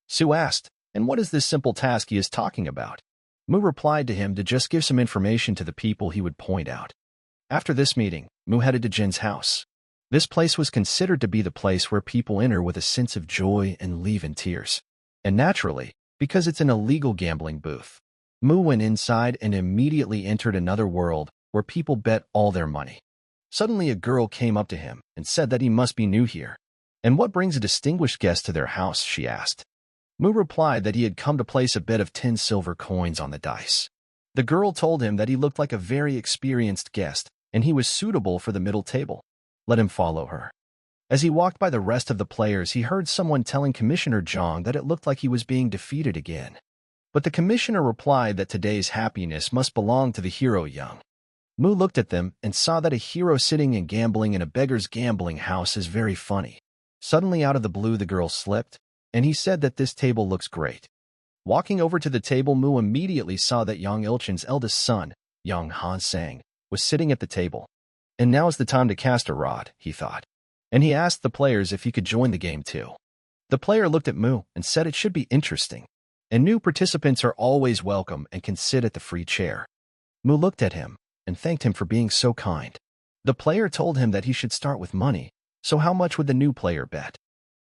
Su asked, and what is this simple task he is talking about? Mu replied to him to just give some information to the people he would point out. After this meeting, Mu headed to Jin's house. This place was considered to be the place where people enter with a sense of joy and leave in tears. And naturally, because it's an illegal gambling booth, Mu went inside and immediately entered another world where people bet all their money. Suddenly a girl came up to him and said that he must be new here. And what brings a distinguished guest to their house, she asked. Mu replied that he had come to place a bet of 10 silver coins on the dice. The girl told him that he looked like a very experienced guest and he was suitable for the middle table. Let him follow her. As he walked by the rest of the players, he heard someone telling Commissioner Zhang that it looked like he was being defeated again. But the commissioner replied that today's happiness must belong to the hero Young. Mu looked at them and saw that a hero sitting and gambling in a beggar's gambling house is very funny. Suddenly out of the blue the girl slipped, and he said that this table looks great. Walking over to the table, Mu immediately saw that Yang Ilchen's eldest son, Yang Hansang, was sitting at the table. And now is the time to cast a rod, he thought. And he asked the players if he could join the game too. The player looked at Mu and said it should be interesting, and new participants are always welcome and can sit at the free chair. Mu looked at him and thanked him for being so kind. The player told him that he should start with money, so how much would the new player bet?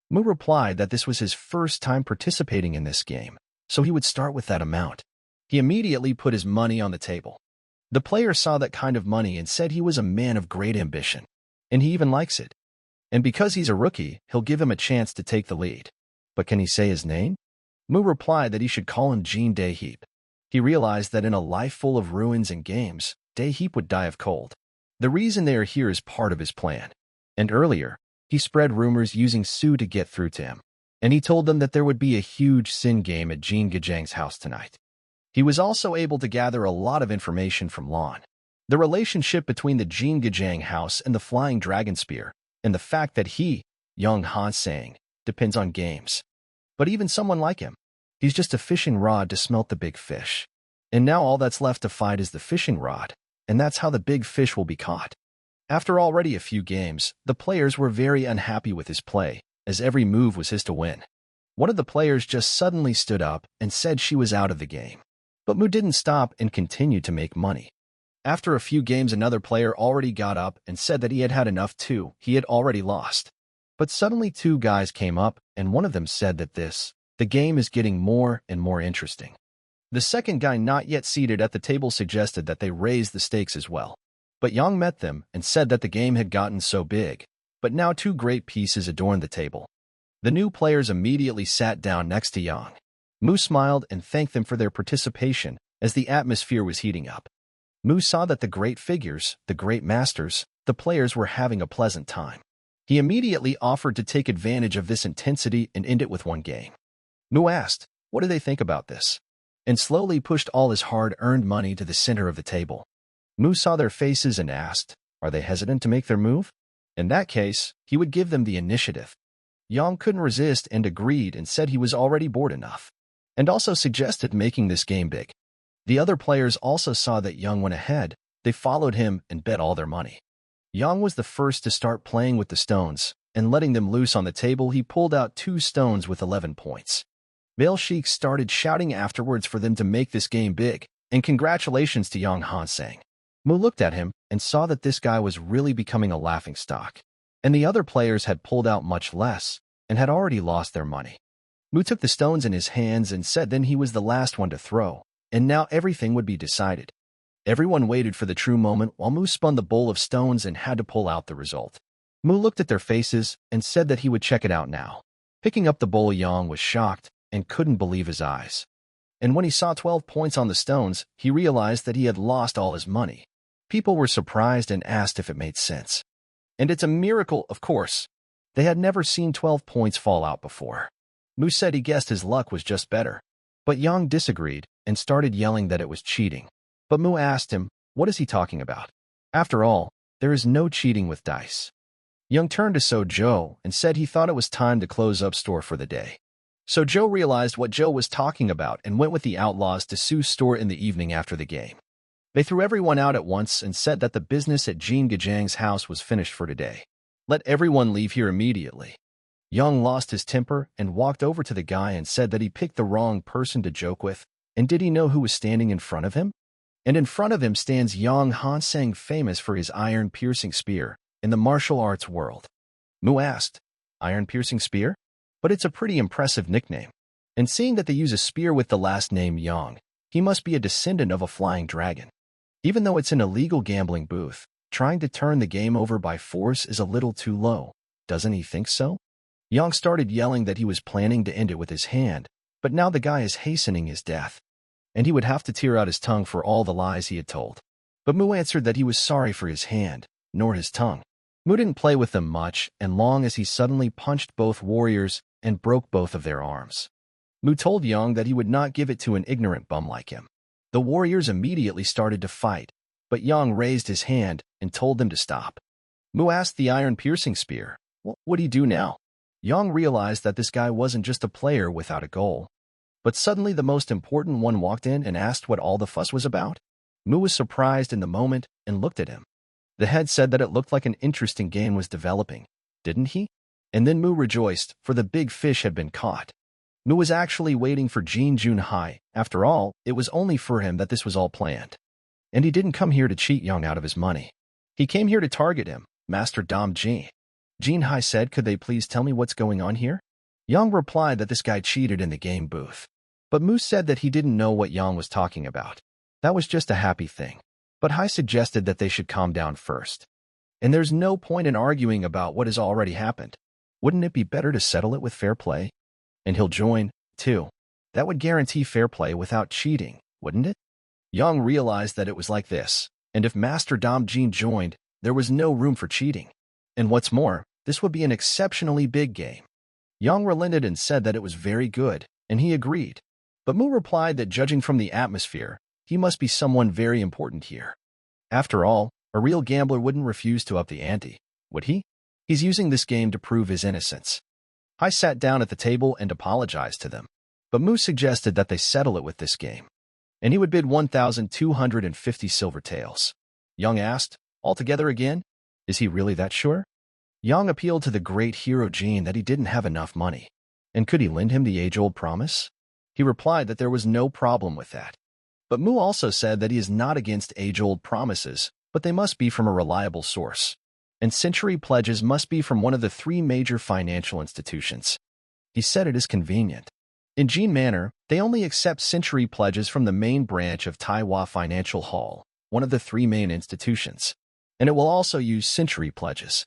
Mu replied that this was his first time participating in this game, so he would start with that amount. He immediately put his money on the table. The player saw that kind of money and said he was a man of great ambition, and he even likes it. And because he's a rookie, he'll give him a chance to take the lead. But can he say his name? Mu replied that he should call him Jean Daeheap. He realized that in a life full of ruins and games, Daeheap would die of cold. The reason they are here is part of his plan. And earlier, he spread rumors using Su to get through to him. And he told them that there would be a huge sin game at Jean Gajang's house tonight. He was also able to gather a lot of information from Lon. The relationship between the Jean Gajang house and the Flying Dragon Spear, and the fact that he, Young Hansang, depends on games. But even someone like him, he's just a fishing rod to smelt the big fish. And now all that's left to fight is the fishing rod, and that's how the big fish will be caught. After already a few games, the players were very unhappy with his play, as every move was his to win. One of the players just suddenly stood up and said she was out of the game. But Mu didn't stop and continued to make money. After a few games, another player already got up and said that he had had enough too. He had already lost. But suddenly two guys came up, and one of them said that the game is getting more and more interesting. The second guy not yet seated at the table suggested that they raise the stakes as well. But Yang met them and said that the game had gotten so big, but now two great pieces adorned the table. The new players immediately sat down next to Yang. Mu smiled and thanked them for their participation as the atmosphere was heating up. Mu saw that the great figures, the great masters, the players were having a pleasant time. He immediately offered to take advantage of this intensity and end it with one game. Mu asked, what do they think about this? And slowly pushed all his hard-earned money to the center of the table. Mu saw their faces and asked, are they hesitant to make their move? In that case, he would give them the initiative. Yang couldn't resist and agreed and said he was already bored enough, and also suggested making this game big. The other players also saw that Yang went ahead. They followed him and bet all their money. Yang was the first to start playing with the stones, and letting them loose on the table, he pulled out 2 stones with 11 points. Male Sheik started shouting afterwards for them to make this game big, and congratulations to Yang Hansang. Mu looked at him and saw that this guy was really becoming a laughingstock, and the other players had pulled out much less and had already lost their money. Mu took the stones in his hands and said then he was the last one to throw, and now everything would be decided. Everyone waited for the true moment while Mu spun the bowl of stones and had to pull out the result. Mu looked at their faces and said that he would check it out now. Picking up the bowl, Yang was shocked and couldn't believe his eyes. And when he saw 12 points on the stones, he realized that he had lost all his money. People were surprised and asked if it made sense. And it's a miracle, of course. They had never seen 12 points fall out before. Mu said he guessed his luck was just better. But Yang disagreed and started yelling that it was cheating. But Mu asked him, what is he talking about? After all, there is no cheating with dice. Young turned to So Joe and said he thought it was time to close up store for the day. So Joe realized what Joe was talking about and went with the outlaws to Sue's store in the evening after the game. They threw everyone out at once and said that the business at Jean Gajang's house was finished for today. Let everyone leave here immediately. Young lost his temper and walked over to the guy and said that he picked the wrong person to joke with, and did he know who was standing in front of him? And in front of him stands Yang Hansang, famous for his iron-piercing spear in the martial arts world. Mu asked, "Iron-piercing spear? But it's a pretty impressive nickname. And seeing that they use a spear with the last name Yang, he must be a descendant of a flying dragon. Even though it's an illegal gambling booth, trying to turn the game over by force is a little too low. Doesn't he think so?" Yang started yelling that he was planning to end it with his hand, but now the guy is hastening his death, and he would have to tear out his tongue for all the lies he had told. But Mu answered that he was sorry for his hand, nor his tongue. Mu didn't play with them much, and long as he suddenly punched both warriors and broke both of their arms. Mu told Yang that he would not give it to an ignorant bum like him. The warriors immediately started to fight, but Yang raised his hand and told them to stop. Mu asked the iron-piercing spear, "What would he do now?" Yang realized that this guy wasn't just a player without a goal. But suddenly the most important one walked in and asked what all the fuss was about. Mu was surprised in the moment and looked at him. The head said that it looked like an interesting game was developing, didn't he? And then Mu rejoiced, for the big fish had been caught. Mu was actually waiting for Jin Junhai. After all, it was only for him that this was all planned. And he didn't come here to cheat Yang out of his money. He came here to target him, Master Dom Jin. Jinhai said, "Could they please tell me what's going on here?" Yang replied that this guy cheated in the game booth. But Mu said that he didn't know what Yang was talking about. That was just a happy thing. But Hai suggested that they should calm down first. And there's no point in arguing about what has already happened. Wouldn't it be better to settle it with fair play? And he'll join, too. That would guarantee fair play without cheating, wouldn't it? Yang realized that it was like this, and if Master Dom Jin joined, there was no room for cheating. And what's more, this would be an exceptionally big game. Yang relented and said that it was very good, and he agreed. But Mu replied that judging from the atmosphere, he must be someone very important here. After all, a real gambler wouldn't refuse to up the ante, would he? He's using this game to prove his innocence. I sat down at the table and apologized to them. But Mu suggested that they settle it with this game. And he would bid 1,250 silver taels. Yang asked, "Altogether again? Is he really that sure?" Yang appealed to the great hero Jin that he didn't have enough money. And could he lend him the age-old promise? He replied that there was no problem with that. But Mu also said that he is not against age-old promises, but they must be from a reliable source. And century pledges must be from one of the 3 major financial institutions. He said it is convenient. In Jin Manor, they only accept century pledges from the main branch of Taiwan Financial Hall, one of the 3 main institutions. And it will also use century pledges.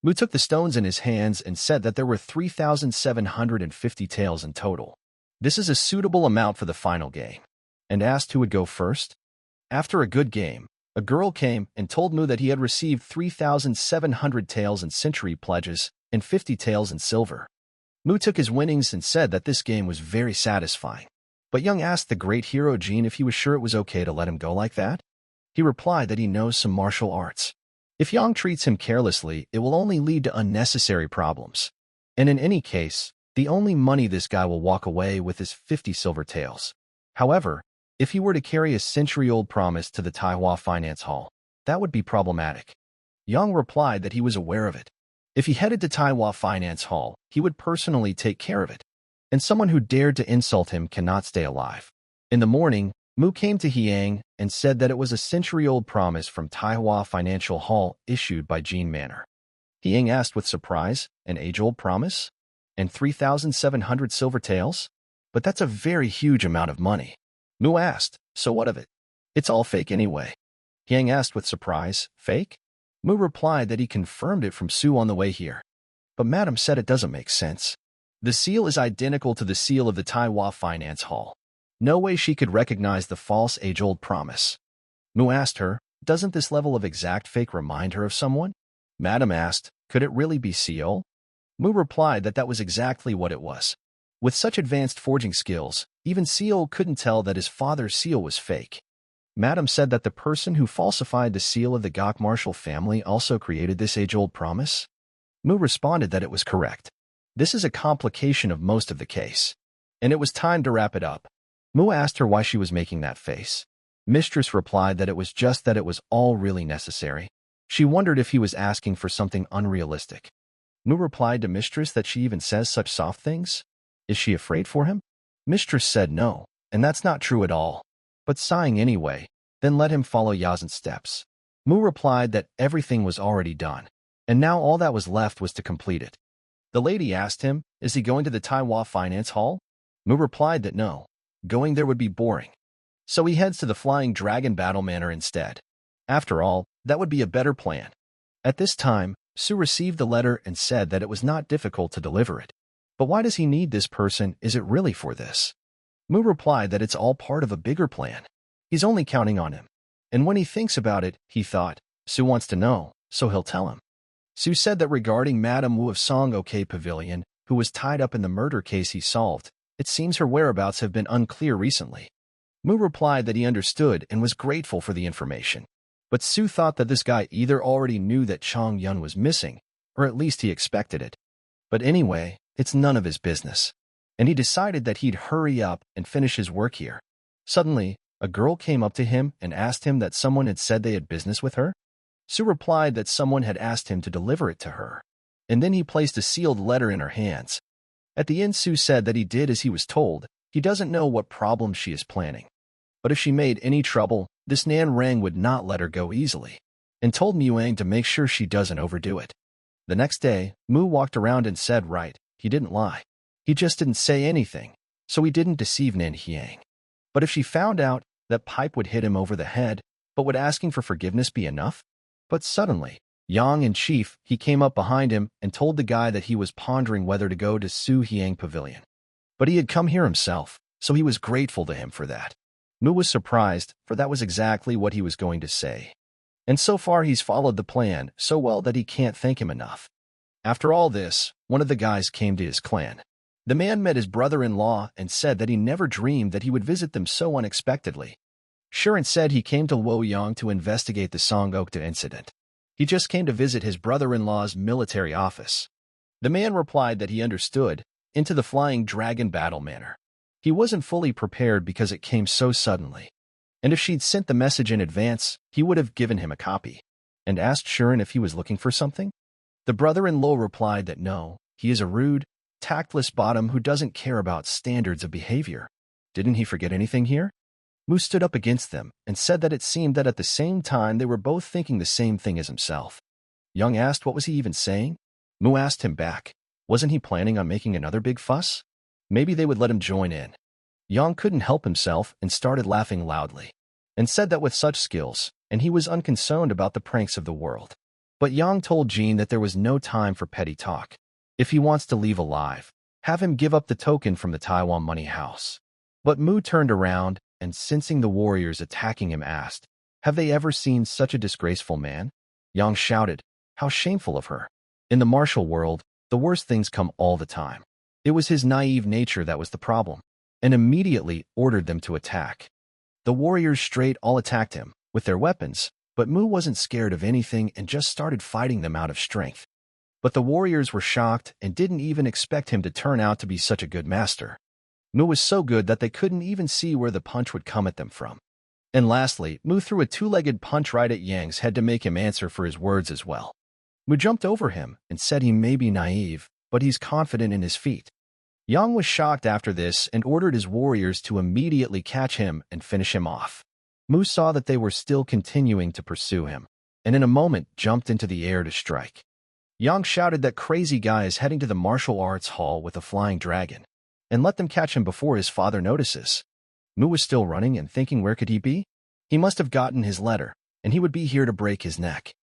Mu took the stones in his hands and said that there were 3,750 taels in total. This is a suitable amount for the final game. And asked who would go first. After a good game, a girl came and told Mu that he had received 3,700 taels in century pledges and 50 taels in silver. Mu took his winnings and said that this game was very satisfying. But Young asked the great hero Jin if he was sure it was okay to let him go like that. He replied that he knows some martial arts. If Yang treats him carelessly, it will only lead to unnecessary problems. And in any case, the only money this guy will walk away with is 50 silver taels. However, if he were to carry a century-old promise to the Taiwan Finance Hall, that would be problematic. Yang replied that he was aware of it. If he headed to Taiwan Finance Hall, he would personally take care of it. And someone who dared to insult him cannot stay alive. In the morning, Mu came to Hiang and said that it was a century-old promise from Taiwan Financial Hall issued by Jin Manor. Hiang asked with surprise, "An age-old promise? And 3,700 silver taels? But that's a very huge amount of money." Mu asked, "So what of it? It's all fake anyway." Hiang asked with surprise, "Fake?" Mu replied that he confirmed it from Su on the way here. But Madam said it doesn't make sense. The seal is identical to the seal of the Taiwan Finance Hall. No way she could recognize the false age-old promise. Mu asked her, "Doesn't this level of exact fake remind her of someone?" Madam asked, "Could it really be Seal?" Mu replied that that was exactly what it was. With such advanced forging skills, even Seal couldn't tell that his father's seal was fake. Madam said that the person who falsified the seal of the Gok martial family also created this age-old promise. Mu responded that it was correct. This is a complication of most of the case. And it was time to wrap it up. Mu asked her why she was making that face. Mistress replied that it was just that it was all really necessary. She wondered if he was asking for something unrealistic. Mu replied to Mistress that she even says such soft things. Is she afraid for him? Mistress said no, and that's not true at all. But sighing anyway, then let him follow Yazin's steps. Mu replied that everything was already done, and now all that was left was to complete it. The lady asked him, is he going to the Taiwan Finance Hall? Mu replied that no, going there would be boring. So he heads to the Flying Dragon Battle Manor instead. After all, that would be a better plan. At this time, Su received the letter and said that it was not difficult to deliver it. But why does he need this person? Is it really for this? Mu replied that it's all part of a bigger plan. He's only counting on him. And when he thinks about it, he thought, Su wants to know, so he'll tell him. Su said that regarding Madame Wu of Song-Ok Pavilion, who was tied up in the murder case he solved, it seems her whereabouts have been unclear recently. Mu replied that he understood and was grateful for the information. But Su thought that this guy either already knew that Chong Yun was missing, or at least he expected it. But anyway, it's none of his business. And he decided that he'd hurry up and finish his work here. Suddenly, a girl came up to him and asked him that someone had said they had business with her. Su replied that someone had asked him to deliver it to her. And then he placed a sealed letter in her hands. At the end, Su said that he did as he was told. He doesn't know what problem she is planning. But if she made any trouble, this Nan Rang would not let her go easily, and told Muang to make sure she doesn't overdo it. The next day, Mu walked around and said right, he didn't lie. He just didn't say anything, so he didn't deceive Nan Hiang. But if she found out, that pipe would hit him over the head, but would asking for forgiveness be enough? But suddenly, Yang in chief, he came up behind him and told the guy that he was pondering whether to go to Su Hiang Pavilion. But he had come here himself, so he was grateful to him for that. Mu was surprised, for that was exactly what he was going to say. And so far he's followed the plan so well that he can't thank him enough. After all this, one of the guys came to his clan. The man met his brother-in-law and said that he never dreamed that he would visit them so unexpectedly. Shuren said he came to Luoyang to investigate the Song-Ok incident. He just came to visit his brother-in-law's military office. The man replied that he understood, into the Flying Dragon Battle Manor. He wasn't fully prepared because it came so suddenly. And if she'd sent the message in advance, he would have given him a copy, and asked Shuren if he was looking for something. The brother-in-law replied that no, he is a rude, tactless bottom who doesn't care about standards of behavior. Didn't he forget anything here? Mu stood up against them and said that it seemed that at the same time they were both thinking the same thing as himself. Young asked what was he even saying? Mu asked him back, wasn't he planning on making another big fuss? Maybe they would let him join in. Yang couldn't help himself and started laughing loudly, and said that with such skills, and he was unconcerned about the pranks of the world. But Yang told Jean that there was no time for petty talk. If he wants to leave alive, have him give up the token from the Taiwan money house. But Mu turned around and, sensing the warriors attacking him, asked, have they ever seen such a disgraceful man? Yang shouted, how shameful of her. In the martial world, the worst things come all the time. It was his naive nature that was the problem, and immediately ordered them to attack. The warriors straight all attacked him, with their weapons, but Mu wasn't scared of anything and just started fighting them out of strength. But the warriors were shocked and didn't even expect him to turn out to be such a good master. Mu was so good that they couldn't even see where the punch would come at them from. And lastly, Mu threw a two-legged punch right at Yang's head to make him answer for his words as well. Mu jumped over him and said he may be naive, but he's confident in his feet. Yang was shocked after this and ordered his warriors to immediately catch him and finish him off. Mu saw that they were still continuing to pursue him, and in a moment jumped into the air to strike. Yang shouted that crazy guy is heading to the martial arts hall with a flying dragon, and let them catch him before his father notices. Mu was still running and thinking where could he be? He must have gotten his letter, and he would be here to break his neck.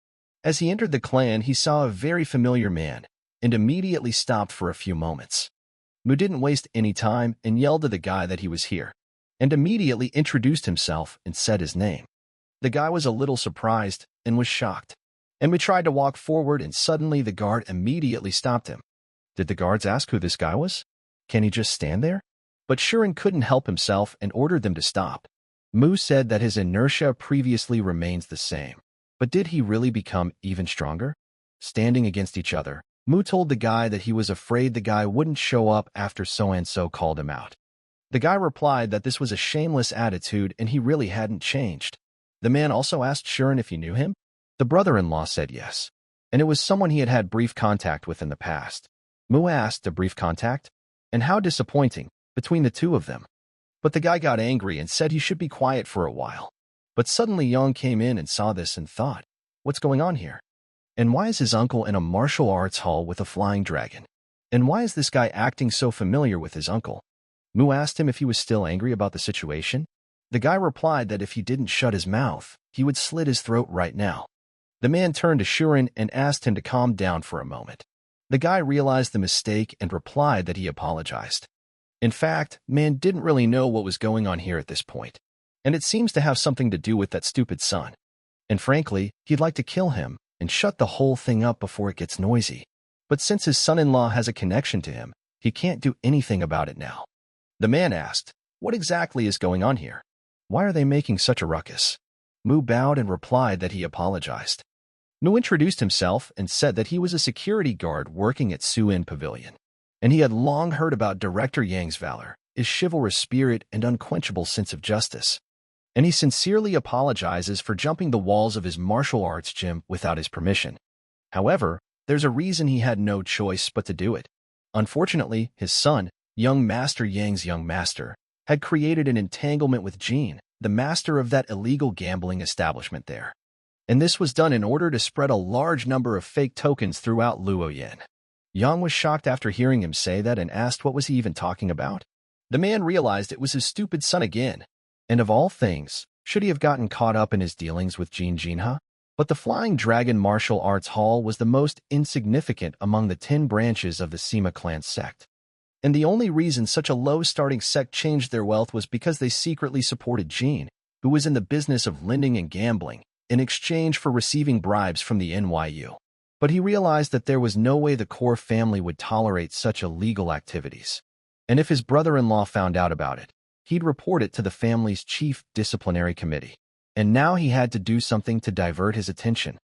As he entered the clan, he saw a very familiar man, and immediately stopped for a few moments. Mu didn't waste any time and yelled to the guy that he was here, and immediately introduced himself and said his name. The guy was a little surprised and was shocked, and Mu tried to walk forward and suddenly the guard immediately stopped him. Did the guards ask who this guy was? Can he just stand there? But Shuren couldn't help himself and ordered them to stop. Mu said that his inertia previously remains the same, but did he really become even stronger? Standing against each other, Mu told the guy that he was afraid the guy wouldn't show up after so-and-so called him out. The guy replied that this was a shameless attitude and he really hadn't changed. The man also asked Shuren if he knew him. The brother-in-law said yes, and it was someone he had had brief contact with in the past. Mu asked, a brief contact? And how disappointing, between the two of them. But the guy got angry and said he should be quiet for a while. But suddenly Yang came in and saw this and thought, what's going on here? And why is his uncle in a martial arts hall with a flying dragon? And why is this guy acting so familiar with his uncle? Mu asked him if he was still angry about the situation. The guy replied that if he didn't shut his mouth, he would slit his throat right now. The man turned to Shuren and asked him to calm down for a moment. The guy realized the mistake and replied that he apologized. In fact, man didn't really know what was going on here at this point, and it seems to have something to do with that stupid son. And frankly, he'd like to kill him and shut the whole thing up before it gets noisy. But since his son-in-law has a connection to him, he can't do anything about it now. The man asked, what exactly is going on here? Why are they making such a ruckus? Mu bowed and replied that he apologized. Mu introduced himself and said that he was a security guard working at Su-In Pavilion, and he had long heard about Director Yang's valor, his chivalrous spirit, and unquenchable sense of justice. And he sincerely apologizes for jumping the walls of his martial arts gym without his permission. However, there's a reason he had no choice but to do it. Unfortunately, his son, young Master Yang's young master, had created an entanglement with Jean, the master of that illegal gambling establishment there. And this was done in order to spread a large number of fake tokens throughout Luoyang. Yang was shocked after hearing him say that and asked what was he even talking about. The man realized it was his stupid son again. And of all things, should he have gotten caught up in his dealings with Jean Jinha? But the Flying Dragon Martial Arts Hall was the most insignificant among the 10 branches of the Sima clan sect. And the only reason such a low-starting sect changed their wealth was because they secretly supported Jean, who was in the business of lending and gambling, in exchange for receiving bribes from the NYU. But he realized that there was no way the core family would tolerate such illegal activities. And if his brother-in-law found out about it, he'd report it to the family's chief disciplinary committee. And now he had to do something to divert his attention.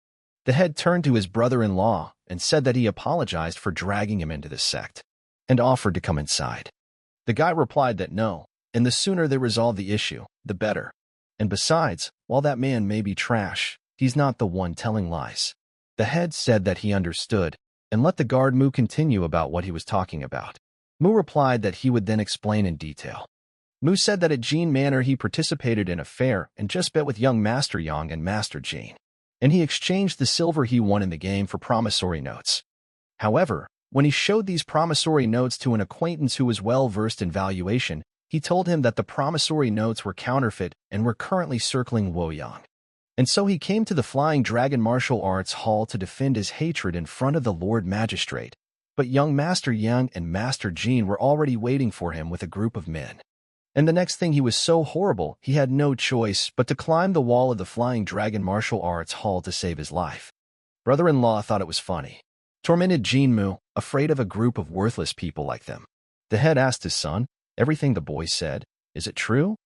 The head turned to his brother-in-law and said that he apologized for dragging him into this sect, and offered to come inside. The guy replied that no, and the sooner they resolve the issue, the better. And besides, while that man may be trash, he's not the one telling lies. The head said that he understood, and let the guard Mu continue about what he was talking about. Mu replied that he would then explain in detail. Mu said that at Jean Manor he participated in a fair and just bet with young Master Yang and Master Jean, and he exchanged the silver he won in the game for promissory notes. However, when he showed these promissory notes to an acquaintance who was well-versed in valuation, he told him that the promissory notes were counterfeit and were currently circling Luoyang. And so he came to the Flying Dragon Martial Arts Hall to defend his hatred in front of the Lord Magistrate. But young Master Yang and Master Jean were already waiting for him with a group of men. And the next thing, he was so horrible, he had no choice but to climb the wall of the Flying Dragon Martial Arts Hall to save his life. Brother-in-law thought it was funny. Tormented Jean Mu, afraid of a group of worthless people like them. The head asked his son, everything the boy said, is it true?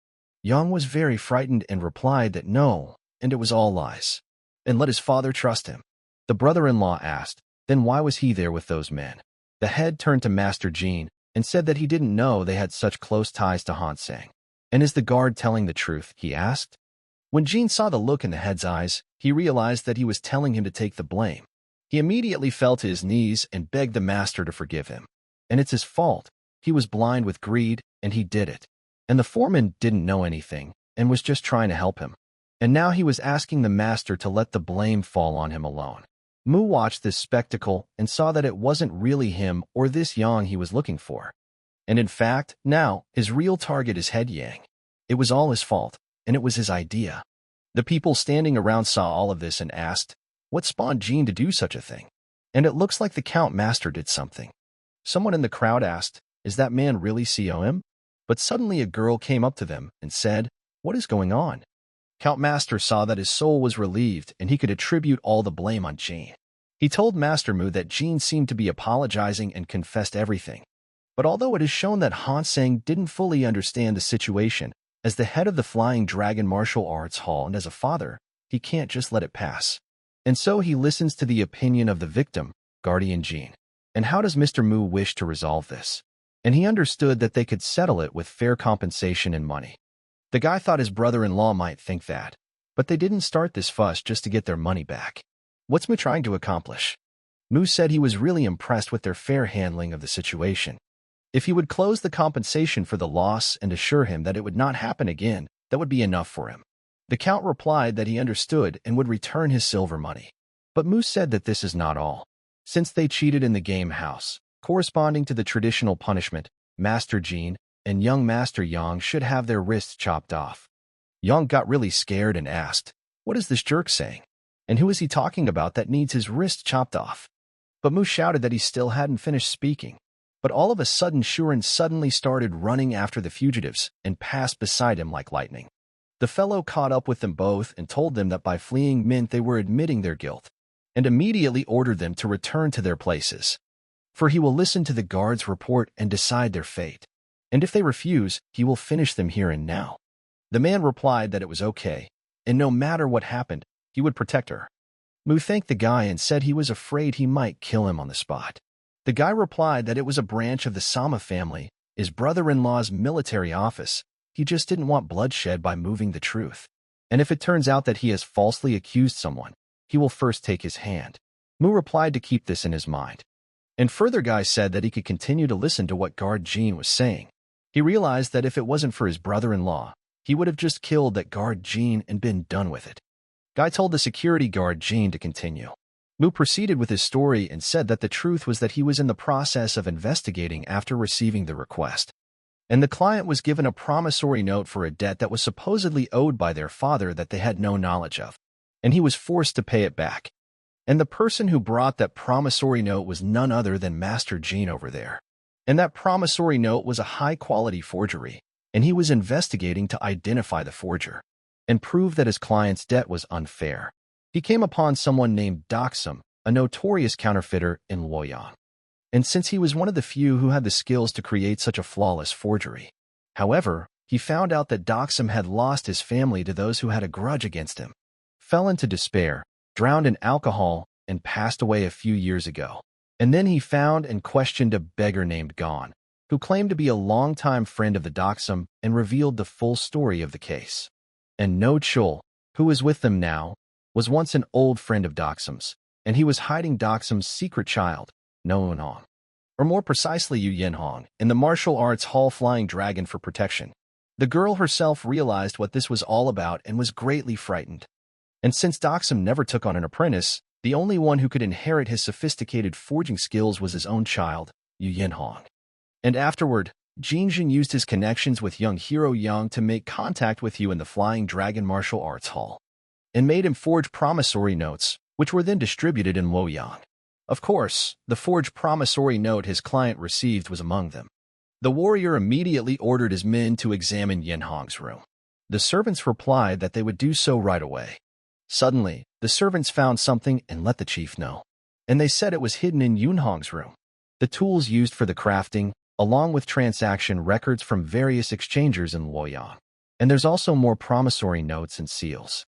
Yang was very frightened and replied that no, and it was all lies. And let his father trust him. The brother-in-law asked, then why was he there with those men? The head turned to Master Jean and said that he didn't know they had such close ties to Han Sang. And is the guard telling the truth, he asked. When Jean saw the look in the head's eyes, he realized that he was telling him to take the blame. He immediately fell to his knees and begged the master to forgive him. And it's his fault. He was blind with greed, and he did it. And the foreman didn't know anything, and was just trying to help him. And now he was asking the master to let the blame fall on him alone. Mu watched this spectacle and saw that it wasn't really him or this Yang he was looking for. And in fact, now, his real target is Head Yang. It was all his fault, and it was his idea. The people standing around saw all of this and asked, what spawned Jean to do such a thing? And it looks like the Count Master did something. Someone in the crowd asked, is that man really COM? But suddenly a girl came up to them and said, what is going on? Count Master saw that his soul was relieved and he could attribute all the blame on Jean. He told Master Mu that Jean seemed to be apologizing and confessed everything. But although it is shown that Han Sang didn't fully understand the situation, as the head of the Flying Dragon Martial Arts Hall and as a father, he can't just let it pass. And so he listens to the opinion of the victim, Guardian Jean. And how does Mr. Mu wish to resolve this? And he understood that they could settle it with fair compensation and money. The guy thought his brother-in-law might think that, but they didn't start this fuss just to get their money back. What's Mu trying to accomplish? Mu said he was really impressed with their fair handling of the situation. If he would close the compensation for the loss and assure him that it would not happen again, that would be enough for him. The Count replied that he understood and would return his silver money. But Mu said that this is not all. Since they cheated in the game house, corresponding to the traditional punishment, Master Jean and young Master Yang should have their wrists chopped off. Yang got really scared and asked, "What is this jerk saying? And who is he talking about that needs his wrist chopped off?" But Mu shouted that he still hadn't finished speaking. But all of a sudden Shuren suddenly started running after the fugitives and passed beside him like lightning. The fellow caught up with them both and told them that by fleeing meant they were admitting their guilt, and immediately ordered them to return to their places. For he will listen to the guard's report and decide their fate. And if they refuse, he will finish them here and now. The man replied that it was okay, and no matter what happened, he would protect her. Mu thanked the guy and said he was afraid he might kill him on the spot. The guy replied that it was a branch of the Sama family, his brother-in-law's military office. He just didn't want bloodshed by moving the truth. And if it turns out that he has falsely accused someone, he will first take his hand. Mu replied to keep this in his mind. And further guy said that he could continue to listen to what guard Jean was saying. He realized that if it wasn't for his brother-in-law, he would have just killed that guard Jean and been done with it. Guy told the security guard Jean to continue. Mu proceeded with his story and said that the truth was that he was in the process of investigating after receiving the request. And the client was given a promissory note for a debt that was supposedly owed by their father that they had no knowledge of. And he was forced to pay it back. And the person who brought that promissory note was none other than Master Jean over there. And that promissory note was a high-quality forgery, and he was investigating to identify the forger and prove that his client's debt was unfair. He came upon someone named Doxum, a notorious counterfeiter in Luoyang. And since he was one of the few who had the skills to create such a flawless forgery. However, he found out that Doxum had lost his family to those who had a grudge against him, fell into despair, drowned in alcohol, and passed away a few years ago. And then he found and questioned a beggar named Gon, who claimed to be a longtime friend of the Doxum and revealed the full story of the case. And No Chul, who is with them now, was once an old friend of Doxum's, and he was hiding Doxum's secret child, No Unhong, or more precisely Yu Yinhong, in the martial arts hall flying dragon for protection. The girl herself realized what this was all about and was greatly frightened. And since Doxum never took on an apprentice, the only one who could inherit his sophisticated forging skills was his own child, Yu Yinhong. And afterward, Jinjin used his connections with young hero Yang to make contact with you in the Flying Dragon Martial Arts Hall, and made him forge promissory notes, which were then distributed in Luoyang. Of course, the forged promissory note his client received was among them. The warrior immediately ordered his men to examine Yinhong's room. The servants replied that they would do so right away. Suddenly, the servants found something and let the chief know. And they said it was hidden in Yunhong's room. The tools used for the crafting, along with transaction records from various exchangers in Luoyang. And there's also more promissory notes and seals.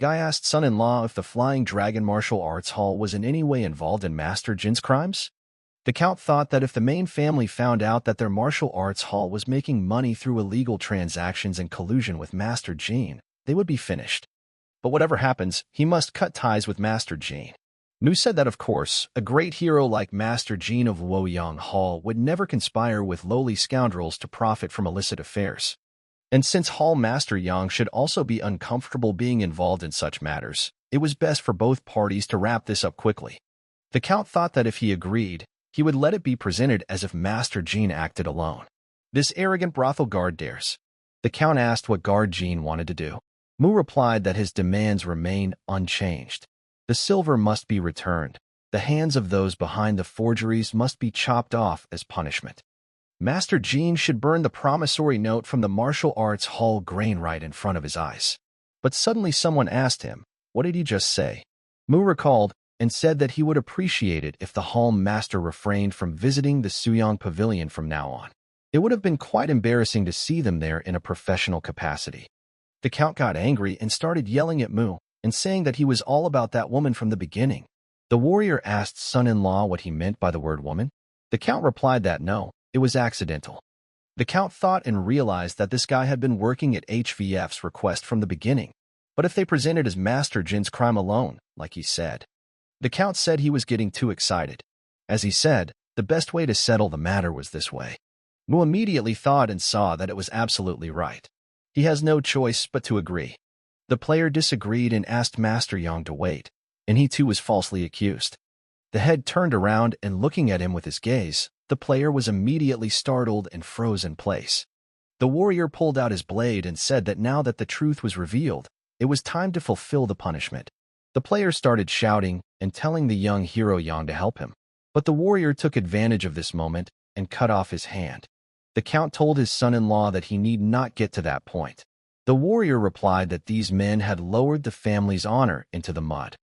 Guy asked son-in-law if the Flying Dragon Martial Arts Hall was in any way involved in Master Jin's crimes. The Count thought that if the main family found out that their martial arts hall was making money through illegal transactions and collusion with Master Jin, they would be finished. But whatever happens, he must cut ties with Master Jin. Mu said that, of course, a great hero like Master Jin of Luoyang Hall would never conspire with lowly scoundrels to profit from illicit affairs. And since Hall Master Yang should also be uncomfortable being involved in such matters, it was best for both parties to wrap this up quickly. The Count thought that if he agreed, he would let it be presented as if Master Jin acted alone. This arrogant brothel guard dares. The Count asked what guard Jin wanted to do. Mu replied that his demands remain unchanged. The silver must be returned. The hands of those behind the forgeries must be chopped off as punishment. Master Jin should burn the promissory note from the martial arts hall grain right in front of his eyes. But suddenly someone asked him, what did he just say? Mu recalled and said that he would appreciate it if the hall master refrained from visiting the Suyang Pavilion from now on. It would have been quite embarrassing to see them there in a professional capacity. The Count got angry and started yelling at Mu and saying that he was all about that woman from the beginning. The warrior asked son-in-law what he meant by the word woman. The count replied that no, it was accidental. The count thought and realized that this guy had been working at HVF's request from the beginning, but if they presented as Master Jin's crime alone, like he said. The count said he was getting too excited. As he said, the best way to settle the matter was this way. Mu immediately thought and saw that it was absolutely right. He has no choice but to agree. The player disagreed and asked Master Yang to wait, and he too was falsely accused. The head turned around and looking at him with his gaze, the player was immediately startled and froze in place. The warrior pulled out his blade and said that now that the truth was revealed, it was time to fulfill the punishment. The player started shouting and telling the young hero Yang to help him, but the warrior took advantage of this moment and cut off his hand. The count told his son-in-law that he need not get to that point. The warrior replied that these men had lowered the family's honor into the mud,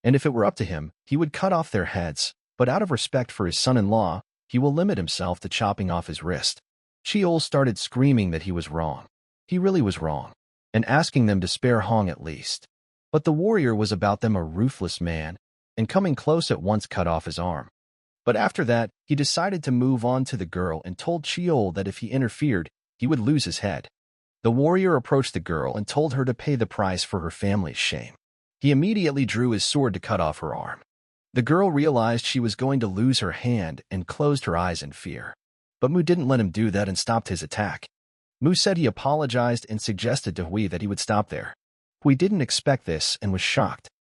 and if it were up to him, he would cut off their heads, but out of respect for his son-in-law, he will limit himself to chopping off his wrist. Sheol started screaming that he was wrong. He really was wrong, and asking them to spare Hong at least. But the warrior was about them a ruthless man, and coming close at once cut off his arm. But after that, he decided to move on to the girl and told Sheol that if he interfered, he would lose his head. The warrior approached the girl and told her to pay the price for her family's shame. He immediately drew his sword to cut off her arm. The girl realized she was going to lose her hand and closed her eyes in fear. But Mu didn't let him do that and stopped his attack. Mu said he apologized and suggested to Hui that he would stop there. Hui didn't expect this and was shocked.